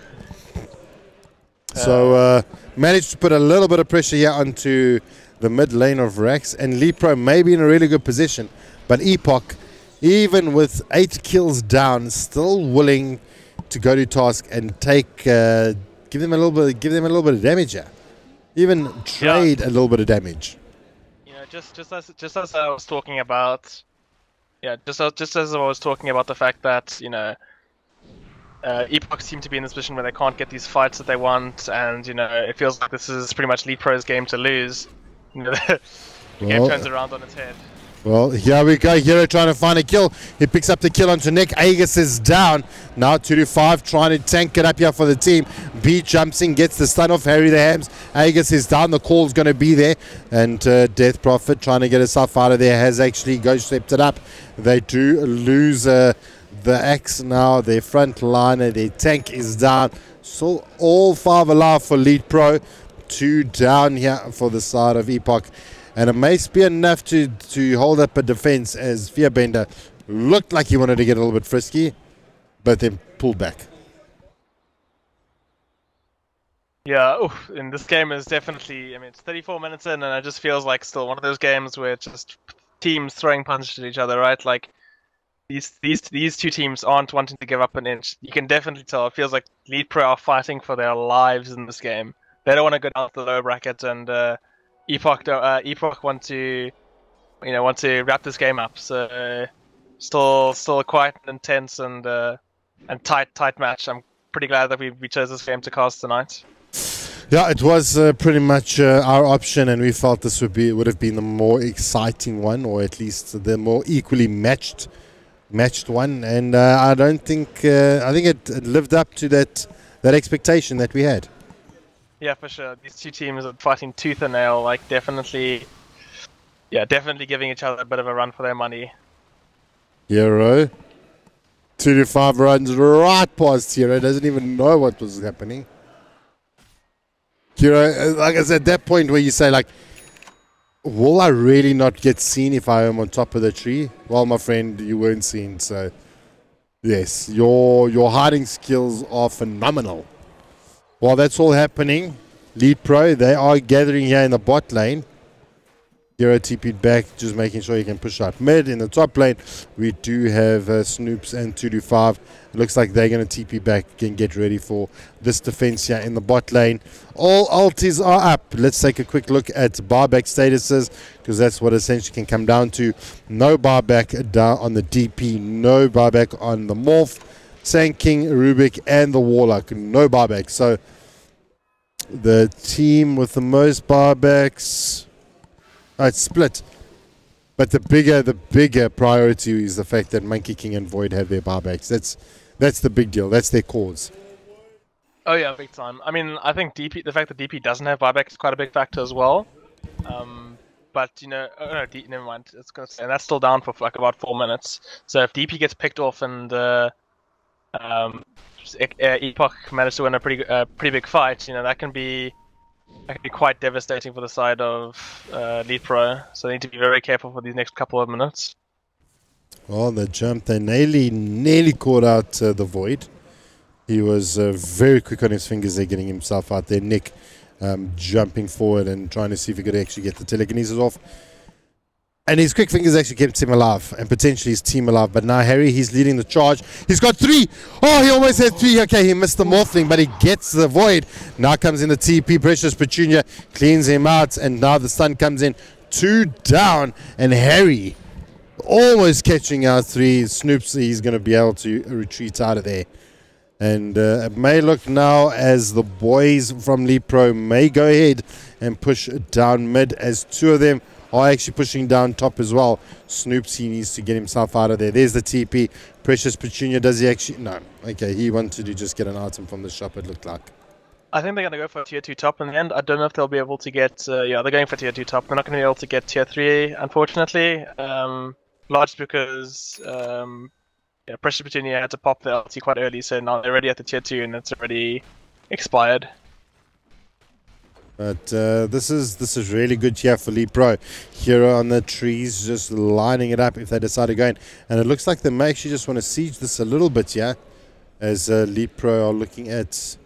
So managed to put a little bit of pressure here onto the mid lane of Rax, and Lepro may be in a really good position, but Epoch, even with 8 kills down, still willing to go to task and take give them a little bit of damage here, even trade a little bit of damage. You know, just as I was talking about, just as I was talking about the fact that, you know, Epoch seem to be in this position where they can't get these fights that they want, and, you know, it feels like this is pretty much Lepro's game to lose. You know, the game turns around on its head. Well, here we go. Hero trying to find a kill. He picks up the kill onto Nick. Aegis is down. Now 2-5, trying to tank it up here for the team. B jumps in, gets the stun off Harry the Hams. Aegis is down. The call's going to be there. And Death Prophet trying to get herself out of there has actually ghost stepped it up. They do lose the axe now. Their front liner, their tank is down. So all 5 alive for Lead Pro. 2 down here for the side of Epoch. And it may be enough to hold up a defense, as Fearbender looked like he wanted to get a little bit frisky, but then pulled back. Yeah, and this game is definitely, I mean, it's 34 minutes in, and it just feels like still one of those games where it's just teams throwing punches at each other, right? Like, these two teams aren't wanting to give up an inch. You can definitely tell. It feels like Lead Pro are fighting for their lives in this game. They don't want to go down to the low bracket, and Epoch want to wrap this game up. So still quite an intense and tight match. I'm pretty glad that we chose this game to cast tonight. Yeah, it was pretty much our option, and we felt this would have been the more exciting one, or at least the more equally matched one. And I think it lived up to that expectation that we had. Yeah, for sure. These two teams are fighting tooth and nail, like definitely giving each other a bit of a run for their money. Hero 2-5 runs right past Hero, doesn't even know what was happening. Hero, like I said, at that point where you say, like, will I really not get seen if I am on top of the tree? Well, my friend, you weren't seen, so yes, your hiding skills are phenomenal. While that's all happening, Lead Pro, they are gathering here in the bot lane. Hero TP'd back, just making sure he can push out mid. In the top lane, we do have Snoops and 2-5. It looks like they're going to TP back and get ready for this defense here in the bot lane. All ultis are up. Let's take a quick look at barback statuses, because that's what essentially can come down to. No barback down on the DP, no barback on the Morph, Sand King, Rubik, and the Warlock. No barback. So the team with the most barbacks, it's split. But the bigger priority is the fact that Monkey King and Void have their barbacks. That's the big deal. That's their cause. Oh yeah, big time. I mean, I think the fact that DP doesn't have buyback is quite a big factor as well. But you know, never mind. It's gonna say, and that's still down for like about 4 minutes. So if DP gets picked off and Epoch managed to win a pretty big fight, you know, that can be quite devastating for the side of Lead Pro. So they need to be very careful for these next couple of minutes. Well, the jump, they nearly caught out the Void. He was very quick on his fingers there, getting himself out there. Nick jumping forward and trying to see if he could actually get the telekinesis off. And his quick fingers actually kept him alive, and potentially his team alive. But now Harry, he's leading the charge. He's got 3. Oh, he almost had 3. Okay, he missed the Morphling, but he gets the Void. Now comes in the TP. Precious Petunia cleans him out, and now the stun comes in. 2 down, and Harry almost catching out 3. Snoops, he's going to be able to retreat out of there. And it may look now as the boys from Lead Pro may go ahead and push down mid, as 2 of them are actually pushing down top as well. Snoops, he needs to get himself out of there. There's the TP. Precious Petunia, does he actually? No. Okay, he wanted to just get an item from the shop, it looked like. I think they're going to go for tier 2 top in the end. I don't know if they'll be able to get... yeah, they're going for tier 2 top. They're not going to be able to get tier 3, unfortunately. Largely because Precious Petunia had to pop the LT quite early, so now they're already at the tier 2 and it's already expired. But this is really good here for Lead Pro. Hero on the trees, just lining it up if they decide to go in. And it looks like they may actually just want to siege this a little bit here, as Lead Pro are looking at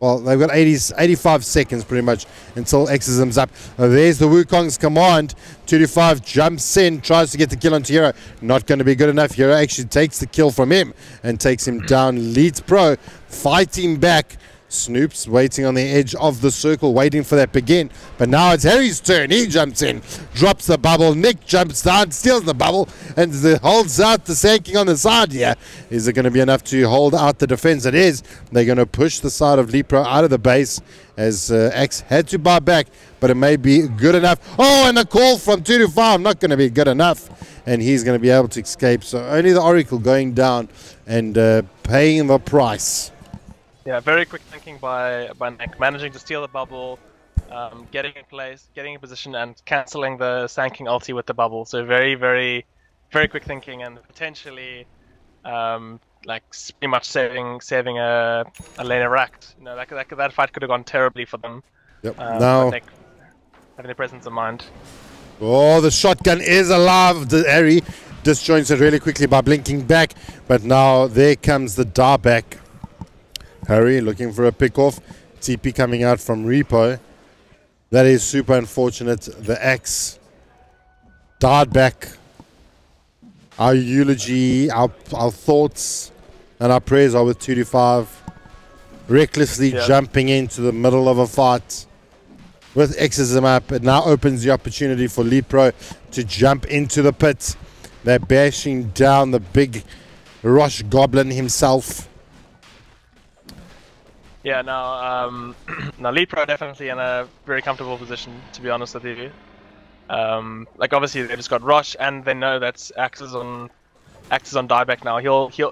Well, they've got 85 seconds pretty much until Exorcism's up. There's the Wukong's command. 225 jumps in, tries to get the kill onto Hero. Not going to be good enough. Hero actually takes the kill from him and takes him down. Leads Pro, fighting back. Snoop's waiting on the edge of the circle, waiting for that begin. But now it's Harry's turn. He jumps in, drops the bubble. Nick jumps down, steals the bubble, and holds out the Sanking on the side here. Is it going to be enough to hold out the defense? It is. They're going to push the side of Lepro out of the base as X had to buy back, but it may be good enough. Oh, and a call from 2 to 5, not going to be good enough. And he's going to be able to escape. So only the Oracle going down and paying the price. Yeah, very quick thinking by Nick, managing to steal the bubble, getting in place, getting in position, and cancelling the Sanking ulti with the bubble. So very, very, very quick thinking, and potentially, like pretty much saving a lane erect. You know, that fight could have gone terribly for them. Yep. Now Nick, having the presence of mind. Oh, the shotgun is alive. The Harry disjoints it really quickly by blinking back, but now there comes the dieback. Harry looking for a pick-off. TP coming out from Repo. That is super unfortunate. The X died back. Our eulogy, our thoughts, and our prayers are with 225. Recklessly jumping into the middle of a fight. With Exorcism up, it now opens the opportunity for Lepro to jump into the pit. They're bashing down the big Rosh Goblin himself. Yeah, now Lepro definitely in a very comfortable position, to be honest with you. Like obviously they just got Rosh, and they know that Axe is on dieback now.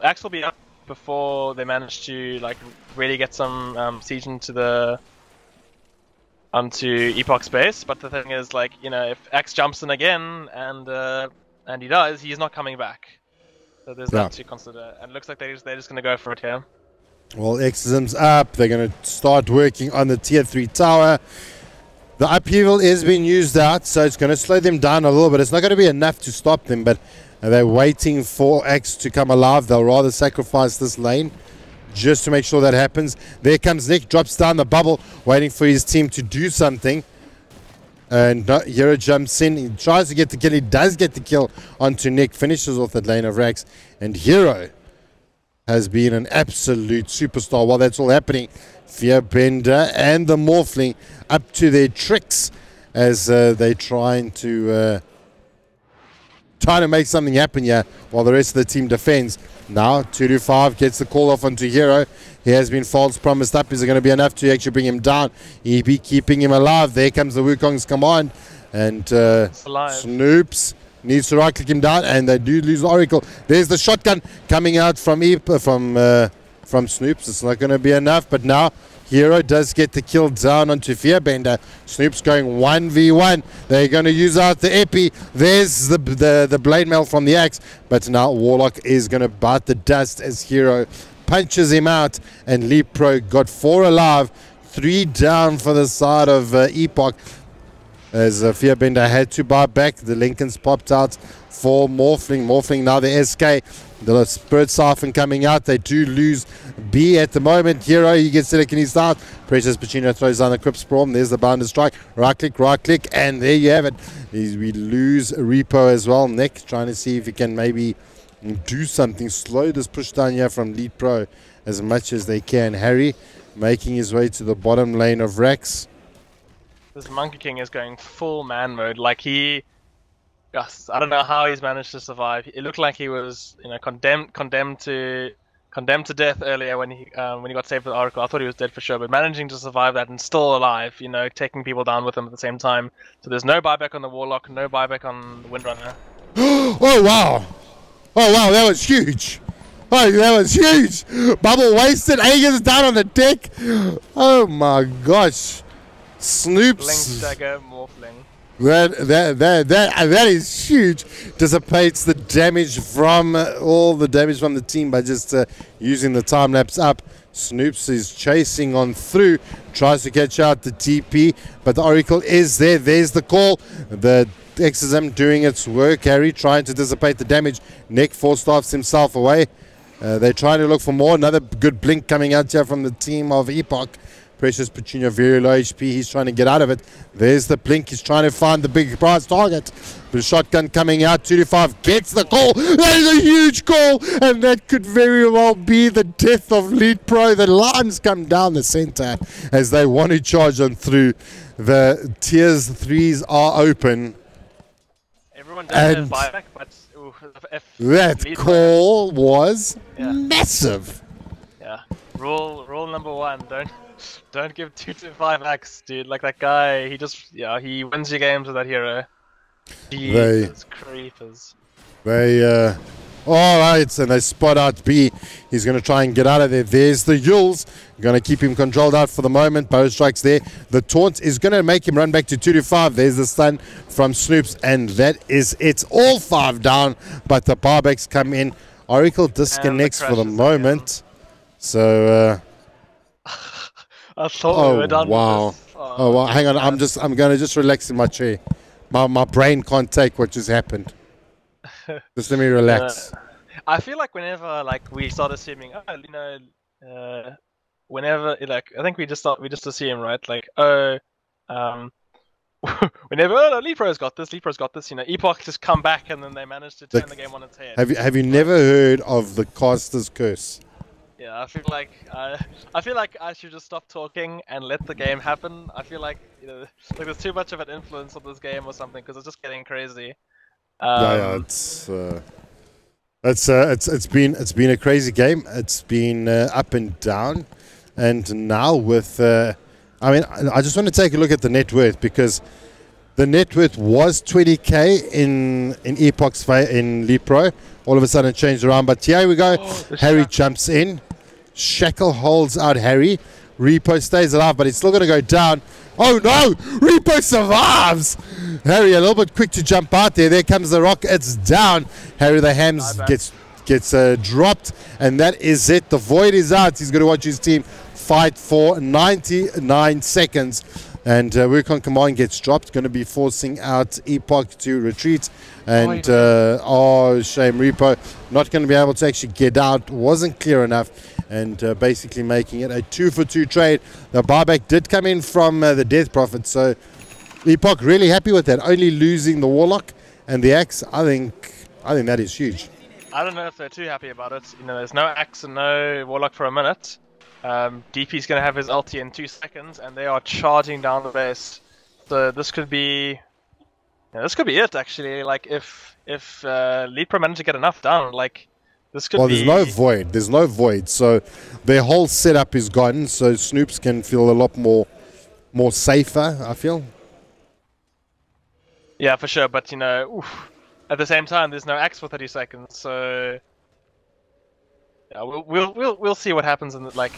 Axe will be up before they manage to like really get some siege onto Epoch space. But the thing is, like, you know, if Axe jumps in again and he does, he's not coming back. So there's that to consider. And it looks like they're just gonna go for it here. Well, Exorcism's up. They're going to start working on the tier 3 tower. The upheaval is being used out, so it's going to slow them down a little bit. It's not going to be enough to stop them, but they're waiting for X to come alive. They'll rather sacrifice this lane just to make sure that happens. There comes Nick, drops down the bubble, waiting for his team to do something. And Hero jumps in. He tries to get the kill. He does get the kill onto Nick. Finishes off that lane of Rax. And Hero has been an absolute superstar while that's all happening. Fearbender and the Morphling up to their tricks as they're trying to make something happen here while the rest of the team defends. Now 225 gets the call off onto Hero. He has been false promised up. Is it going to be enough to actually bring him down? He'll be keeping him alive. There comes the Wukong's command, and Snoops needs to right click him down, and they do lose the Oracle. There's the shotgun coming out from Snoops. It's not going to be enough, but now Hero does get the kill down onto Fearbender. Snoops going 1v1. They're going to use out the Epi. There's the blade mail from the axe, but now Warlock is going to bite the dust as Hero punches him out, and Lepro got 4 alive, 3 down for the side of Epoch. As Fearbender had to buy back, the Lincolns popped out for Morphling. Morphling now the SK. The Spirit Siphon coming out. They do lose B at the moment. Hero, he gets telekinesis out. Precious Pacino throws down the Crypt Sprawl. There's the Bounder Strike. Right click, and there you have it. We lose Repo as well. Nick trying to see if he can maybe do something. Slow this push down here from Lead Pro as much as they can. Harry making his way to the bottom lane of Rex. This Monkey King is going full man mode. Like I don't know how he's managed to survive. It looked like he was, you know, condemned to death earlier when he got saved with the Oracle. I thought he was dead for sure, but managing to survive that and still alive, you know, taking people down with him at the same time. So there's no buyback on the Warlock, no buyback on the Windrunner. Oh wow! Oh wow, that was huge! Oh, that was huge! Bubble wasted. Aegis down on the deck. Oh my gosh! Snoops. Link, dagger, Morphling. That is huge. Dissipates the damage from all the damage from the team by just using the time lapse up. Snoops is chasing on through, tries to catch out the TP, but the Oracle is there. There's the call. The Exorcism doing its work. Harry trying to dissipate the damage. Nick four-staffs himself away. They're trying to look for more. Another good blink coming out here from the team of Epoch. Precious Petunia, very low HP. He's trying to get out of it. There's the blink. He's trying to find the big prize target. The shotgun coming out. 2-5 gets the call. That is a huge call. And that could very well be the death of Lead Pro. The lines come down the center as they want to charge them through. The tiers 3s are open. Everyone does have buyback, but if that call was massive. Yeah. Rule number 1, don't give 2-5x, dude. Like that guy, he wins your games with that hero. Jesus creepers. Alright, and they spot out B. He's going to try and get out of there. There's the Yules. Going to keep him controlled out for the moment. Bow strikes there. The taunt is going to make him run back to 2-5. There's the stun from Snoops, and that is it. All 5 down, but the barbacks come in. Oracle disconnects for the moment. So, I thought we were done with this. Oh, well, hang on. I'm going to just relax in my chair. My brain can't take what just happened. Just let me relax. I feel like whenever we start assuming, whenever I think we just assume, right? Whenever Lead Pro's got this, Epoch just come back and then they manage to turn the game on its head. Have you never heard of the caster's curse? Yeah, I feel like I should just stop talking and let the game happen. I feel like there's too much of an influence on this game or something because it's just getting crazy. It's been a crazy game. It's been up and down, and now with I just want to take a look at the net worth, because the net worth was 20k in Epoch's in Lead Pro. All of a sudden it changed around, but here we go. Harry jumps in. Shackle holds out Harry. Repo stays alive, but he's still going to go down. Oh no! Repo survives! Harry a little bit quick to jump out there. There comes the rock. It's down. Harry the Hams gets dropped, and that is it. The Void is out. He's going to watch his team fight for 99 seconds. And Wukong Command gets dropped. Going to be forcing out Epoch to retreat. And shame, Repo not going to be able to actually get out. Wasn't clear enough. And basically making it a 2-for-2 trade. The buyback did come in from the Death Prophet. So Epoch really happy with that. Only losing the Warlock and the Axe. I think that is huge. I don't know if they're too happy about it. There's no Axe and no Warlock for a minute. DP's going to have his ulti in 2 seconds, and they are charging down the base. So this could be it actually. If Lead Pro manage to get enough done, this could be. Well, there's no void. So their whole setup is gone. So Snoops can feel a lot more safer, I feel. Yeah, for sure. But at the same time, there's no Axe for 30 seconds. So yeah, we'll see what happens in the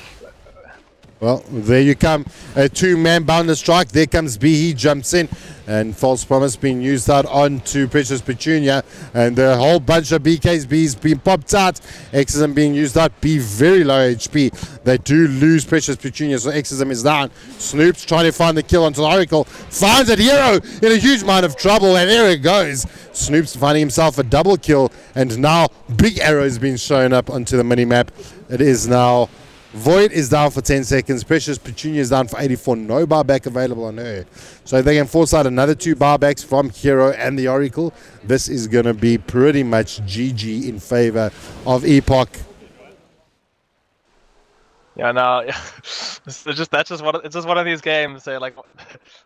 Well, there you come. A 2-man bounded strike. There comes B. He jumps in. And False Promise being used out onto Precious Petunia. And a whole bunch of BKs being popped out. Exorcism being used out. B very low HP. They do lose Precious Petunia, so Exorcism is down. Snoops trying to find the kill onto the Oracle. Finds it. Hero in a huge amount of trouble. And there it goes. Snoops finding himself a double kill. And now Big Arrow has been shown up onto the minimap. It is now... Void is down for 10 seconds. Precious Petunia is down for 84. No buyback available on her. So if they can force out another 2 buybacks from Hero and the Oracle, this is going to be pretty much GG in favor of Epoch. Yeah, no, it's just one of these games. So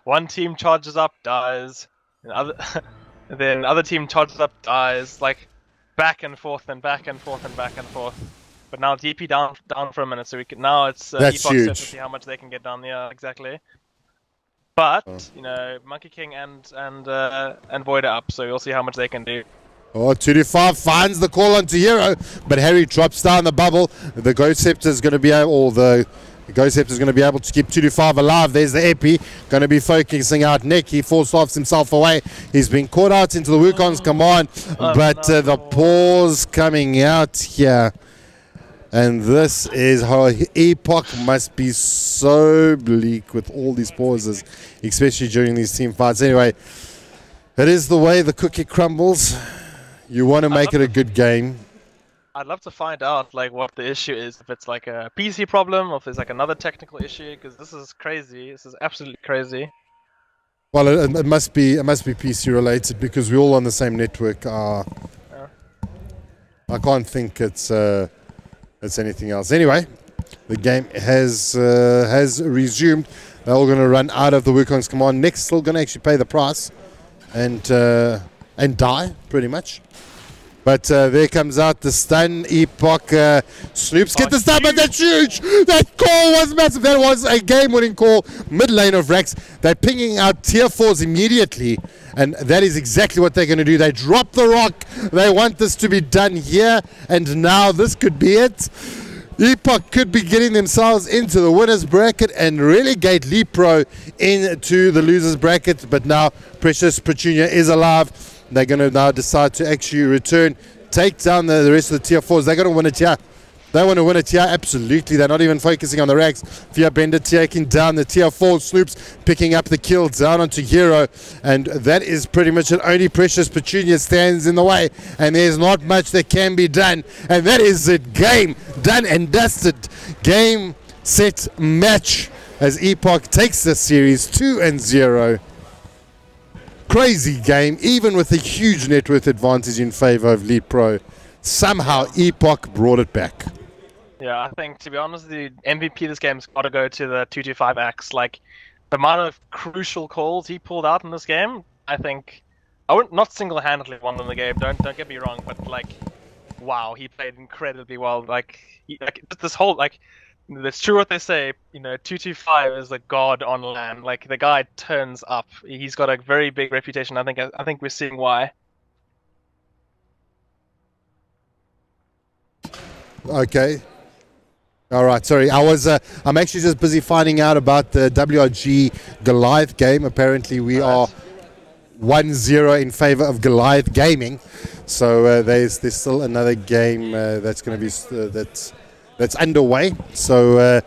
one team charges up, dies, and then other team charges up, dies. Back and forth and back and forth and back and forth. But now DP down for a minute, so now it's That's Epoch huge. to see how much they can get done. Yeah, exactly. But Monkey King and Void are up, so we'll see how much they can do. Oh, 2-5 finds the call onto Hero, but Harry drops down the bubble. The Ghost Scepter is going to be able, the Ghost Scepter is going to be able to keep 2-5 alive. There's the Epi, going to be focusing out Nick. He force-offs himself away. He's been caught out into the Wukong's command, but the pause coming out here. And this is how Epoch must be so bleak with all these pauses, especially during these team fights. Anyway, it is the way the cookie crumbles. You want to make it a good game. I'd love to find out like what the issue is. If it's like a PC problem, or if there's like another technical issue. Because this is crazy. This is absolutely crazy. Well, it must be PC related because we're all on the same network. Yeah. I can't think it's anything else. Anyway, the game has resumed. They're all going to run out of the Wukong's command. Next, still going to actually pay the price and die pretty much. But there comes out the stun. Epoch Snoops get the stun, but that's huge. That call was massive. That was a game-winning call mid lane of Rex. They're pinging out tier 4s immediately, and that is exactly what they're going to do. They drop the rock. They want this to be done here, and now this could be it. Epoch could be getting themselves into the winner's bracket and relegate Lepro into the loser's bracket. But now Precious Petunia is alive. They're going to now decide to actually return, take down the rest of the tier 4s. They're going to win it here. They want to win it here, absolutely. They're not even focusing on the Rags. Fearbender taking down the tier 4 Snoops, picking up the kill down onto Hero. And that is pretty much it. Only Precious Petunia stands in the way. And there's not much that can be done. And that is it. Game done and dusted. Game, set, match. As Epoch takes this series 2-0. Crazy game, even with a huge net worth advantage in favor of Lead Pro. Somehow Epoch brought it back. Yeah, I think, to be honest, the MVP of this game's got to go to the 225X. Like, the amount of crucial calls he pulled out in this game, I think, I wouldn't, not single-handedly won in the game, don't get me wrong, but, like, wow, he played incredibly well. Like this whole, like, it's true what they say, you know, 225 is a god on LAN. Like, the guy turns up. He's got a very big reputation. I think we're seeing why. Okay. All right, sorry. I'm actually just busy finding out about the WRG Goliath game. Apparently we are 1-0 in favor of Goliath Gaming. So there's still another game that's going to be that's underway. So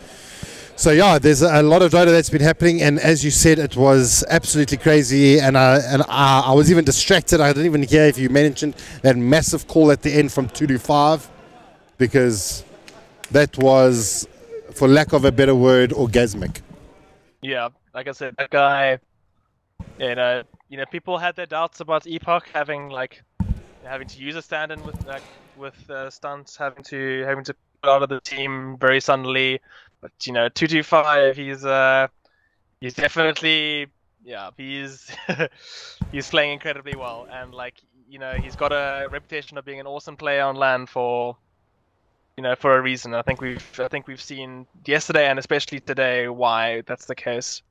yeah, there's a lot of Dota that's been happening, and as you said, it was absolutely crazy. And I was even distracted. I didn't even hear if you mentioned that massive call at the end from 225, because that was, for lack of a better word, orgasmic. Yeah, like I said, that guy, you know, people had their doubts about Epoch having to use a stand-in with stunts, having to put out of the team very suddenly. But 225, he's definitely, yeah, he's he's playing incredibly well, and he's got a reputation of being an awesome player on LAN for a reason. I think we've seen yesterday and especially today why that's the case.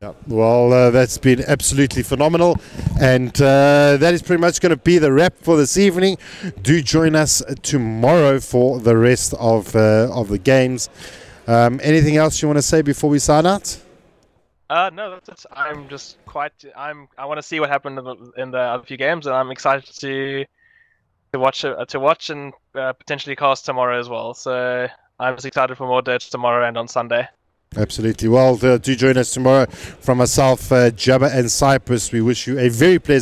Yeah, well, that's been absolutely phenomenal, and that is pretty much going to be the wrap for this evening. Do join us tomorrow for the rest of the games. Anything else you want to say before we sign out? No, that's it. I want to see what happened in the other few games, and I'm excited to watch and potentially cast tomorrow as well. So I'm just excited for more Dota tomorrow and on Sunday. Absolutely. Well, do join us tomorrow. From myself, Jabba and Cyprus, we wish you a very pleasant